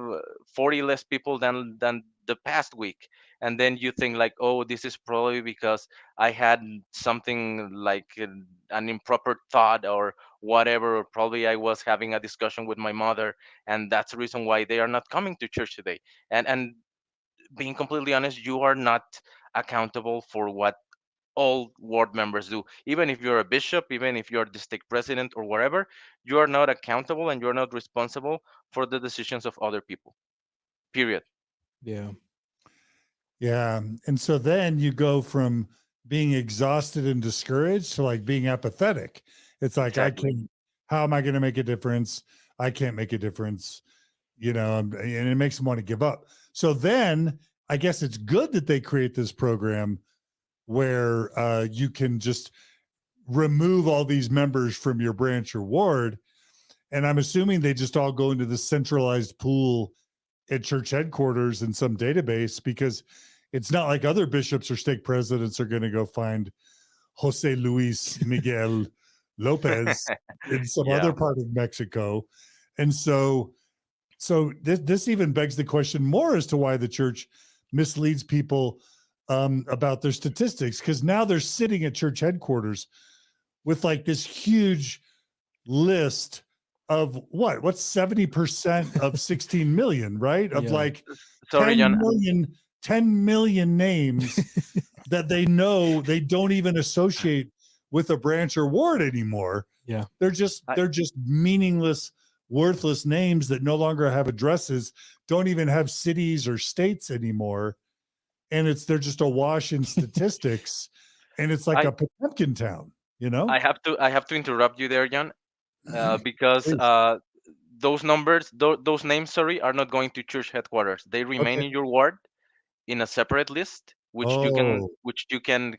40 less people than the past week, and then you think like, oh, this is probably because I had something like an improper thought or whatever, or probably I was having a discussion with my mother, and that's the reason why they are not coming to church today. And being completely honest, you are not accountable for what all ward members do. Even if you're a bishop, even if you're the stake president or whatever, you are not accountable and you're not responsible for the decisions of other people, period. Yeah. Yeah. And so then you go from being exhausted and discouraged to like being apathetic. It's like, I Exactly. can't, how am I going to make a difference? I can't make a difference, and it makes them want to give up. So then I guess it's good that they create this program where you can just remove all these members from your branch or ward. And I'm assuming they just all go into the centralized pool at church headquarters in some database, because it's not like other bishops or stake presidents are going to go find Jose Luis Miguel Lopez in some other Yeah. part of Mexico. And so this even begs the question more as to why the church misleads people about their statistics, because now they're sitting at church headquarters with like this huge list of what's 70% of 16 million, right? Of Yeah. like Sorry, 10 John. million, 10 million names that they know they don't even associate with a branch or ward anymore. Yeah. They're just I, meaningless, worthless names that no longer have addresses, don't even have cities or states anymore. And they're just awash in statistics. And it's like I a Potemkin town, I have to interrupt you there, John, because Please. those names, sorry, are not going to church headquarters. They remain Okay. in your ward in a separate list, Oh, which you can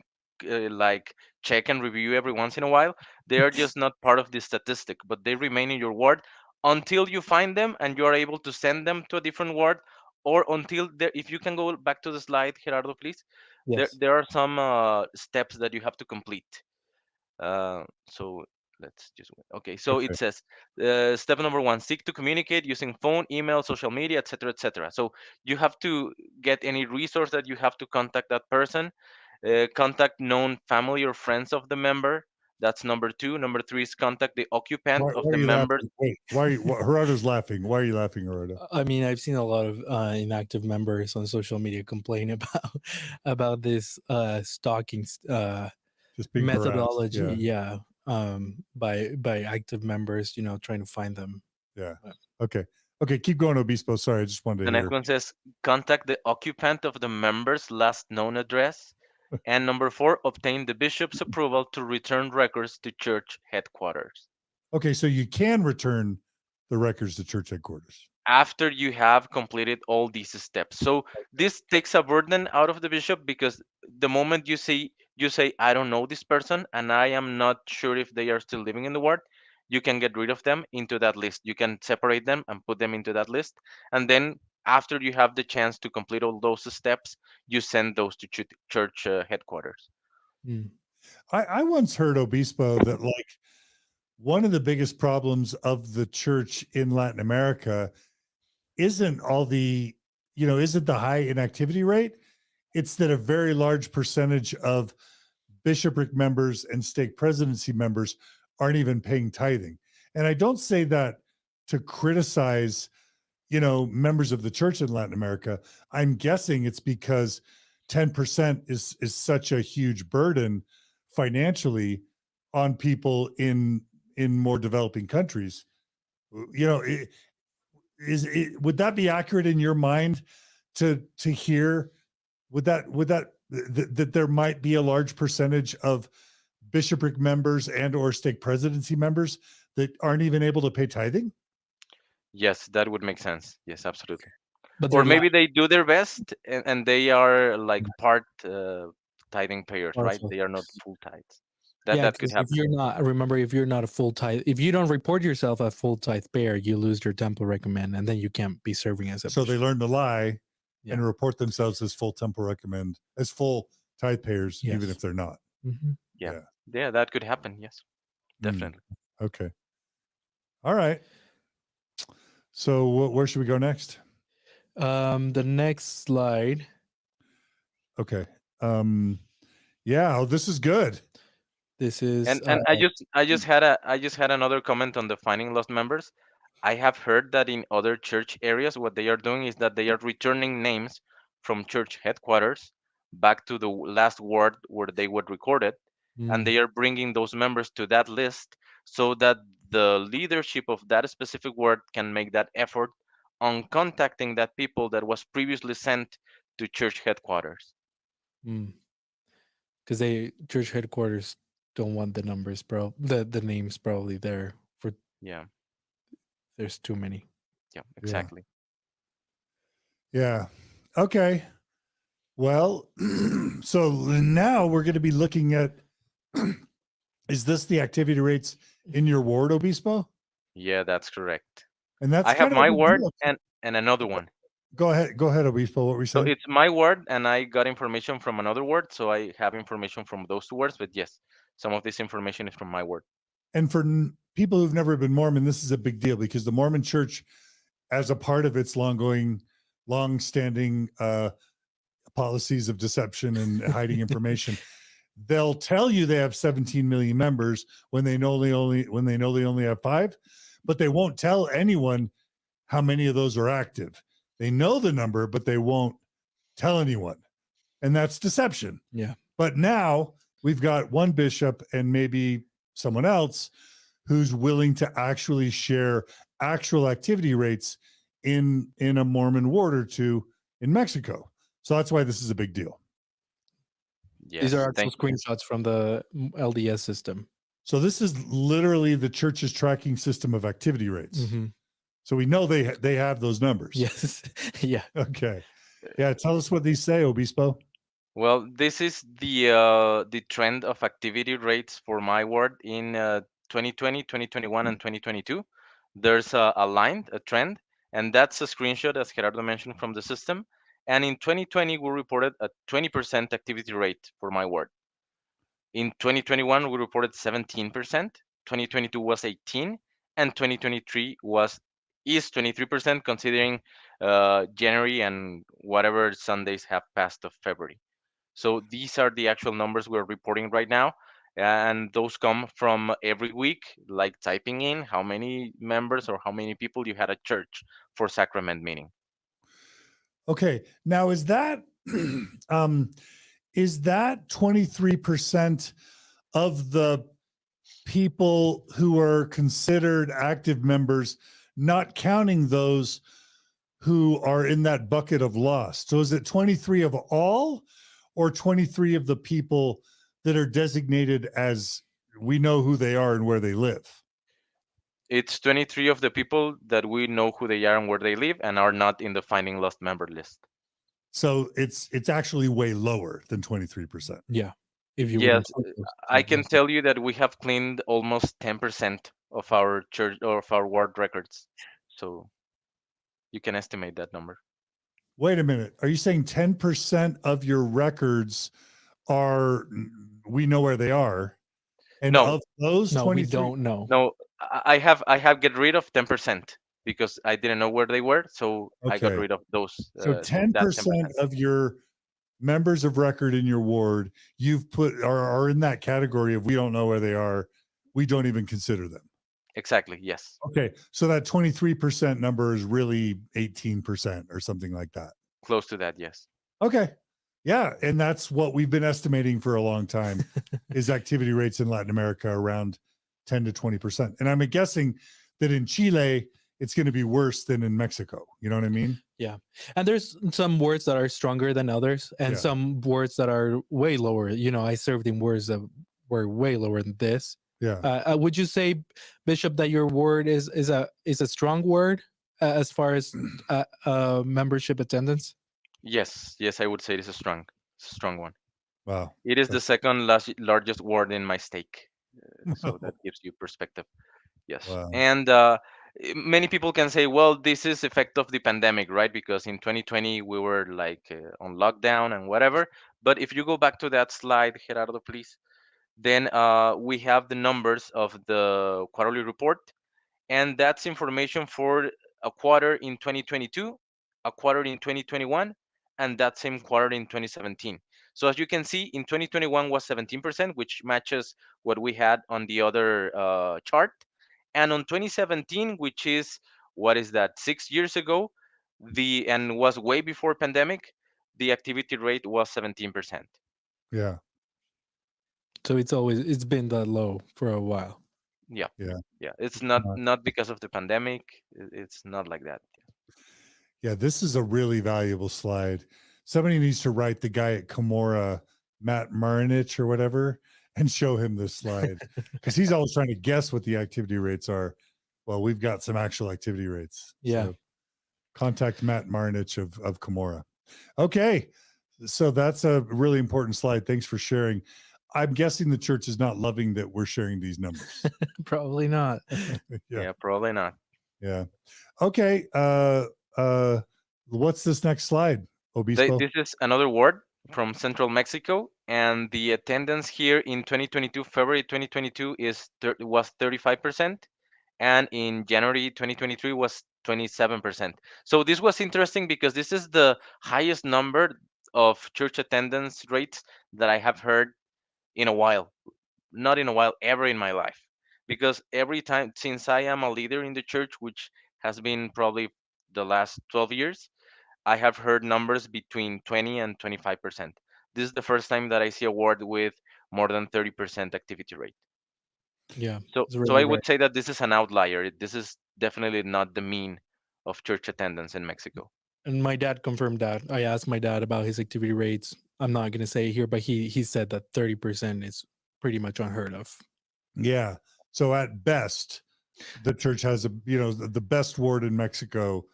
like check and review every once in a while. They are just not part of the statistic, but they remain in your ward until you find them and you are able to send them to a different ward, or until there. If you can go back to the slide, Gerardo, please. Yes. There are some steps that you have to complete. So let's just okay. So it okay. says step number one: seek to communicate using phone, email, social media, etc., etc. So you have to get any resource that you have to contact that person. Contact known family or friends of the member. That's number two. Number three is contact the occupant of Why are the you member's. laughing? Wait, why are you, Gerardo's laughing? Why are you laughing, Gerardo? I mean, I've seen a lot of inactive members on social media complain about this stalking Just being harassed. methodology. Yeah. By active members, trying to find them. Yeah. Okay. Okay. Keep going, Obispo. Sorry. I just wanted The to next hear. one says contact the occupant of the member's last known address. And number four, obtain the bishop's approval to return records to church headquarters. Okay. So you can return the records to church headquarters. After you have completed all these steps. So this takes a burden out of the bishop, because the moment you say I don't know this person and I am not sure if they are still living in the ward, you can get rid of them into that list. You can separate them and put them into that list, and then after you have the chance to complete all those steps, you send those to church headquarters. Mm. I once heard, Obispo, that like one of the biggest problems of the church in Latin America isn't isn't the high inactivity rate. It's that a very large percentage of bishopric members and stake presidency members aren't even paying tithing. And I don't say that to criticize, members of the church in Latin America. I'm guessing it's because 10% is such a huge burden financially on people in more developing countries. Would that be accurate in your mind to hear? That there might be a large percentage of bishopric members and or stake presidency members that aren't even able to pay tithing? Yes, that would make sense. Yes, absolutely. But Or they're maybe they do their best, and they are like part tithing payers, right? partial. They are not full tithes. Yeah, That could because if happen. you're not a full tithe, if you don't report yourself a full tithe payer, you lose your temple recommend, and then you can't be serving as a So they bishop. learn to lie Yeah. and report themselves as full temple recommend, as full tithe payers, even Yes. if they're not. Mhm. Yeah. Yeah, that could happen. Yes, Mm. definitely. Okay. All right. So where should we go next? The next slide. Okay. Yeah. Oh, this is good. This is And I just had another comment on the finding lost members. I have heard that in other church areas, what they are doing is that they are returning names from church headquarters back to the last ward where they were recorded, and they are bringing those members to that list so that the leadership of that specific ward can make that effort on contacting that people that was previously sent to church headquarters. because they church headquarters don't want the numbers, bro. The names probably there for Yeah, there's too many. yeah, exactly. Yeah. Okay. Well, so now we're going to be looking at is this the activity rates in your ward, Obispo? Yeah, that's correct. And that's I have kind of a my big word deal. and another one. Go ahead, Obispo. What were you So saying? it's my word, and I got information from another word, so I have information from those two words. But yes, some of this information is from my word. And for people who've never been Mormon, this is a big deal because the Mormon Church, as a part of its long-standing policies of deception and hiding information, they'll tell you they have 17 million members when they know they only have 5, but they won't tell anyone how many of those are active. They know the number, but they won't tell anyone. And that's deception. Yeah. But now we've got one bishop and maybe someone else who's willing to actually share actual activity rates in a Mormon ward or two in Mexico. So that's why this is a big deal. Yes, These are actual thank you. screenshots from the LDS system. So this is literally the church's tracking system of activity rates. So we know they have those numbers. Yes. Yeah. Okay. Yeah. Tell us what these say, Obispo. Well, this is the trend of activity rates for my ward in 2020, 2021, and 2022. There's a line, a trend, and that's a screenshot, as Gerardo mentioned, from the system. And in 2020, we reported a 20% activity rate for my ward. In 2021, we reported 17%. 2022 was 18, and 2023 is 23%, considering January and whatever Sundays have passed of February. So these are the actual numbers we're reporting right now. And those come from every week, like typing in how many members or how many people you had at church for sacrament meeting. Okay. Now is that is that 23% of the people who are considered active members, not counting those who are in that bucket of lost? So is it 23 of all, or 23 of the people that are designated as we know who they are and where they live? It's 23 of the people that we know who they are and where they live and are not in the finding lost member list. So it's actually way lower than 23%. Yeah. If you would Yes, include those I can those- tell you that we have cleaned almost 10% of our church or of our ward records. So you can estimate that number. Wait a minute. Are you saying 10% of your records are, we know where they are? And No, of those No, we 23, don't know. no, I have get rid of 10% because I didn't know where they were, so I got okay. rid of those So that 10% 10%. of your members of record in your ward, you've put are in that category of we don't know where they are. We don't even consider them. Exactly, yes. Okay. So that 23% number is really 18% or something like that. Close to that, yes. Okay. Yeah. And that's what we've been estimating for a long time is activity rates in Latin America around 10 to 20%. And I'm guessing that in Chile, it's going to be worse than in Mexico. You know what I mean? Yeah. And there's some words that are stronger than others and Yeah. some words that are way lower. You know, I served in words that were way lower than this. Yeah. Would you say, Bishop, that your word is a strong word as far as membership attendance? Yes, yes, I would say it's a strong one. Wow. It is the That's second largest ward in my stake. So that gives you perspective. Yes. wow. And many people can say, well, this is effect of the pandemic, right? Because in 2020 we were like on lockdown and whatever. But if you go back to that slide, Gerardo, please, then we have the numbers of the quarterly report, and that's information for a quarter in 2022, a quarter in 2021, and that same quarter in 2017. So as you can see, in 2021 was 17%, which matches what we had on the other chart. And on 2017, which is, what is that, 6 years ago, and was way before pandemic, the activity rate was 17%. Yeah. So it's been that low for a while. Yeah. Yeah. Yeah. It's Uh, not because of the pandemic. It's not like that. Yeah. This is a really valuable slide. Somebody needs to write the guy at Camorra, Matt Marinich or whatever, and show him this slide because he's always trying to guess what the activity rates are. Well, we've got some actual activity rates. Yeah. So contact Matt Marinich of Camorra. Okay. So that's a really important slide. Thanks for sharing. I'm guessing the church is not loving that we're sharing these numbers. Probably not. Yeah, probably not. Yeah. Okay. What's this next slide, Obispo? This is another ward from Central Mexico, and the attendance here in 2022, February 2022, was 35%, and in January 2023 was 27%. So this was interesting because this is the highest number of church attendance rates that I have heard in a while. Not in a while, ever in my life. Because every time since I am a leader in the church, which has been probably the last 12 years, I have heard numbers between 20 and 25%. This is the first time that I see a ward with more than 30% activity rate. Yeah. So, It's so really I rare. would say that this is an outlier. This is definitely not the mean of church attendance in Mexico. And my dad confirmed that. I asked my dad about his activity rates. I'm not going to say it here, but he said that 30% is pretty much unheard of. Yeah. So at best, the church has the best ward in Mexico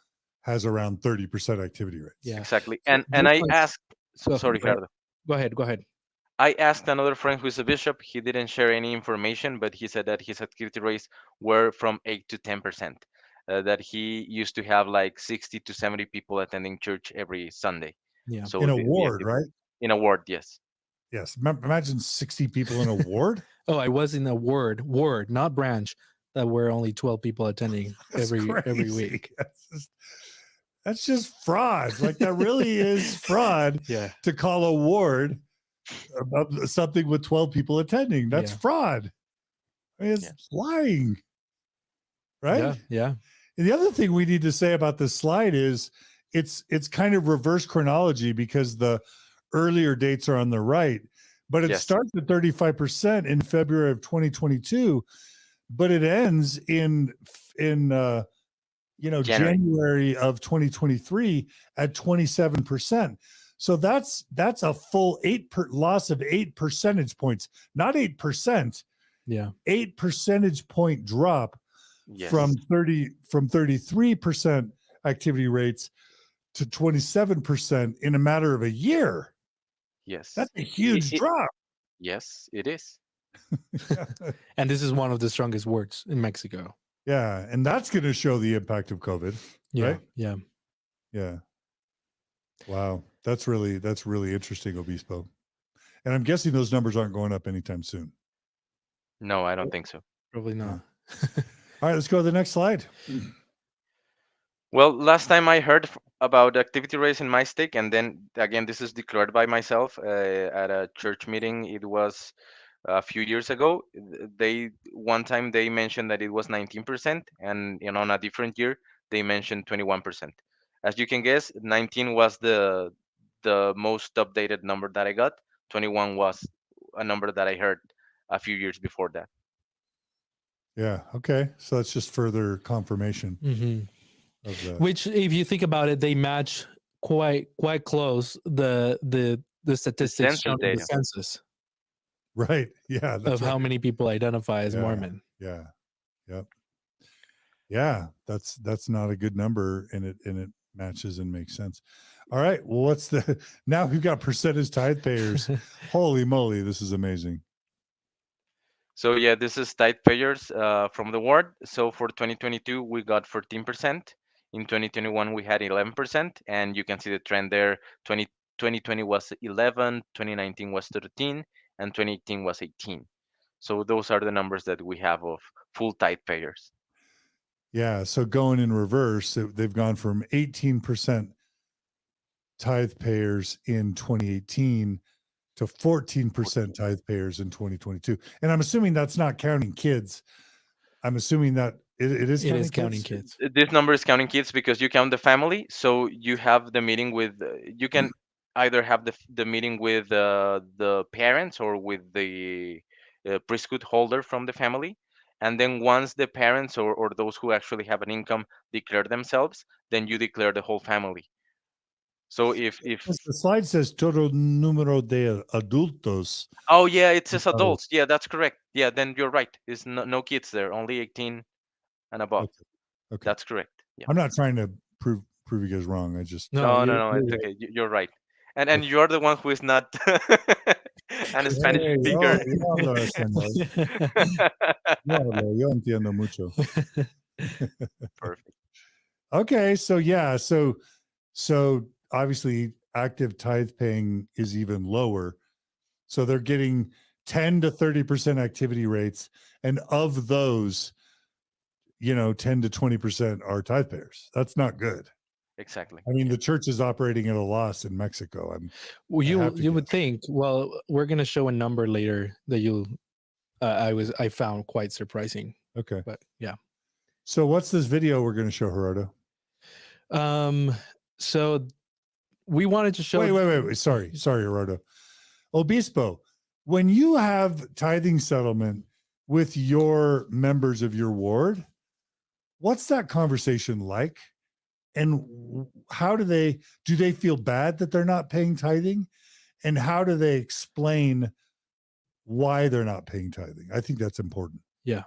has around 30% activity rates. Yeah. Exactly. So And this I one- asked, Go sorry, ahead. Gerardo. Go ahead. Go ahead. I asked another friend who's a bishop. He didn't share any information, but he said that his activity rates were from 8 to 10%. That he used to have like 60 to 70 people attending church every Sunday. Yeah. So In a the ward, activity right? in a ward, yes. Yes. Imagine 60 people in a ward. Oh, I was in a ward, not branch. That were only 12 people attending That's every crazy. week. That's just fraud. Like that really is fraud Yeah. to call a ward about something with 12 people attending. That's Yeah. fraud. I mean, it's lying. Right? Yeah. Yeah. And the other thing we need to say about this slide is it's kind of reverse chronology because the earlier dates are on the right, but it Yes. starts at 35% in February of 2022, but it ends in January of 2023 at 27%. So that's a full loss of 8 percentage points, not 8%. Yeah. 8 percentage point drop Yes. from 33% activity rates to 27% in a matter of a year. Yes. That's a huge drop. Yes, it is. And this is one of the strongest words in Mexico. Yeah, and that's going to show the impact of COVID, Yeah. right? Yeah. Yeah. Wow, that's really interesting, Obispo. And I'm guessing those numbers aren't going up anytime soon. No, I don't think so. Probably not. All right, let's go to the next slide. Well, last time I heard about activity rates in my stake, and then again, this is declared by myself at a church meeting. It was a few years ago. One time they mentioned that it was 19%, and on a different year they mentioned 21%. As you can guess, 19 was the most updated number that I got. 21 was a number that I heard a few years before that. Yeah. Okay. So that's just further confirmation of that. Which, if you think about it, they match quite close the statistics census shown in the data. census Right. Yeah. That's of how many people identify as Mormon. Yeah. Yep. Yeah. That's not a good number, and it matches and makes sense. All right. Well, what's now we've got percentage tithe payers. Holy moly, this is amazing. So yeah, this is tithe payers from the ward. So for 2022, we got 14%. In 2021, we had 11%, and you can see the trend there. 2020 was 11, 2019 was 13, and 2018 was 18. So those are the numbers that we have of full tithe payers. Yeah. So going in reverse, they've gone from 18% tithe payers in 2018 to 14% tithe payers in 2022. And I'm assuming that's not counting kids. I'm assuming that it is counting kids. This number is counting kids because you count the family. So you have the meeting with, you can either have the meeting with the parents or with the priesthood holder from the family. And then once the parents or those who actually have an income declare themselves, then you declare the whole family. So if the slide says total número de adultos. Oh yeah, it says adults. Yeah, that's correct. Yeah, then you're right. There's no kids there, only 18 and above. Okay. That's correct. Yeah. I'm not trying to prove you guys wrong. I just No, it's okay. You're right. And you're the one who is not an Spanish speaker. Yo entiendo mucho. Perfect. Okay, so yeah, so obviously active tithe paying is even lower. So they're getting 10 to 30% activity rates, and of those, 10 to 20% are tithe payers. That's not good. Exactly. I mean, the church is operating at a loss in Mexico. Well, you would think. Well, we're gonna show a number later that I found quite surprising. Okay, but yeah. So what's this video we're going to show, Gerardo? So we wanted to show. Wait. Sorry, Gerardo. Obispo, when you have tithing settlement with your members of your ward, what's that conversation like? And how do they feel bad that they're not paying tithing? And how do they explain why they're not paying tithing? I think that's important. Yeah.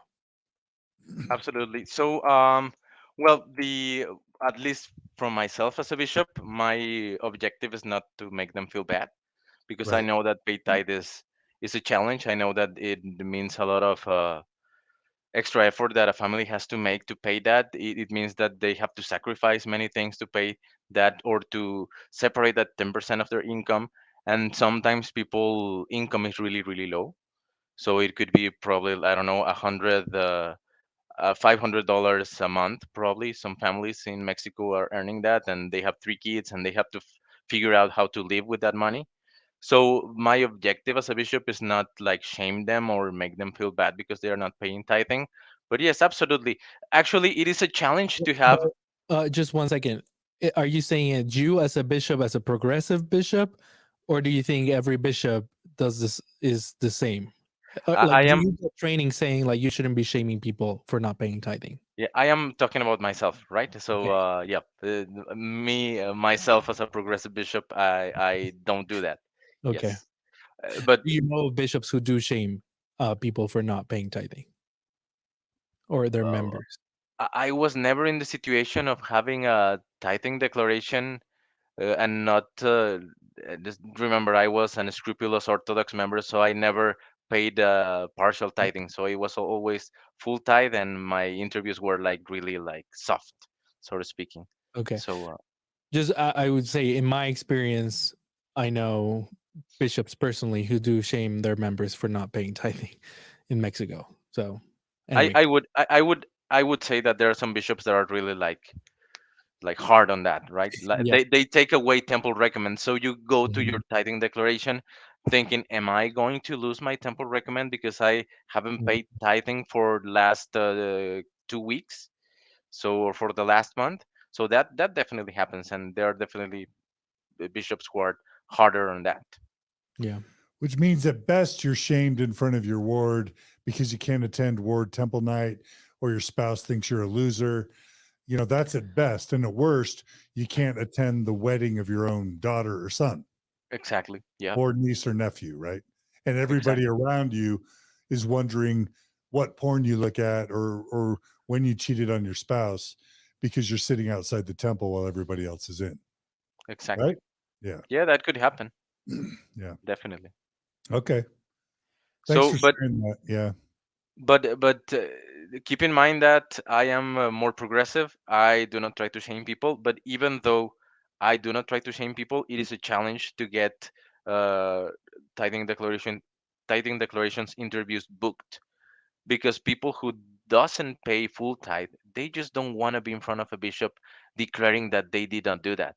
Absolutely. So, well, at least from myself as a bishop, my objective is not to make them feel bad, because I Right. know that pay tithe is a challenge. I know that it means a lot of extra effort that a family has to make to pay that. It means that they have to sacrifice many things to pay that, or to separate that 10% of their income. And sometimes people income is really, really low. So it could be probably, I don't know, $500 a month. Probably some families in Mexico are earning that, and they have 3 kids, and they have to figure out how to live with that money. So my objective as a bishop is not like shame them or make them feel bad because they are not paying tithing. But yes, absolutely. Actually, it is a challenge to have. Just one second. Are you saying it you as a bishop, as a progressive bishop, or do you think every bishop does this is the same? I Like, do am, you get training saying like you shouldn't be shaming people for not paying tithing? yeah, I am talking about myself, right? So Okay. yeah, me myself as a progressive bishop, I don't do that. Okay. Yes. But Do you know of bishops who do shame people for not paying tithing or their uh, members? I was never in the situation of having a tithing declaration, and not just remember, I was an scrupulous Orthodox member, so I never paid partial tithing. So it was always full tithe, and my interviews were like really like soft, sort of speaking. Okay. So Just I would say in my experience, I know bishops personally who do shame their members for not paying tithing in Mexico. So I anyway, I would I would say that there are some bishops that are really like hard on that, right? Like yeah. they take away temple recommend. So you go to Mhm. your tithing declaration thinking, am I going to lose my temple recommend because I haven't Mhm. paid tithing for last 2 weeks? So, or for the last month? So that definitely happens, and there are definitely bishops who are harder on that. Yeah. Which means at best you're shamed in front of your ward because you can't attend ward temple night, or your spouse thinks you're a loser. That's at best. And at worst, you can't attend the wedding of your own daughter or son, Exactly. Yeah. or niece or nephew, right? And everybody Exactly. around you is wondering what porn you look at, or when you cheated on your spouse, because you're sitting outside the temple while everybody else is in, Exactly. right? Yeah. Yeah, that could happen. Yeah. Definitely. Okay. Thanks So, for but sharing that. Yeah. but keep in mind that I am more progressive. I do not try to shame people, but even though I do not try to shame people, it is a challenge to get uh, tithing declaration tithing declarations interviews booked, because people who doesn't pay full tithe, they just don't want to be in front of a bishop declaring that they did not do that.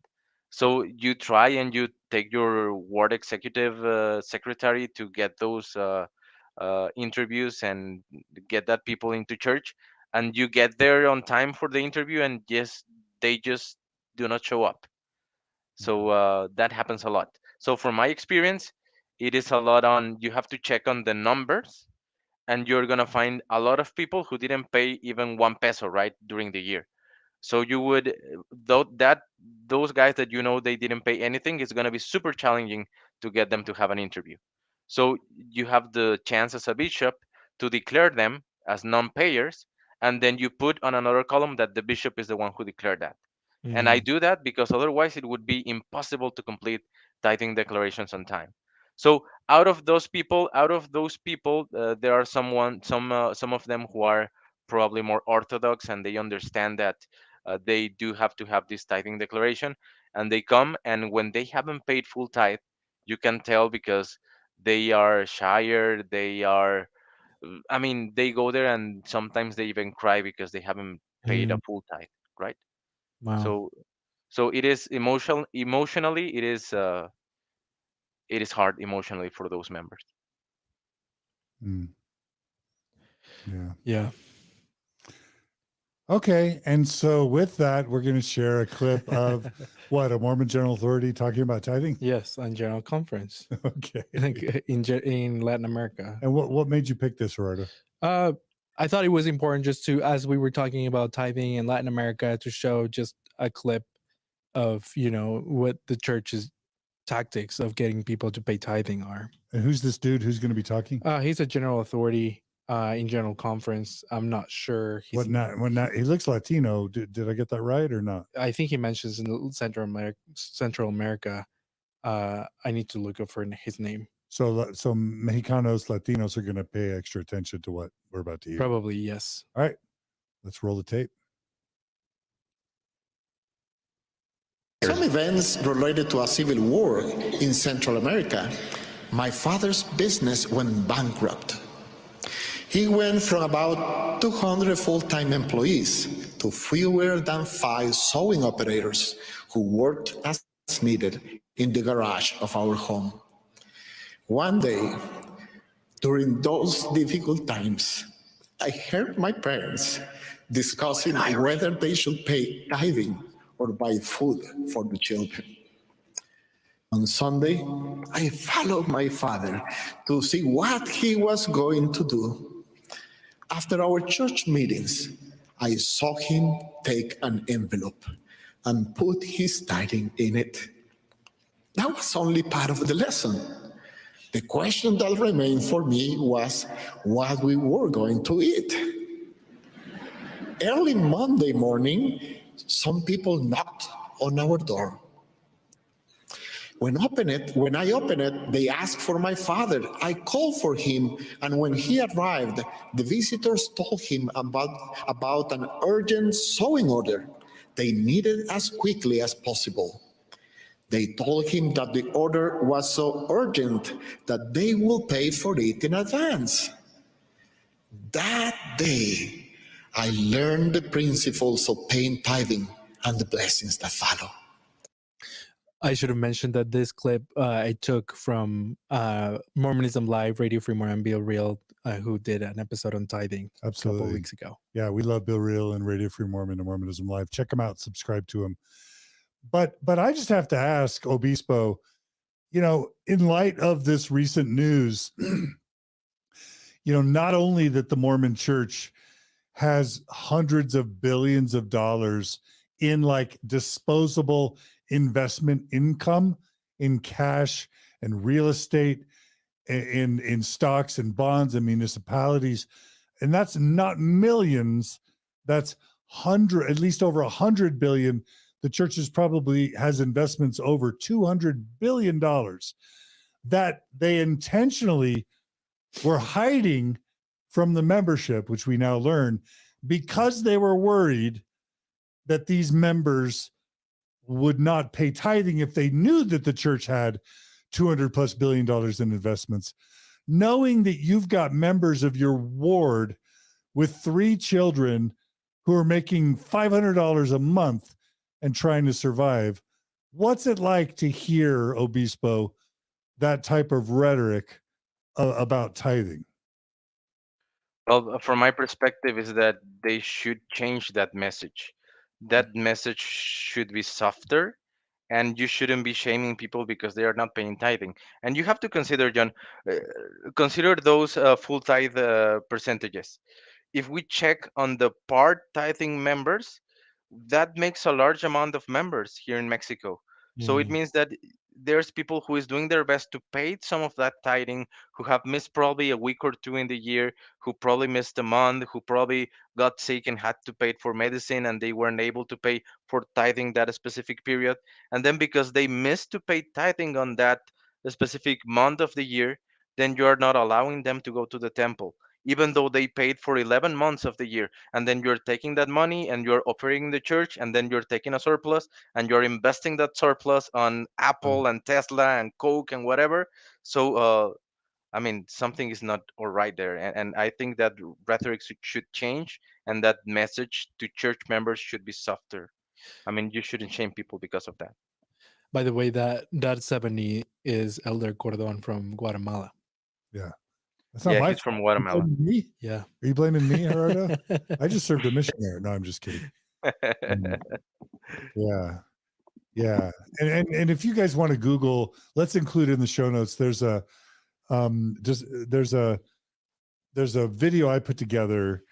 So you try and you take your ward executive secretary to get those interviews and get that people into church, and you get there on time for the interview, and yes, they just do not show up. So that happens a lot. So from my experience, it is a lot on, you have to check on the numbers, and you're gonna find a lot of people who didn't pay even 1 peso, right, during the year. So you would, though that those guys that they didn't pay anything, it's gonna be super challenging to get them to have an interview. So you have the chance as a bishop to declare them as non-payers, and then you put on another column that the bishop is the one who declared that. And I Mhm. do that because otherwise it would be impossible to complete tithing declarations on time. So out of those people, there are some of them who are probably more orthodox, and they understand that they do have to have this tithing declaration, and they come, and when they haven't paid full tithe, you can tell because they are shyer. I mean, they go there and sometimes they even cry because they haven't paid a Mm. full tithe, right? Wow. So so it is emotionally, it is hard emotionally for those members. Mm, yeah. Yeah. Okay. And so with that, we're going to share a clip of what, a Mormon General Authority talking about tithing. Yes, on General Conference Okay. in Latin America. And what made you pick this, Gerardo? I thought it was important just to, as we were talking about tithing in Latin America, to show just a clip of what the church's tactics of getting people to pay tithing are. And who's this dude who's going to be talking? He's a general authority in General Conference. I'm not sure. What not? What not? He looks Latino. Did I get that right or not? I think he mentions in Central America. I need to look up for his name. So Mexicanos, Latinos are going to pay extra attention to what we're about to hear. Probably, yes. All right, let's roll the tape. Some events related to a civil war in Central America, my father's business went bankrupt. He went from about 200 full-time employees to fewer than 5 sewing operators who worked as needed in the garage of our home. One day, during those difficult times, I heard my parents discussing whether they should pay tithing or buy food for the children. On Sunday, I followed my father to see what he was going to do. After our church meetings, I saw him take an envelope and put his tithing in it. That was only part of the lesson. The question that remained for me was what we were going to eat. Early Monday morning, some people knocked on our door. When I opened it, they asked for my father. I called for him, and when he arrived, the visitors told him about an urgent sewing order they needed as quickly as possible. They told him that the order was so urgent that they will pay for it in advance. That day, I learned the principles of paying tithing and the blessings that follow. I should have mentioned that this clip I took from Mormonism Live, Radio Free Mormon, Bill Real, who did an episode on tithing a couple of weeks ago. Yeah, we love Bill Real and Radio Free Mormon and Mormonism Live. Check them out, subscribe to them. But I just have to ask Obispo, in light of this recent news, not only that the Mormon Church has hundreds of billions of dollars in like disposable investment income in cash and real estate, in stocks and bonds and municipalities, and that's not millions, that's at least over 100 billion. The church probably has investments over $200 billion that they intentionally were hiding from the membership, which we now learn, because they were worried that these members would not pay tithing if they knew that the church had $200+ billion in investments. Knowing that you've got members of your ward with 3 children who are making $500 a month and trying to survive, what's it like to hear, Obispo, that type of rhetoric about tithing? Well, from my perspective, is that they should change that message. That message should be softer, and you shouldn't be shaming people because they are not paying tithing. And you have to consider, John, consider those full tithe percentages. If we check on the part tithing members, that makes a large amount of members here in Mexico. So it means that there's people who is doing their best to pay some of that tithing, who have missed probably a week or two in the year, who probably missed a month, who probably got sick and had to pay it for medicine and they weren't able to pay for tithing that specific period. And then because they missed to pay tithing on that specific month of the year, then you are not allowing them to go to the temple, even though they paid for 11 months of the year. And then you're taking that money and you're operating the church, and then you're taking a surplus and you're investing that surplus on Apple and Tesla and Coke and whatever. So I mean, something is not all right there, and I think that rhetoric should change, and that message to church members should be softer. I mean, you shouldn't shame people because of that. By the way, that 70 is Elder Cordon from Guatemala. Yeah. That's not Yeah, my he's from fault. Guatemala. Me? Yeah. Are you blaming me, Gerardo? I just served a mission there. No, I'm just kidding. Yeah. Yeah. And if you guys want to Google, let's include in the show notes, there's a video I put together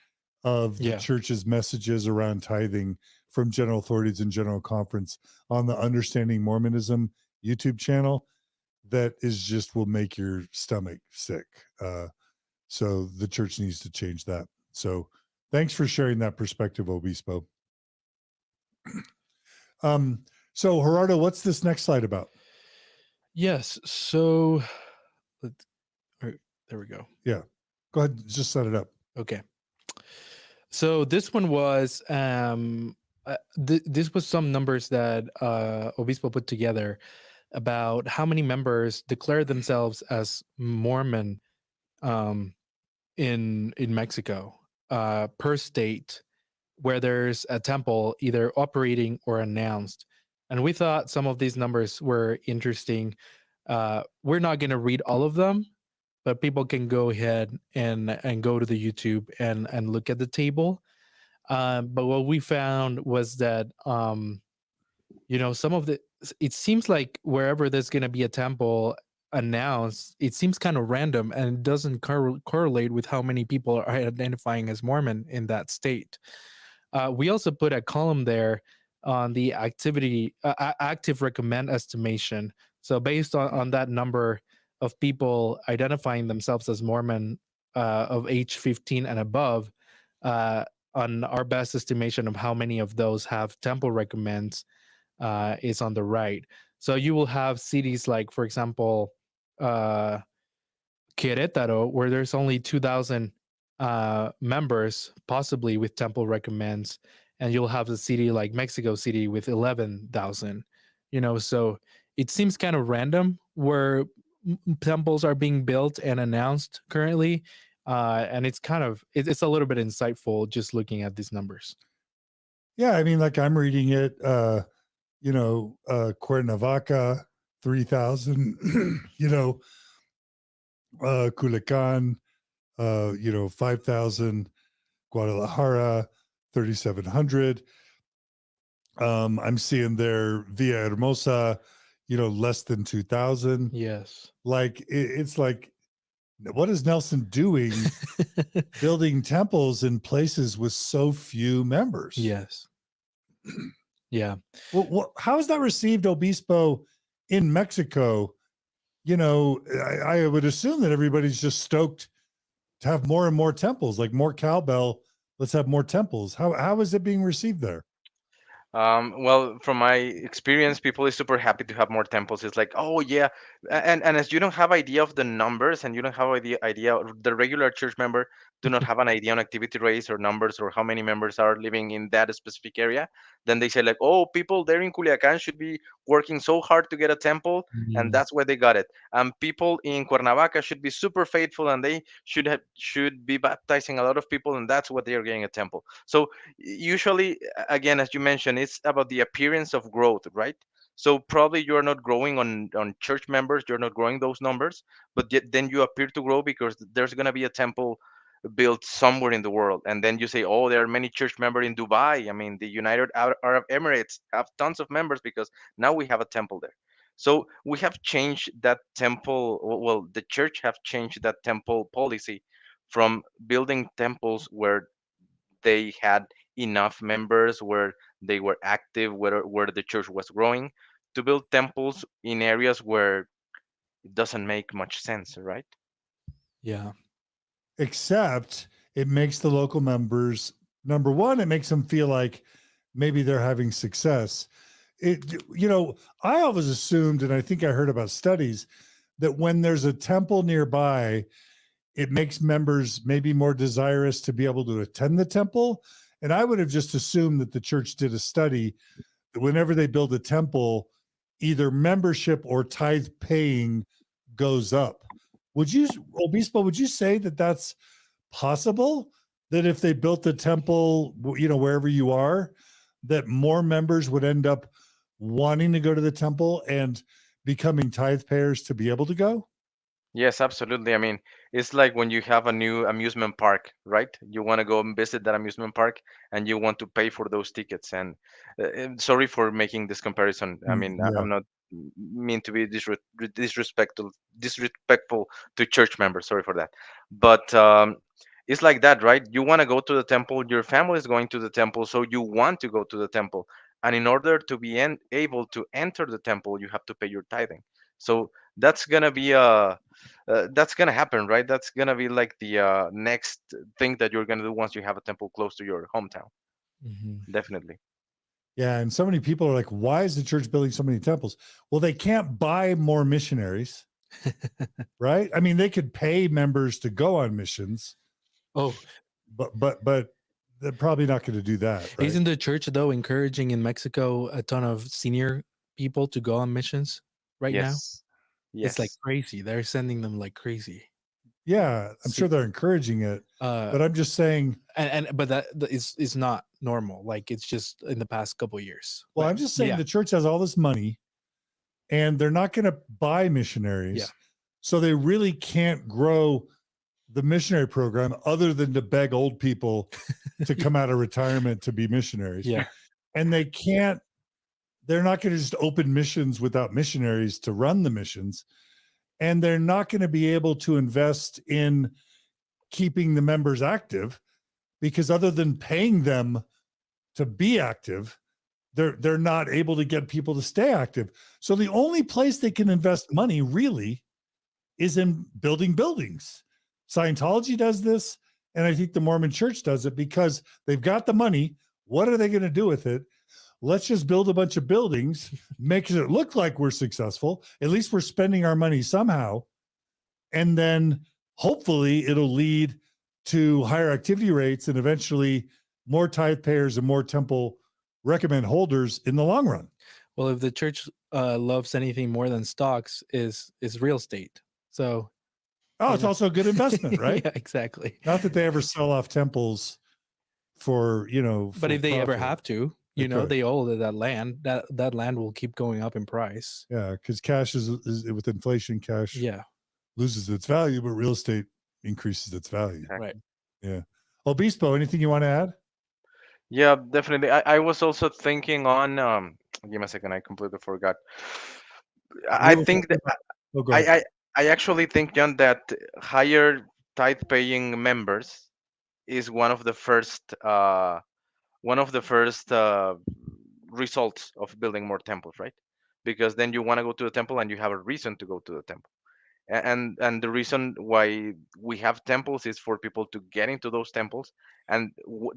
of the church's messages around tithing from general authorities and general conference on the Understanding Mormonism YouTube channel that is just will make your stomach sick. So the church needs to change that. So thanks for sharing that perspective, Obispo. So Gerardo, what's this next slide about? Yes. So let's, there we go. Yeah. Go ahead. Just set it up. Okay. So this one was this was some numbers that Obispo put together about how many members declare themselves as Mormon um, in Mexico per state where there's a temple either operating or announced. And we thought some of these numbers were interesting. We're not going to read all of them, but people can go ahead and go to the YouTube and look at the table. But what we found was that some of the it seems like wherever there's going to be a temple announced, it seems kind of random and it doesn't correlate with how many people are identifying as Mormon in that state. We also put a column there on the active recommend estimation. So based on that number of people identifying themselves as Mormon of age 15 and above, uh, on our best estimation of how many of those have temple recommends is on the right. So you will have cities like, for example, uh, Querétaro, where there's only 2,000 members, possibly with temple recommends, and you'll have a city like Mexico City with 11,000. So it seems kind of random where temples are being built and announced currently, and it's a little bit insightful just looking at these numbers. Yeah. I mean, like I'm reading it, Cuernavaca, 3,000, Culiacan, 5,000, Guadalajara, 3,700. I'm seeing there Villahermosa, less than 2,000. Yes. Like it's like, what is Nelson doing building temples in places with so few members? Yes. Yeah. Well, how is that received, Obispo, in Mexico? I would assume that everybody's just stoked to have more and more temples, like more cowbell. Let's have more temples. How is it being received there? Well, from my experience, people is super happy to have more temples. It's like, oh yeah, and as you don't have idea of the numbers, and you don't have idea, the regular church member do not have an idea on activity rates or numbers or how many members are living in that specific area. Then they say like, oh, people there in Culiacan should be working so hard to get a temple, and Mm, that's where they got it. And people in Cuernavaca should be super faithful, and they should be baptizing a lot of people, and that's what they are getting a temple. So usually, again, as you mentioned, it's about the appearance of growth, right? So probably you're not growing on church members, you're not growing those numbers, but yet then you appear to grow because there's going to be a temple built somewhere in the world. And then you say, oh, there are many church members in Dubai. I mean, the United Arab Emirates have tons of members because now we have a temple there. So we have changed that temple. Well, the church have changed that temple policy from building temples where they had enough members, where they were active, where the church was growing, to build temples in areas where it doesn't make much sense, right? yeah. Except it makes the local members, number one, it makes them feel like maybe they're having success. I always assumed, and I think I heard about studies, that when there's a temple nearby, it makes members maybe more desirous to be able to attend the temple. And I would have just assumed that the church did a study that whenever they build a temple, either membership or tithe paying goes up. Obispo, would you say that that's possible? That if they built the temple, wherever you are, that more members would end up wanting to go to the temple and becoming tithe payers to be able to go? Yes, absolutely. I mean, it's like when you have a new amusement park, right? You want to go and visit that amusement park and you want to pay for those tickets. And sorry for making this comparison. I mean, Yeah. I'm not mean to be disrespectful to church members. Sorry for that. But it's like that, right? You want to go to the temple, your family is going to the temple, so you want to go to the temple. And in order to be able to enter the temple, you have to pay your tithing. So that's gonna be a that's gonna happen, right? That's gonna be like the next thing that you're gonna do once you have a temple close to your hometown. Mhm. Definitely. Yeah, and so many people are like, why is the church building so many temples? Well, they can't buy more missionaries, right? I mean, they could pay members to go on missions, Oh, but they're probably not going to do that, right? isn't the church though encouraging in Mexico a ton of senior people to go on missions right now? Yes. It's like Yes. crazy. They're sending them like crazy. Yeah, I'm See, sure they're encouraging it, Uh, but I'm just saying, but that is not normal. Like it's just in the past couple of years. well, But I'm just saying yeah, the church has all this money and they're not going to buy missionaries. Yeah. So they really can't grow the missionary program other than to beg old people to come out of retirement to be missionaries. yeah, And they're not going to just open missions without missionaries to run the missions. And they're not going to be able to invest in keeping the members active because other than paying them to be active, they're not able to get people to stay active. So the only place they can invest money really is in building buildings. Scientology does this, and I think the Mormon Church does it because they've got the money. What are they going to do with it? Let's just build a bunch of buildings, make it look like we're successful. At least we're spending our money somehow. And then hopefully it'll lead to higher activity rates and eventually more tithe payers and more temple recommend holders in the long run. Well, if the church loves anything more than stocks, is real estate. So Oh, it's also a good investment, right? Yeah, exactly. Not that they ever sell off temples for, But for if they ever profit. have to, They could. they owe that land. That land will keep going up in price. Yeah, because cash is with inflation, cash Yeah, loses its value, but real estate increases its value. Exactly. right. Yeah. Obispo, anything you want to add? Yeah, definitely. I was also thinking on give me a second, I completely forgot. I We were think talking that Oh, go I, ahead. I actually think, John, that higher tithe paying members is one of the first results of building more temples, right? Because then you want to go to the temple and you have a reason to go to the temple. And the reason why we have temples is for people to get into those temples. And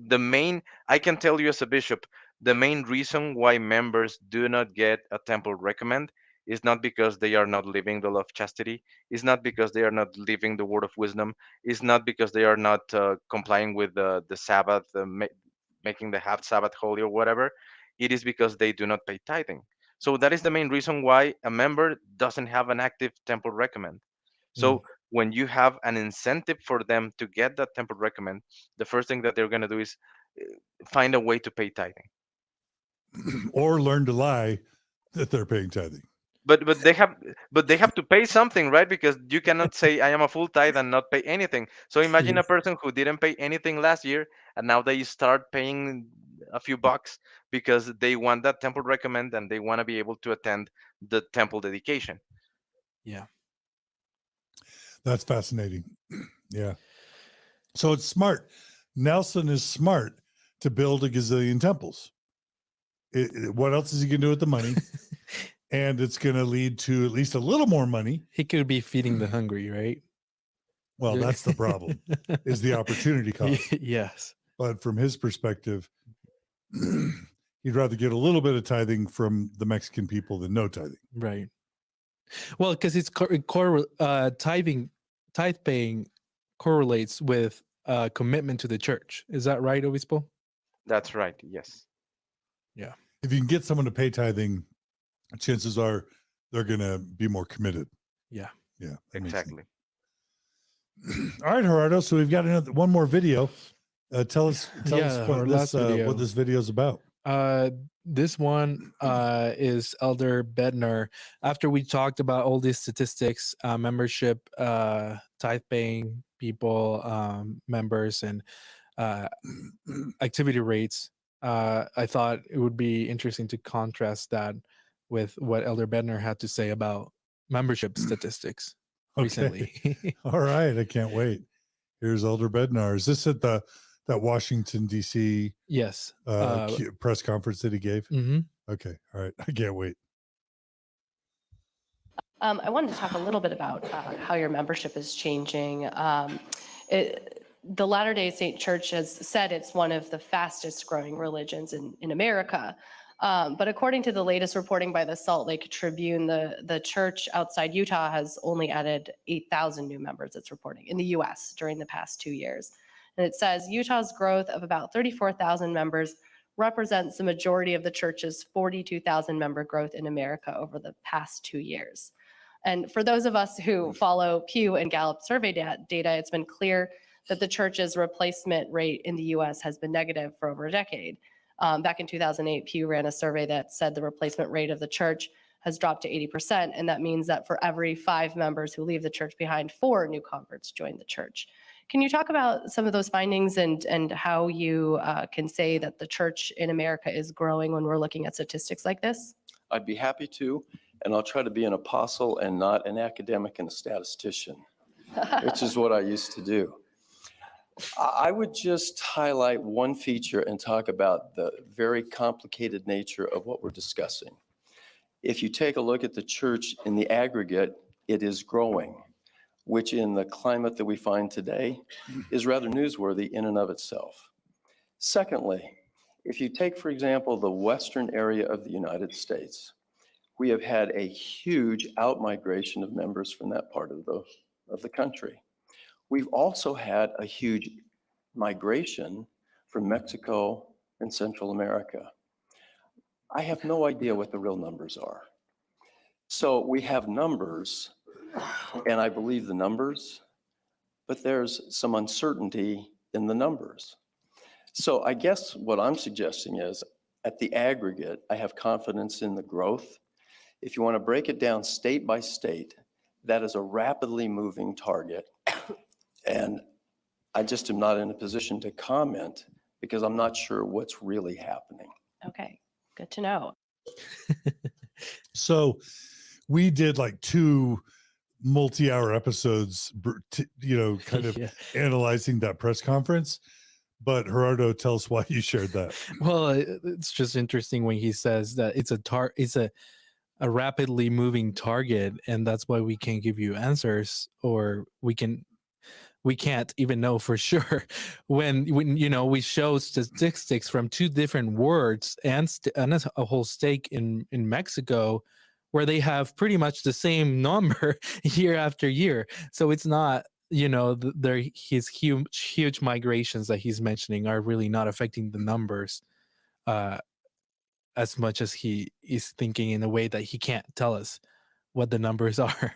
the main, I can tell you as a bishop, the main reason why members do not get a temple recommend is not because they are not living the law of chastity, is not because they are not living the word of wisdom, is not because they are not complying with the Sabbath, making the half Sabbath holy or whatever. It is because they do not pay tithing. So that is the main reason why a member doesn't have an active temple recommend. So when you have an incentive for them to get that temple recommend, the first thing that they're going to do is find a way to pay tithing. Or learn to lie that they're paying tithing. But they have to pay something, right? Because you cannot say I am a full tithe and not pay anything. So imagine a person who didn't pay anything last year and now they start paying a few bucks because they want that temple recommend and they want to be able to attend the temple dedication. Yeah. That's fascinating. Yeah. So it's smart. Nelson is smart to build a gazillion temples. What else is he going to do with the money? And it's going to lead to at least a little more money. He could be feeding the hungry, right? Well, that's the problem, is the opportunity cost. Yes. But from his perspective, he'd rather get a little bit of tithing from the Mexican people than no tithing. Right. Well, because it's tithe paying correlates with commitment to the church. Is that right, Obispo? That's right. Yes. Yeah. If you can get someone to pay tithing, chances are they're going to be more committed. Yeah. Yeah. Exactly. All right, Gerardo. So we've got one more video. Tell us our last video. what this video is about. This one is Elder Bednar. After we talked about all these statistics, membership, tithe paying people, members, and activity rates, I thought it would be interesting to contrast that with what Elder Bednar had to say about membership statistics recently. All right. I can't wait. Here's Elder Bednar. Is this at that Washington, D.C. Yes. Press conference that he gave? Mm-hmm. Okay. All right. I can't wait. I wanted to talk a little bit about how your membership is changing. The Latter-day Saint Church has said it's one of the fastest growing religions in America. But according to the latest reporting by the Salt Lake Tribune, the church outside Utah has only added 8,000 new members, it's reporting, in the US during the past 2 years. And it says Utah's growth of about 34,000 members represents the majority of the church's 42,000 member growth in America over the past 2 years. And for those of us who follow Pew and Gallup survey data, it's been clear that the church's replacement rate in the US has been negative for over a decade. Back in 2008, Pew ran a survey that said the replacement rate of the church has dropped to 80%, and that means that for every 5 members who leave the church behind, 4 new converts join the church. Can you talk about some of those findings and how you can say that the church in America is growing when we're looking at statistics like this? I'd be happy to, and I'll try to be an apostle and not an academic and a statistician, which is what I used to do. I would just highlight one feature and talk about the very complicated nature of what we're discussing. If you take a look at the church in the aggregate, it is growing, which in the climate that we find today is rather newsworthy in and of itself. Secondly, if you take, for example, the western area of the United States, we have had a huge outmigration of members from that part of the country. We've also had a huge migration from Mexico and Central America. I have no idea what the real numbers are. So we have numbers, and I believe the numbers, but there's some uncertainty in the numbers. So I guess what I'm suggesting is, at the aggregate, I have confidence in the growth. If you want to break it down state by state, that is a rapidly moving target. And I just am not in a position to comment because I'm not sure what's really happening. Okay, good to know. So we did like 2 multi-hour episodes, kind of Yeah. analyzing that press conference. But Gerardo, tell us why you shared that. Well, it's just interesting when he says that it's a rapidly moving target, and that's why we can't give you answers, or we can't even know for sure when we show statistics from 2 different words and a whole state in Mexico where they have pretty much the same number year after year. So it's not, his huge migrations that he's mentioning are really not affecting the numbers as much as he is thinking in a way that he can't tell us what the numbers are.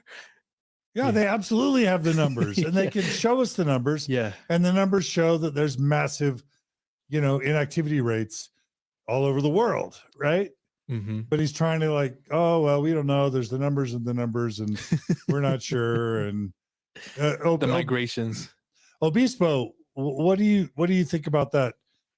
Yeah, they absolutely have the numbers, and they can show us the numbers. Yeah. And the numbers show that there's massive, inactivity rates all over the world, right? Mm-hmm. But he's trying to oh, well, we don't know. There's the numbers, and we're not sure. And The migrations. Obispo, what do you think about that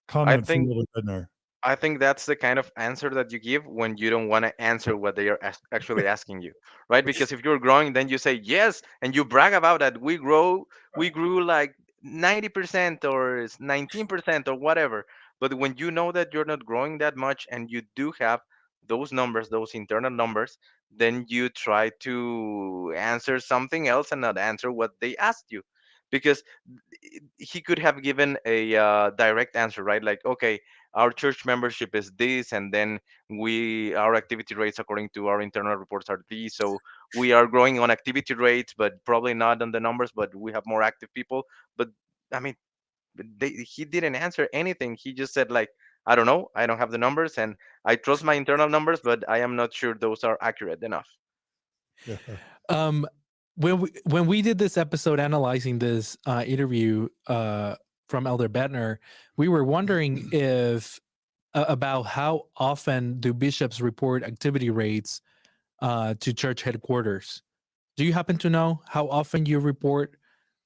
comment from Bednar? I think that's the kind of answer that you give when you don't want to answer what they are actually asking you, right? Because if you're growing, then you say yes, and you brag about that. We grew like 90% or 19% or whatever. But when you know that you're not growing that much and you do have those numbers, those internal numbers, then you try to answer something else and not answer what they asked you. Because he could have given a direct answer, right? Like, okay, our church membership is this, and then our activity rates according to our internal reports are these, so we are growing on activity rates but probably not on the numbers, but we have more active people. But I mean, he didn't answer anything. He just said, like, I don't know, I don't have the numbers, and I trust my internal numbers, but I am not sure those are accurate enough. When we did this episode analyzing this interview from Elder Bednar, we were wondering if about how often do bishops report activity rates to church headquarters. Do you happen to know how often you report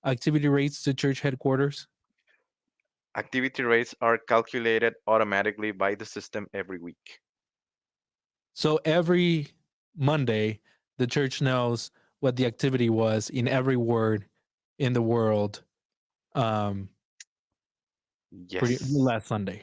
activity rates to church headquarters? Activity rates are calculated automatically by the system every week. So every Monday, the church knows what the activity was in every ward in the world. Yes. Last Sunday.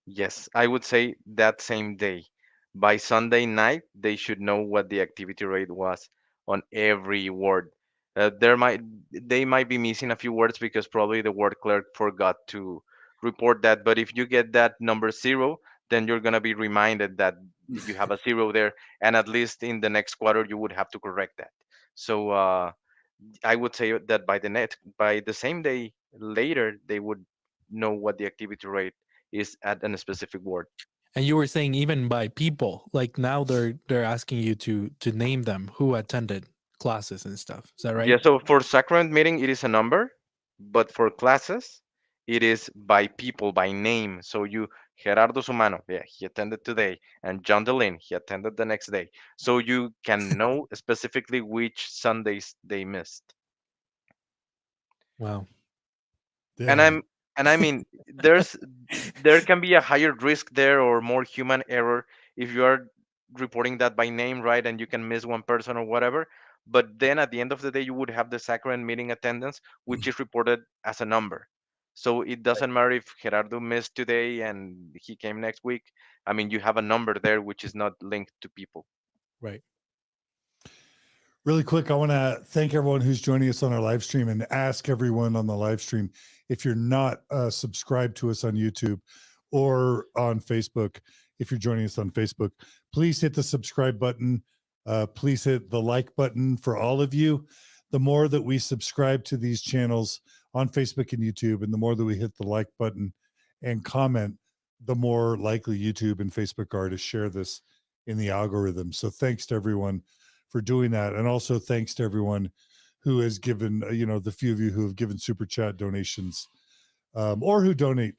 Yes, I would say that same day. By Sunday night, they should know what the activity rate was on every ward. They might be missing a few words because probably the ward clerk forgot to report that. But if you get that number 0, then you're going to be reminded that you have a zero there, and at least in the next quarter you would have to correct that. So I would say that by the same day later, they would know what the activity rate is at a specific ward. And you were saying even by people, like now they're asking you to name them who attended classes and stuff. Is that right? Yeah, so for sacrament meeting, it is a number, but for classes, it is by people, by name. So you, Gerardo Sumano, yeah, he attended today, and John Delin, he attended the next day. So you can know specifically which Sundays they missed. Wow. And Damn. I mean, there can be a higher risk there or more human error if you are reporting that by name, right? And you can miss one person or whatever. But then at the end of the day, you would have the sacrament meeting attendance, which is reported as a number. So it doesn't matter if Gerardo missed today and he came next week. I mean, you have a number there which is not linked to people. Right. Really quick, I want to thank everyone who's joining us on our live stream and ask everyone on the live stream, if you're not subscribed to us on YouTube or on Facebook, if you're joining us on Facebook, please hit the subscribe button. Please hit the like button for all of you. The more that we subscribe to these channels on Facebook and YouTube, and the more that we hit the like button and comment, the more likely YouTube and Facebook are to share this in the algorithm. So thanks to everyone for doing that. And also thanks to everyone who has given, the few of you who have given super chat donations, or who donate,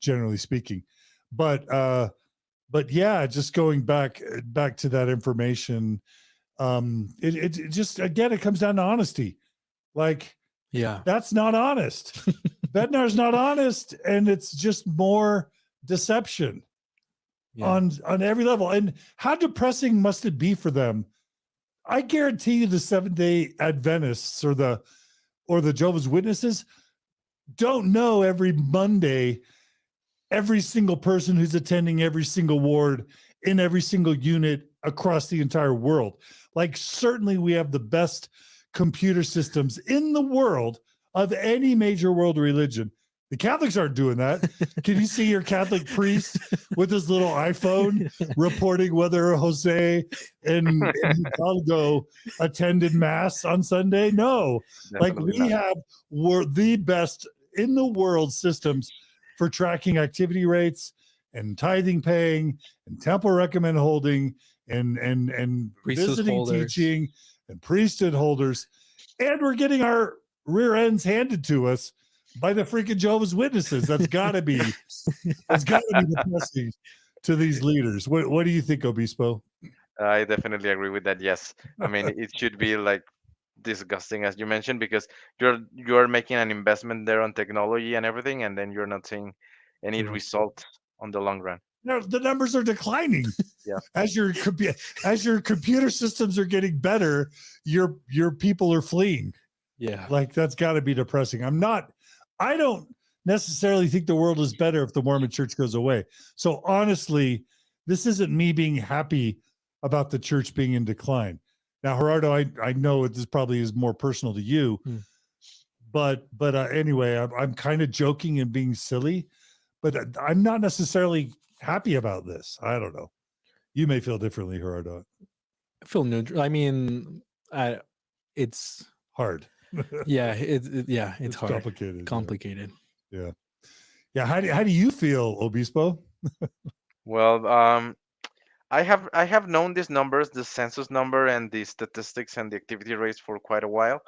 generally speaking. But yeah, just going back to that information, it just, again, it comes down to honesty. Like, Yeah. that's not honest. Bednar's not honest, and it's just more deception. Yeah. On every level. And how depressing must it be for them? I guarantee you the Seventh-day Adventists or the Jehovah's Witnesses don't know every Monday every single person who's attending every single ward in every single unit across the entire world. Like, certainly we have the best computer systems in the world of any major world religion. The Catholics aren't doing that. Can you see your Catholic priest with his little iPhone reporting whether Jose and Hidalgo attended mass on Sunday? No. Like, Definitely we not. have the best in the world systems for tracking activity rates and tithing paying and temple recommend holding and Priesthood visiting holders. teaching and priesthood holders. And we're getting our rear ends handed to us by the freaking Jehovah's Witnesses. That's gotta be depressing to these leaders. What do you think, Obispo? I definitely agree with that. Yes. I mean, it should be like disgusting as you mentioned, because you're making an investment there on technology and everything, and then you're not seeing any Yeah. result on the long run. No, the numbers are declining. Yeah. As your computer systems are getting better, your people are fleeing. Yeah. Like, that's got to be depressing. I don't necessarily think the world is better if the Mormon church goes away. So honestly, this isn't me being happy about the church being in decline. Now, Gerardo, I know this probably is more personal to you, but anyway, I'm kind of joking and being silly, but I'm not necessarily happy about this. I don't know. You may feel differently, Gerardo. I feel neutral. I mean, it's Hard. yeah, it's hard. Complicated. Complicated. Yeah. Yeah. How do you feel, Obispo? Well, I have known these numbers, the census number and the statistics and the activity rates for quite a while.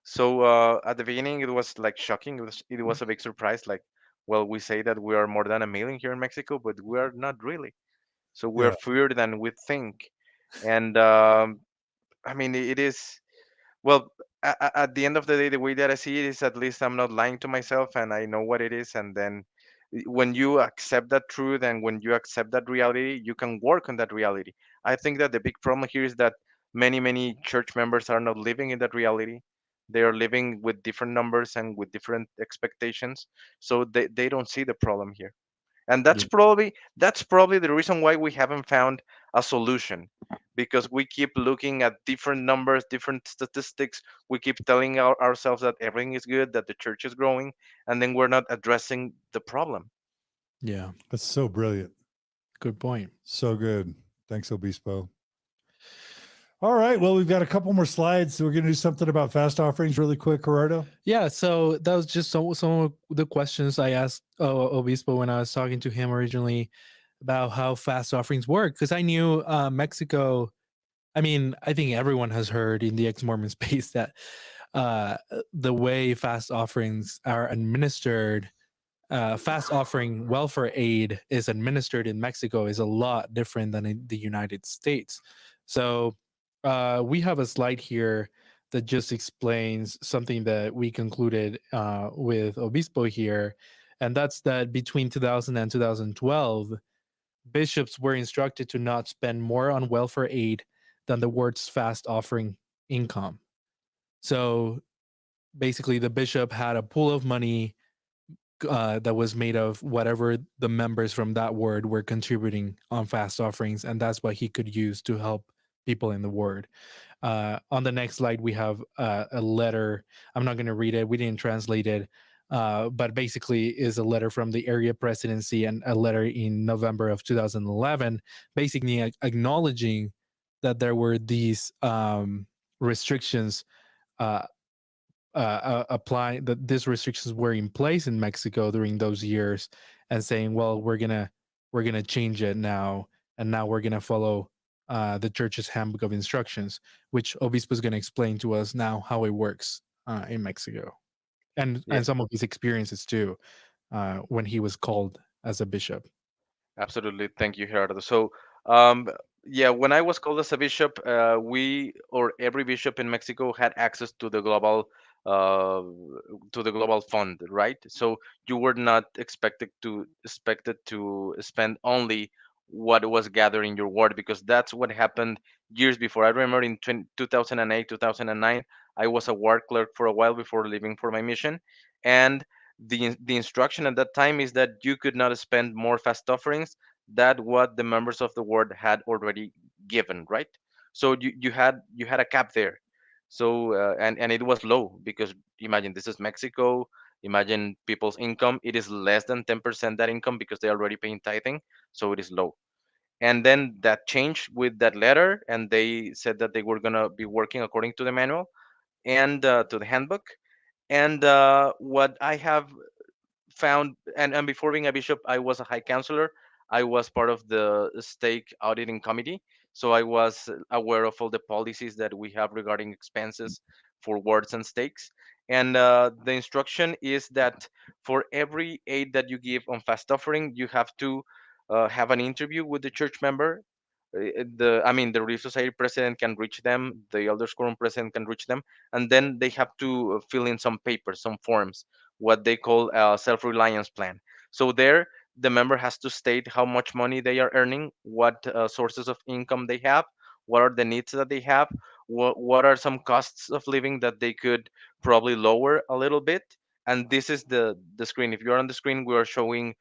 So at the beginning, it was like shocking. It was a big surprise. Like, well, we say that we are more than a million here in Mexico, but we are not really. So we're Yeah. fewer than we think. And I mean, it is. Well, at the end of the day, the way that I see it is, at least I'm not lying to myself and I know what it is. And then when you accept that truth and when you accept that reality, you can work on that reality. I think that the big problem here is that many church members are not living in that reality. They are living with different numbers and with different expectations. So they don't see the problem here, and Yeah. that's probably the reason why we haven't found a solution, because we keep looking at different numbers, different statistics. We keep telling ourselves that everything is good, that the church is growing, and then we're not addressing the problem. Yeah, That's so brilliant. good point. So good. Thanks, Obispo. All right. Well, we've got a couple more slides. So we're going to do something about fast offerings really quick, Gerardo. Yeah, so that was just some of the questions I asked Obispo when I was talking to him originally about how fast offerings work. Because I knew Mexico, I mean, I think everyone has heard in the ex-Mormon space that the way fast offerings are administered, fast offering welfare aid is administered in Mexico is a lot different than in the United States. So we have a slide here that just explains something that we concluded with Obispo here, and that's that between 2000 and 2012, bishops were instructed to not spend more on welfare aid than the ward's fast offering income. So basically, the bishop had a pool of money that was made of whatever the members from that ward were contributing on fast offerings, and that's what he could use to help people in the ward. On the next slide, we have a letter. I'm not going to read it. We didn't translate it, but basically is a letter from the Area Presidency and a letter in November of 2011, basically acknowledging that there were these restrictions apply that these restrictions were in place in Mexico during those years, and saying, well, we're gonna change it now, and now we're gonna follow the church's handbook of instructions, which Obispo is going to explain to us now how it works in Mexico, and Yeah. some of his experiences too when he was called as a bishop. Absolutely. Thank you, Gerardo. So, um, yeah, when I was called as a bishop, we or every bishop in Mexico had access uh, to the global fund, right? So you were not expected to spend only what was gathered in your ward, because that's what happened years before. I remember in 2008, 2009, I was a ward clerk for a while before leaving for my mission, and the instruction at that time is that you could not spend more fast offerings than what the members of the ward had already given, right? So you had a cap there. So and it was low, because imagine this is Mexico. Imagine people's income, it is less than 10% that income, because they're already paying tithing, so it is low. And then that changed with that letter, and they said that they were going to be working according to the manual and to the handbook. And what I have found, and before being a bishop, I was a high counselor. I was part of the stake auditing committee, so I was aware of all the policies that we have regarding expenses for wards and stakes. And the instruction is that for every aid that you give on fast offering, you have to have an interview with the church member. The Relief Society president can reach them, the Elders Quorum president can reach them, and then they have to fill in some papers, some forms, what they call a self-reliance plan. So there, the member has to state how much money they are earning, what sources of income they have, what are the needs that they have, what are some costs of living that they could probably lower a little bit. And this is the screen. If you're on the screen, we are showing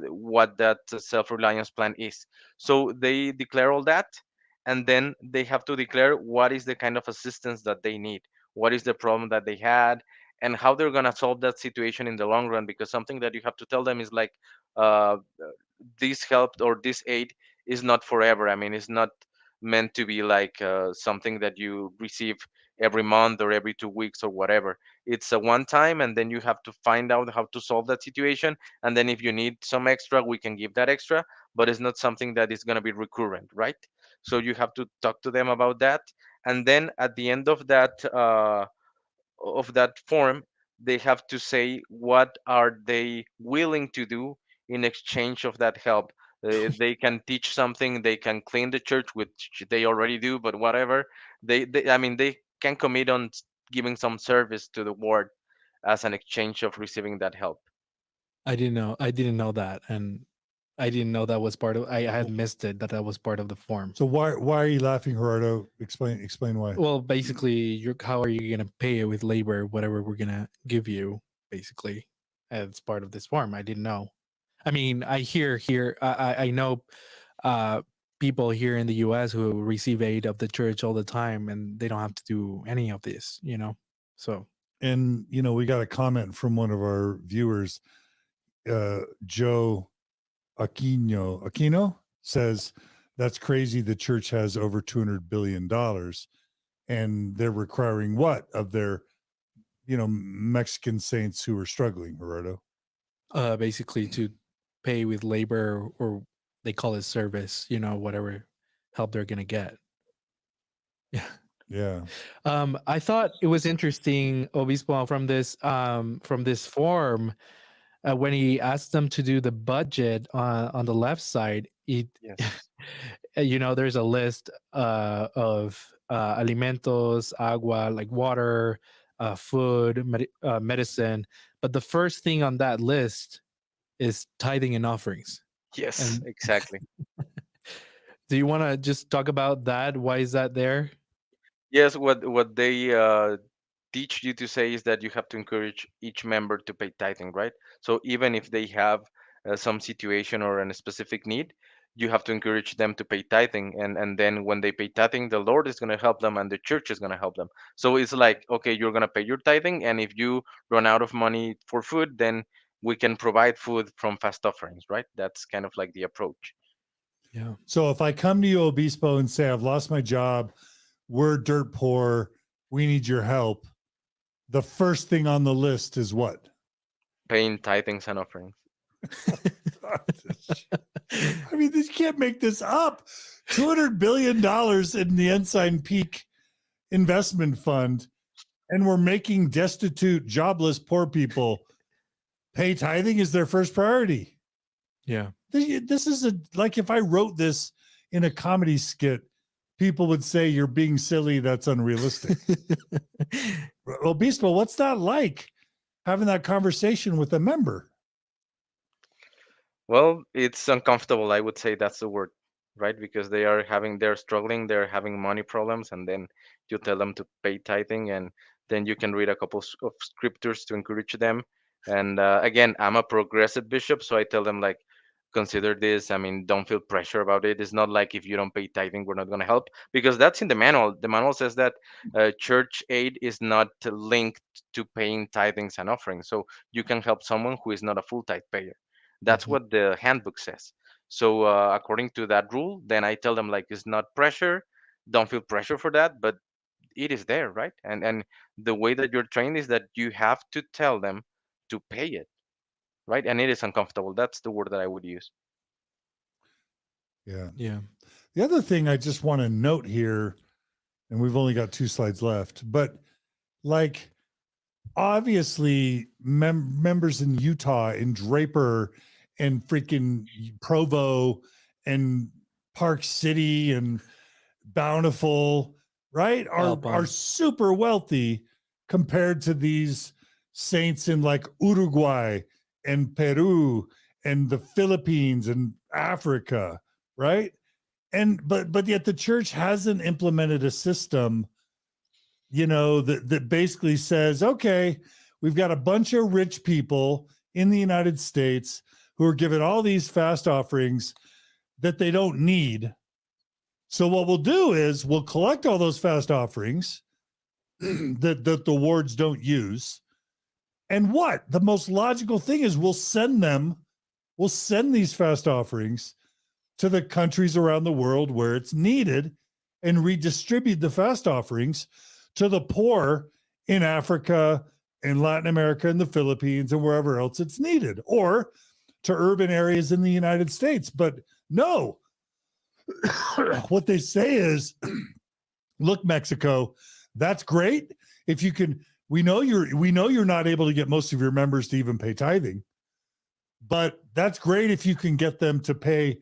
what that self-reliance plan is. So they declare all that, and then they have to declare what is the kind of assistance that they need, what is the problem that they had, and how they're going to solve that situation in the long run. Because something that you have to tell them is like, uh, this help or this aid is not forever. I mean, it's not meant to be like something that you receive every month or every 2 weeks or whatever. It's a one time, and then you have to find out how to solve that situation. And then if you need some extra, we can give that extra, but it's not something that is going to be recurrent, right? So you have to talk to them about that. And then at the end of that form, they have to say what are they willing to do in exchange of that help. They can teach something, they can clean the church, which they already do, but whatever. They can commit on giving some service to the ward as an exchange of receiving that help. I didn't know that, and I didn't know that was part of. I had missed it that was part of the form. So why are you laughing, Gerardo? Explain why. Well, basically, how are you gonna pay it with labor? Whatever we're gonna give you, basically, as part of this form. I didn't know. I mean, I hear here. I know people here in the U.S. who receive aid of the church all the time, and they don't have to do any of this. So. And we got a comment from one of our viewers. Joe Aquino says that's crazy. The church has over $200 billion, and they're requiring what of their, Mexican saints who are struggling, Gerardo? Basically to pay with labor, or they call it service, whatever help they're gonna get. Yeah. Yeah. I thought it was interesting, Obispo, from this form, when he asked them to do the budget on the left side, Yes. there's a list of alimentos, agua, like water, food, medicine, but the first thing on that list is tithing and offerings. Yes, And exactly. do you want to just talk about that? Why is that there? Yes, what they teach you to say is that you have to encourage each member to pay tithing, right? So even if they have some situation or a specific need, you have to encourage them to pay tithing, and then when they pay tithing, the Lord is going to help them and the church is going to help them. So it's like, okay, you're going to pay your tithing, and if you run out of money for food, then we can provide food from fast offerings, right? That's kind of like the approach. Yeah. So if I come to you, Obispo, and say, I've lost my job, we're dirt poor, we need your help, the first thing on the list is what? Paying tithings and offerings. I mean, you can't make this up. $200 billion in the Ensign Peak Investment Fund, and we're making destitute, jobless, poor people pay tithing is their first priority. Yeah. This is like if I wrote this in a comedy skit, people would say you're being silly. That's unrealistic. Obispo, what's that like, having that conversation with a member? Well, it's uncomfortable. I would say that's the word, right? Because they're struggling, they're having money problems, and then you tell them to pay tithing, and then you can read a couple of scriptures to encourage them. And again, I'm a progressive bishop, so I tell them like, consider this. I mean, don't feel pressure about it. It's not like if you don't pay tithing, we're not going to help, because that's in the manual. The manual says that church aid is not linked to paying tithings and offerings. So you can help someone who is not a full tithe payer. That's what the handbook says. So according to that rule, then I tell them like, it's not pressure. Don't feel pressure for that, but it is there, right? And the way that you're trained is that you have to tell them to pay it, right? And it is uncomfortable. That's the word that I would use. Yeah. Yeah. The other thing I just want to note here, and we've only got 2 slides left, but like obviously members in Utah, in Draper, and freaking Provo, and Park City, and Bountiful, right, are super wealthy compared to these saints in like Uruguay and Peru and the Philippines and Africa, right? And but yet the church hasn't implemented a system, that basically says, okay, we've got a bunch of rich people in the United States who are given all these fast offerings that they don't need. So what we'll do is we'll collect all those fast offerings that the wards don't use. And what? The most logical thing is we'll send these fast offerings to the countries around the world where it's needed, and redistribute the fast offerings to the poor in Africa, in Latin America, in the Philippines, and wherever else it's needed, or to urban areas in the United States. But no, what they say is, look, Mexico, that's great. If you can, we know you're not able to get most of your members to even pay tithing, but that's great if you can get them to pay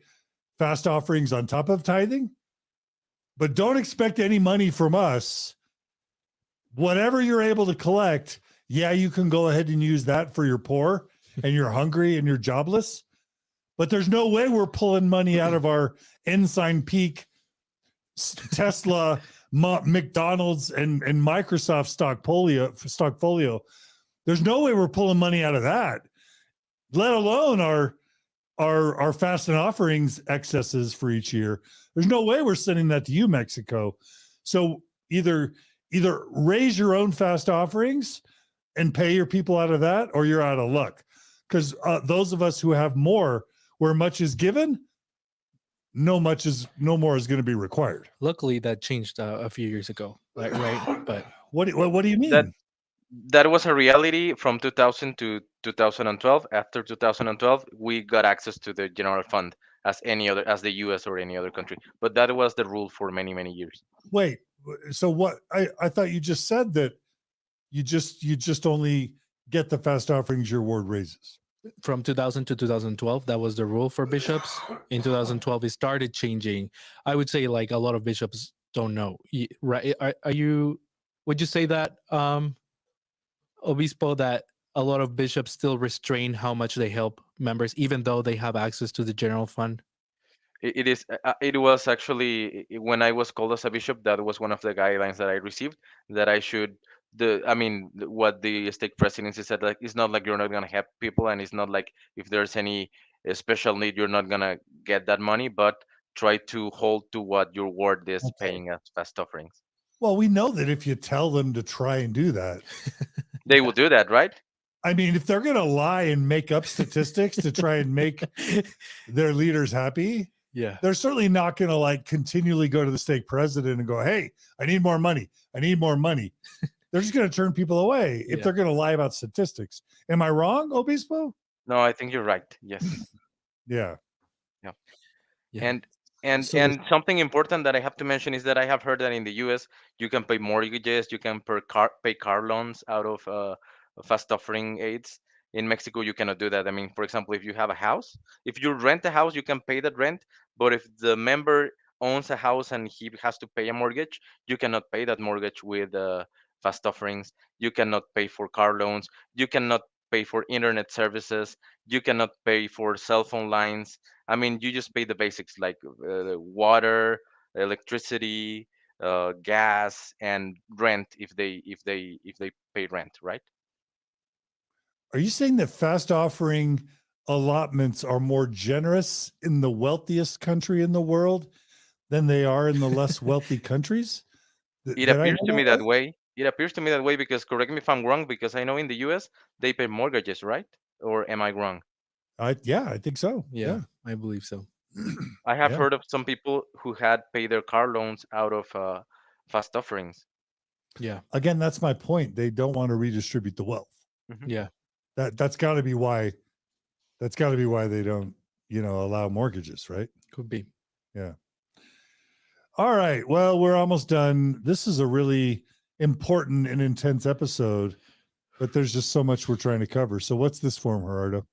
fast offerings on top of tithing. But don't expect any money from us. Whatever you're able to collect, yeah, you can go ahead and use that for your poor and you're hungry and you're jobless. But there's no way we're pulling money out of our Ensign Peak, Tesla, McDonald's, and Microsoft stock folio. There's no way we're pulling money out of that, let alone our fast and offerings excesses for each year. There's no way we're sending that to you, Mexico. So either raise your own fast offerings and pay your people out of that, or you're out of luck. Because those of us who have more, where much is given, no more is going to be required. Luckily, that changed a few years ago, right? But What do you mean? That was a reality from 2000 to 2012. After 2012, we got access to the general fund as the US or any other country. But that was the rule for many, many years. Wait, so what? I thought you just said that you just only get the fast offerings your ward raises. from 2000 to 2012, that was the rule for bishops. In 2012, it started changing. I would say like a lot of bishops don't know. Right? Would you say that, Obispo, that a lot of bishops still restrain how much they help members, even though they have access to the general fund? It was actually when I was called as a bishop, that was one of the guidelines that I received, that I should what the stake presidency said, like, it's not like you're not going to help people, and it's not like if there's any special need you're not going to get that money, but try to hold to what your ward is paying as fast offerings. Well, we know that if you tell them to try and do that, they will do that, right? I mean, if they're going to lie and make up statistics to try and make their leaders happy, yeah, they're certainly not going to like continually go to the stake president and go, "Hey, I need more money. I need more money." They're just going to turn people away if they're going to lie about statistics. Am I wrong, Obispo? No, I think you're right. Yes. Yeah. And something important that I have to mention is that I have heard that in the US you can pay mortgages, you can pay car loans out of fast offering aids. In Mexico, you cannot do that. I mean, for example, if you have a house, if you rent a house, you can pay that rent. But if the member owns a house and he has to pay a mortgage, you cannot pay that mortgage with fast offerings. You cannot pay for car loans. You cannot pay for internet services. You cannot pay for cell phone lines. I mean, you just pay the basics like water, electricity, gas, and rent if they pay rent, right? Are you saying that fast offering allotments are more generous in the wealthiest country in the world than they are in the less wealthy countries? It appears to me that way. It appears to me that way because, correct me if I'm wrong, because I know in the US they pay mortgages, right? Or am I wrong? I think so. Yeah. I believe so. I have heard of some people who had paid their car loans out of fast offerings. Yeah. Again, that's my point. They don't want to redistribute the wealth. Mm-hmm. Yeah. That's got to be why. That's got to be why they don't, allow mortgages, right? Could be. Yeah. All right. Well, we're almost done. This is a really important and intense episode, but there's just so much we're trying to cover. So what's this form, Gerardo?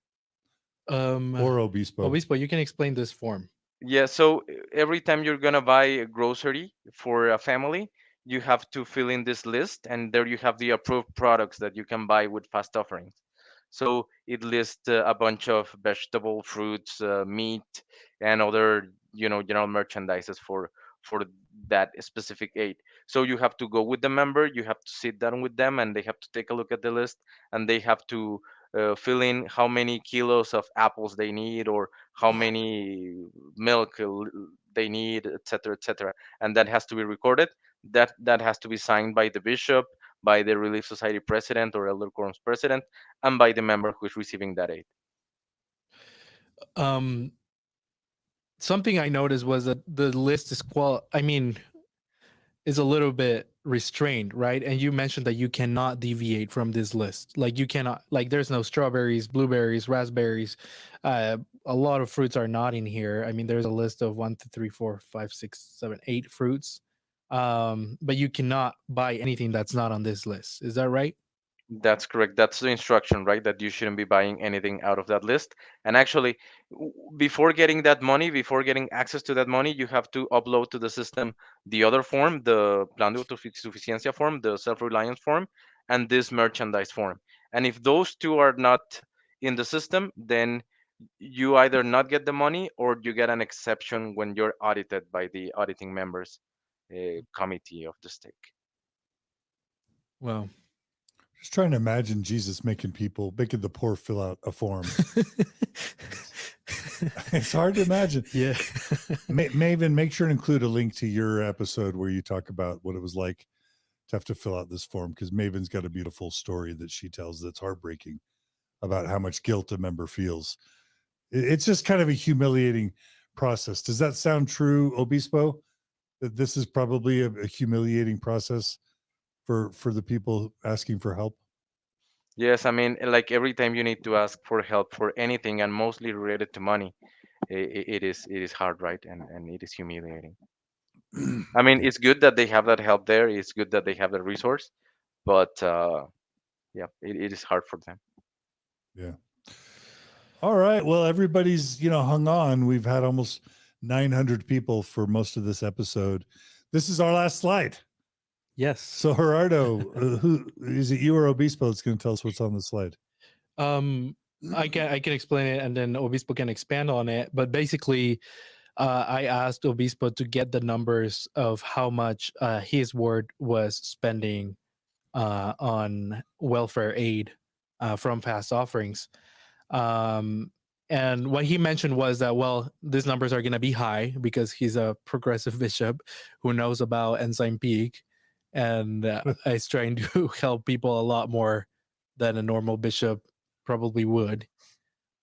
Or Obispo? Obispo, you can explain this form. Yeah, so every time you're gonna buy a grocery for a family, you have to fill in this list, and there you have the approved products that you can buy with fast offerings. So it lists a bunch of vegetable, fruits, meat, and other general merchandises for that specific aid. So you have to go with the member, you have to sit down with them, and they have to take a look at the list, and they have to fill in how many kilos of apples they need, or how many milk they need, etc., and that has to be recorded. That has to be signed by the bishop, by the Relief Society president or Elder Quorum's president, and by the member who is receiving that aid. Something I noticed was that the list is a little bit restrained, right? And you mentioned that you cannot deviate from this list. Like you cannot, like there's no strawberries, blueberries, raspberries. A lot of fruits are not in here. I mean, there's a list of 1, 2, 3, 4, 5, 6, 7, 8 fruits. But you cannot buy anything that's not on this list. Is that right? That's correct. That's the instruction, right? That you shouldn't be buying anything out of that list. And actually, before getting that money, before getting access to that money, you have to upload to the system the other form, the Plan de Autosuficiencia form, the self-reliance form, and this merchandise form. And if those two are not in the system, then you either not get the money or you get an exception when you're audited by the auditing members committee of the stake. Well, just trying to imagine Jesus making the poor fill out a form. It's hard to imagine. Yeah. Maven, make sure to include a link to your episode where you talk about what it was like to have to fill out this form, because Maven's got a beautiful story that she tells that's heartbreaking about how much guilt a member feels. It's just kind of a humiliating process. Does that sound true, Obispo? That this is probably a humiliating process for the people asking for help? Yes, I mean, like every time you need to ask for help for anything and mostly related to money, it is hard, right? And it is humiliating. I mean, Yeah. it's good that they have that help there. It's good that they have the resource, but yeah, it is hard for them. Yeah. All right. Well, everybody's, hung on. We've had almost 900 people for most of this episode. This is our last slide. Yes. So Gerardo, who is it, you or Obispo that's going to tell us what's on the slide? I can explain it, and then Obispo can expand on it. But basically, I asked Obispo to get the numbers of how much his ward was spending on welfare aid from past offerings. And what he mentioned was that, well, these numbers are going to be high because he's a progressive bishop who knows about Ensign Peak and is trying to help people a lot more than a normal bishop probably would.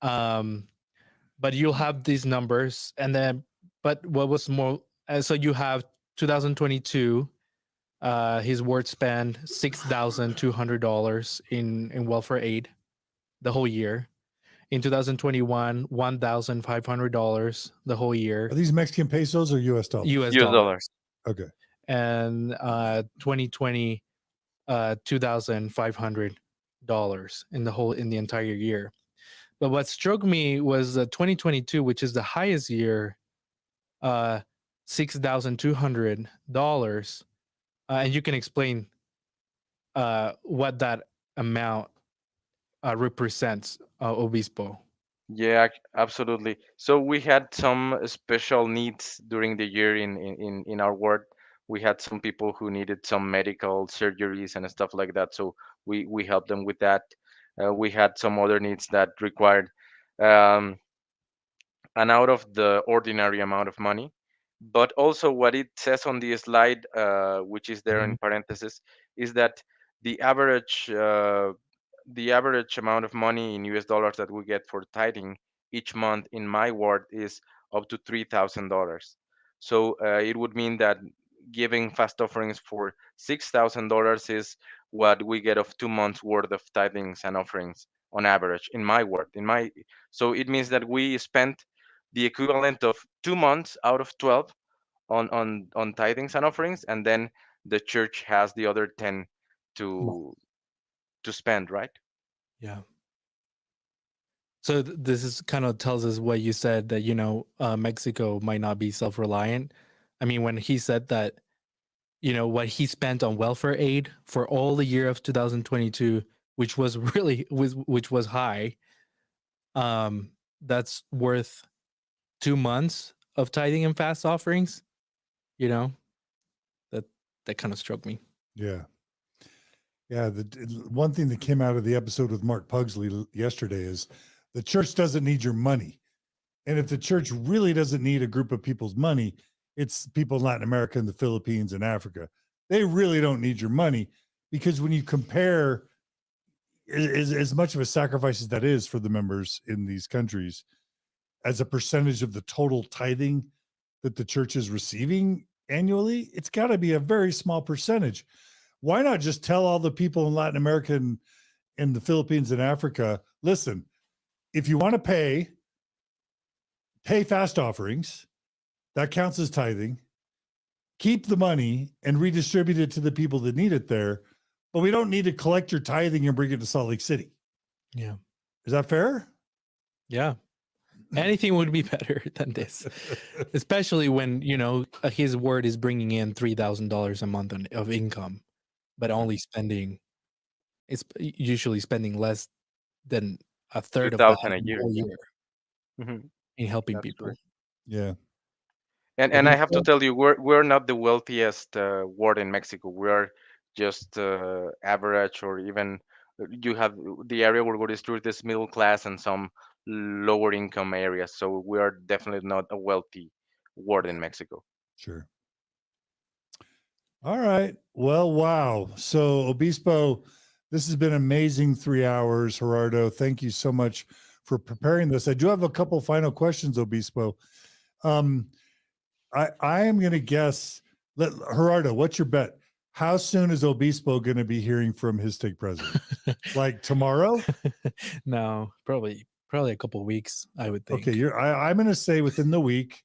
But you'll have these numbers, and then, but what was more, so you have 2022, his ward spent $6,200 in welfare aid the whole year. In 2021, $1,500 the whole year. Are these Mexican pesos or US dollars? US US dollars. dollars. Okay. And 2020, $2,500 in the entire year. But what struck me was 2022, which is the highest year, $6,200. And you can explain what that amount represents, Obispo. Yeah, absolutely. So we had some special needs during the year in our ward. We had some people who needed some medical surgeries and stuff like that. So we helped them with that. We had some other needs that required um, an out of the ordinary amount of money. But also, what it says on the slide, which is there in parentheses, is that the average amount of money in US dollars that we get for tithing each month in my ward is up to $3,000. So it would mean that giving fast offerings for $6,000 is what we get of 2 months worth of tithings and offerings on average in my ward. So it means that we spent the equivalent of 2 months out of 12 on tithings and offerings, and then the church has the other 10 to spend, right? Yeah. So this is kind of tells us what you said, that Mexico might not be self-reliant. I mean, when he said that, what he spent on welfare aid for all the year of 2022, which was which was high, that's worth 2 months of tithing and fast offerings. That kind of struck me. Yeah. Yeah. The one thing that came out of the episode with Mark Pugsley yesterday is the church doesn't need your money. And if the church really doesn't need a group of people's money, it's people in Latin America and the Philippines and Africa. They really don't need your money, because when you compare as much of a sacrifice as that is for the members in these countries as a percentage of the total tithing that the church is receiving annually, it's got to be a very small percentage. Why not just tell all the people in Latin America and in the Philippines and Africa, listen, if you want to pay fast offerings, that counts as tithing. Keep the money and redistribute it to the people that need it there. But we don't need to collect your tithing and bring it to Salt Lake City. Yeah. Is that fair? Yeah. Anything would be better than this, especially when, his word is bringing in $3,000 a month of income, but only it's usually spending less than a third of that 2,000 a in the year. whole Yeah. year Mhm. in helping That's people. true. Yeah. And I have to tell you, we're not the wealthiest ward in Mexico. We are just average, or even you have the area where we distribute this middle class and some lower income areas. So we are definitely not a wealthy ward in Mexico. Sure. All right. Well, wow. So Obispo, This has been amazing 3 hours, Gerardo. Thank you so much for preparing this. I do have a couple final questions, Obispo. Um, I am going to guess, Gerardo, what's your bet? How soon is Obispo going to be hearing from his stake president? Like tomorrow? No, probably a couple weeks, I would think. Okay, I'm going to say within the week,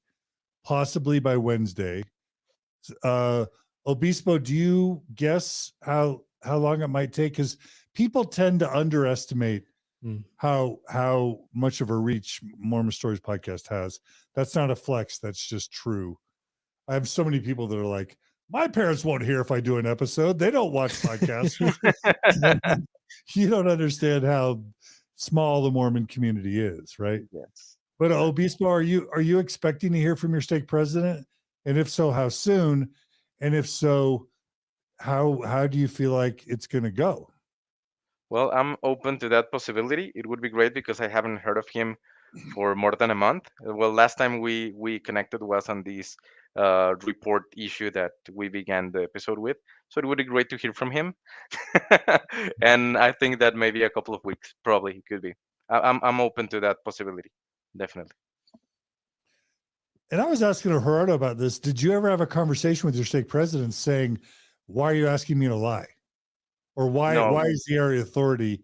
possibly by Wednesday. Obispo, do you guess how long it might take? Because people tend to underestimate how much of a reach Mormon Stories podcast has. That's not a flex. That's just true. I have so many people that are like, my parents won't hear if I do an episode. They don't watch podcasts. You don't understand how small the Mormon community is, right? Yes. But Obispo, are you expecting to hear from your stake president? And if so, how soon? And if so, how do you feel like it's going to go? Well, I'm open to that possibility. It would be great because I haven't heard of him for more than a month. Well, last time we connected was on this report issue that we began the episode with. So it would be great to hear from him. And I think that maybe a couple of weeks, probably it could be. I'm open to that possibility, definitely. And I was asking Gerardo about this. Did you ever have a conversation with your stake president saying, "Why are you asking me to lie?" Or why No, is the area authority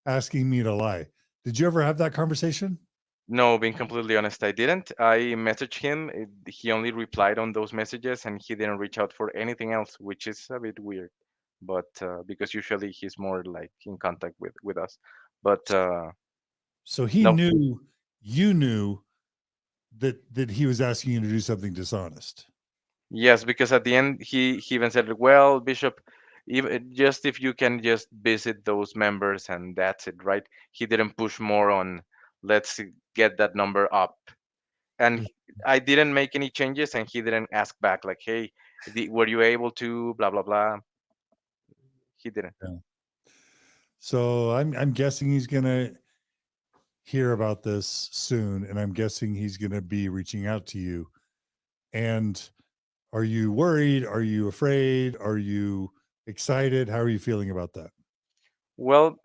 asking me to lie? Did you ever have that conversation? no, being completely honest, I didn't. I messaged him. He only replied on those messages, and he didn't reach out for anything else, which is a bit weird. But because usually he's more like in contact with us. But So he no, knew you knew that he was asking you to do something dishonest. yes, because at the end he even said, "Well, Bishop, even just if you can just visit those members and that's it, right?" He didn't push more on, "Let's get that number up." And I didn't make any changes, and he didn't ask back like, "Hey, were you able to blah blah blah?" He didn't. Yeah. So I'm guessing he's gonna hear about this soon, and I'm guessing he's gonna be reaching out to you. And are you worried? Are you afraid? Are you excited? How are you feeling about that? Well,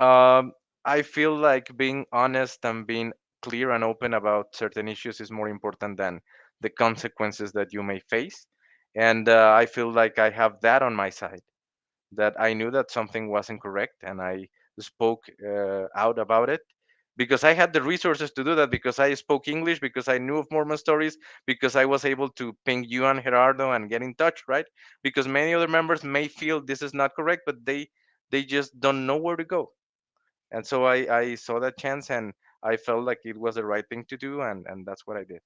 I feel like being honest and being clear and open about certain issues is more important than the consequences that you may face. And I feel like I have that on my side, that I knew that something wasn't correct, and I spoke out about it because I had the resources to do that, because I spoke English, because I knew of Mormon stories, because I was able to ping you and Gerardo and get in touch, right? Because many other members may feel this is not correct, but they just don't know where to go. And so I saw that chance, and I felt like it was the right thing to do, and that's what I did.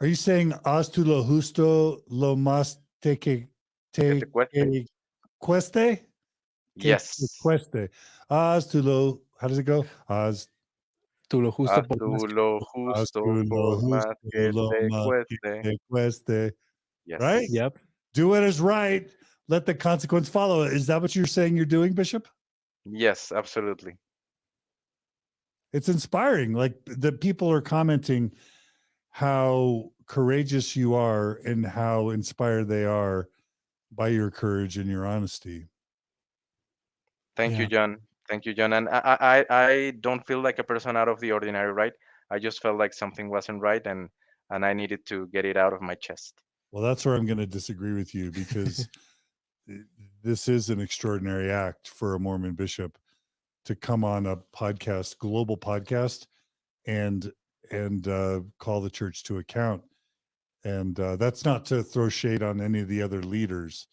Are you saying haz tu lo justo lo más Que te cueste. que cueste? Que te Yes. cueste. Haz tu lo, how does it go? Haz, Tú lo justo Haz por más tú que lo haz tu justo lo por más justo que lo te más que cueste. te cueste. Right? Yes. Yep. Do what is right. Let the consequence follow. Is that what you're saying you're doing, Bishop? Yes, absolutely. It's inspiring. Like the people are commenting how courageous you are and how inspired they are by your courage and your honesty. Thank you, Yeah. John. Thank you, John. And I don't feel like a person out of the ordinary, right? I just felt like something wasn't right, and I needed to get it out of my chest. Well, that's where I'm going to disagree with you because this is an extraordinary act for a Mormon bishop to come on a podcast, global podcast, and call the church to account. And that's not to throw shade on any of the other leaders,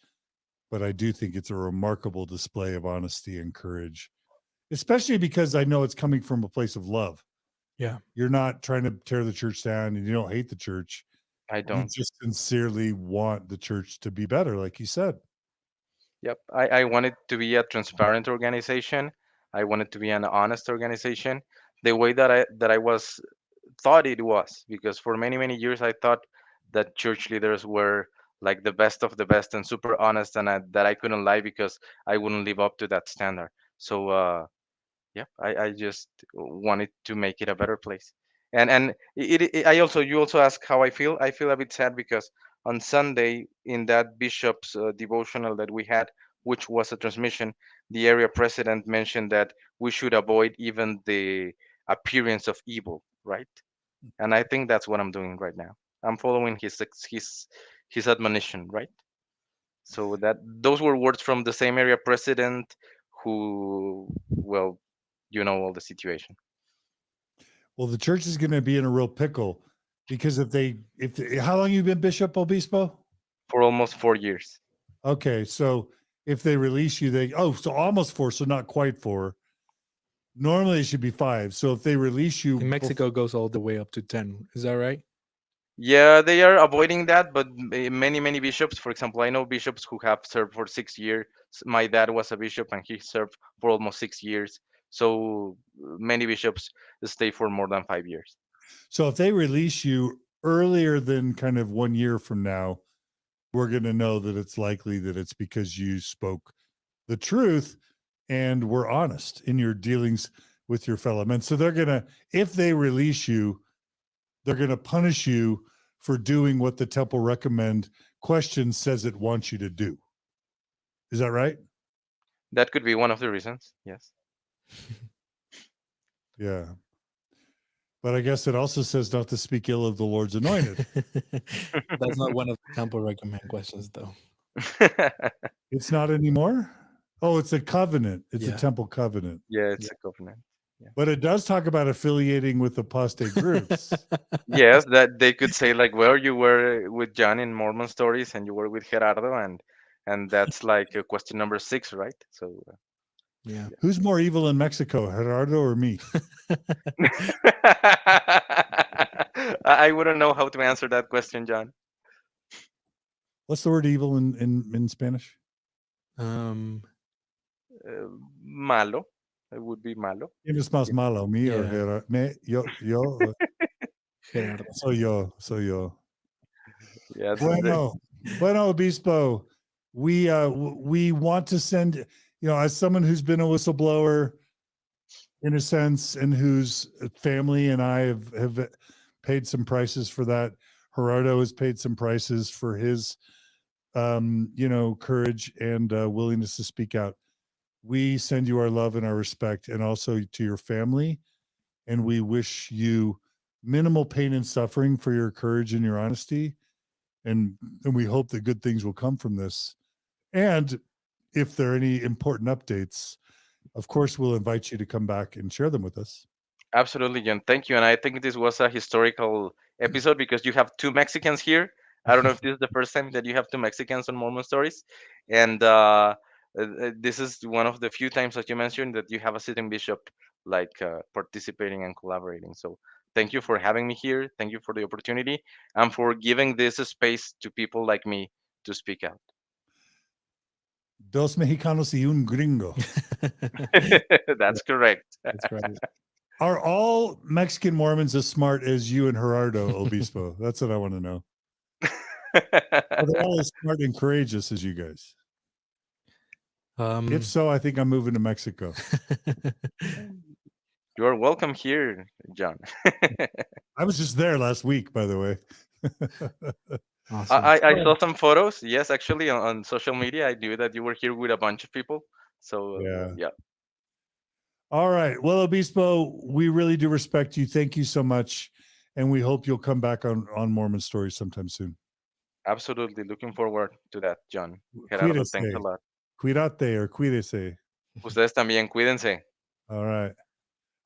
but I do think it's a remarkable display of honesty and courage, especially because I know it's coming from a place of love. Yeah. You're not trying to tear the church down, and you don't hate the church. I You don't. just sincerely want the church to be better, like you said. Yep. I wanted to be a transparent organization. I wanted to be an honest organization, the way that I was thought it was, because for many many years I thought that church leaders were like the best of the best and super honest, and that I couldn't lie because I wouldn't live up to that standard. So yeah, I just wanted to make it a better place. And I also, you also ask how I feel. I feel a bit sad because on Sunday in that bishop's devotional that we had which was a transmission, the area president mentioned that we should avoid even the appearance of evil, right? And I think that's what I'm doing right now. I'm following his admonition, right? So that those were words from the same area president who, well, you know all the situation. Well, the church is going to be in a real pickle because how long you been Bishop Obispo? For almost 4 years. Okay, so if they release you, so almost 4, so not quite 4. Normally it should be 5. So if they release you, In Mexico goes all the way up to 10. Is that right? Yeah, they are avoiding that, but many bishops, for example, I know bishops who have served for 6 years. My dad was a bishop and he served for almost 6 years. So many bishops stay for more than 5 years. So if they release you earlier than kind of 1 year from now, we're going to know that it's likely that it's because you spoke the truth and were honest in your dealings with your fellow men. So if they release you, they're going to punish you for doing what the temple recommend question says it wants you to do. Is that right? That could be one of the reasons. Yes. Yeah. But I guess it also says not to speak ill of the Lord's anointed. That's not one of the temple recommend questions, though. It's not anymore? Oh, it's a covenant. It's Yeah. a temple covenant. Yeah, it's a covenant. But it does talk about affiliating with apostate groups. Yes, that they could say like, well, you were with John in Mormon Stories and you were with Gerardo, and that's like question number 6, right? So Yeah. Who's more evil in Mexico, Gerardo or me? I wouldn't know how to answer that question, John. What's the word evil in Spanish? Malo. It would be malo. ¿Quién es más malo, me or Yeah. Gerardo? Yo. Gerardo. Soy yo. Yeah. Bueno, Obispo, we want to send, as someone who's been a whistleblower in a sense, and whose family and I have paid some prices for that. Gerardo has paid some prices for his, courage and willingness to speak out. We send you our love and our respect, and also to your family. And we wish you minimal pain and suffering for your courage and your honesty. And we hope that good things will come from this. And if there are any important updates, of course, we'll invite you to come back and share them with us. Absolutely, John. Thank you. And I think this was a historical episode because you have 2 Mexicans here. I don't know if this is the first time that you have 2 Mexicans on Mormon Stories. And this is one of the few times that you mentioned that you have a sitting bishop participating and collaborating. So thank you for having me here. Thank you for the opportunity and for giving this space to people like me to speak out. Dos Mexicanos y un gringo. That's correct. That's right. Are all Mexican Mormons as smart as you and Gerardo, Obispo? That's what I want to know. Are they all as smart and courageous as you guys? If so, I think I'm moving to Mexico. You are welcome here, John. I was just there last week, by the way. Awesome. I saw some photos. Yes, actually, on social media, I knew that you were here with a bunch of people. So yeah. All right. Well, Obispo, we really do respect you. Thank you so much. And we hope you'll come back on Mormon Stories sometime soon. Absolutely. Looking forward to that, John. Gerardo, thanks a lot. Cuídate or cuídese. Ustedes también, cuídense. All right.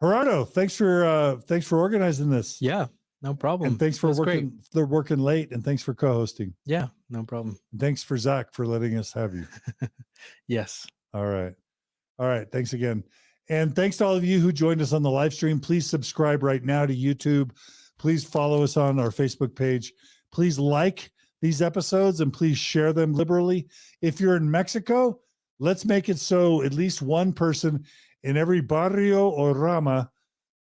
Gerardo, thanks for organizing this. Yeah, no problem. And thanks for working late, and thanks for co-hosting. Yeah, no problem. And thanks for Zach for letting us have you. Yes. All right. Thanks again. And thanks to all of you who joined us on the live stream. Please subscribe right now to YouTube. Please follow us on our Facebook page. Please like these episodes and please share them liberally. If you're in Mexico, let's make it so at least one person in every barrio or rama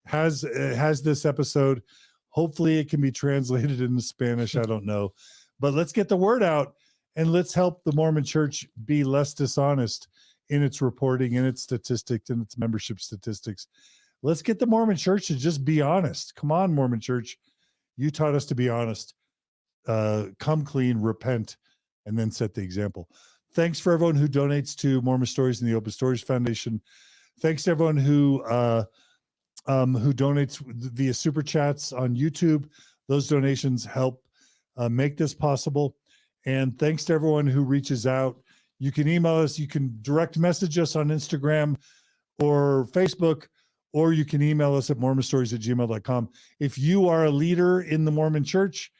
has this episode. Hopefully it can be translated into Spanish. I don't know. But let's get the word out and let's help the Mormon Church be less dishonest in its reporting, in its statistics, in its membership statistics. Let's get the Mormon Church to just be honest. Come on, Mormon Church. You taught us to be honest. Come clean, repent, and then set the example. Thanks for everyone who donates to Mormon Stories and the Open Stories Foundation. Thanks to everyone who donates via super chats on YouTube. Those donations help make this possible. And thanks to everyone who reaches out. You can email us, you can direct message us on Instagram or Facebook, or you can email us at mormonstories@gmail.com. If you are a leader in the Mormon church,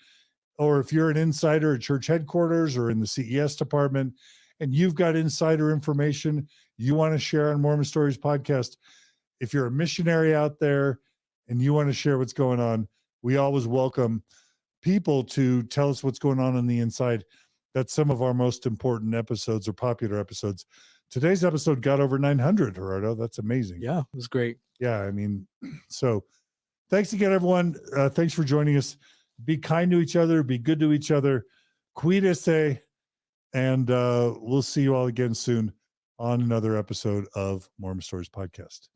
or if you're an insider at church headquarters or in the CES department, and you've got insider information you want to share on Mormon Stories podcast, if you're a missionary out there and you want to share what's going on, we always welcome people to tell us what's going on the inside. That's some of our most important episodes or popular episodes. Today's episode got over 900, Gerardo. That's amazing. Yeah, it was great. Yeah, I mean, so thanks again, everyone. Thanks for joining us. Be kind to each other. Be good to each other. Cuídese. And we'll see you all again soon on another episode of Mormon Stories Podcast.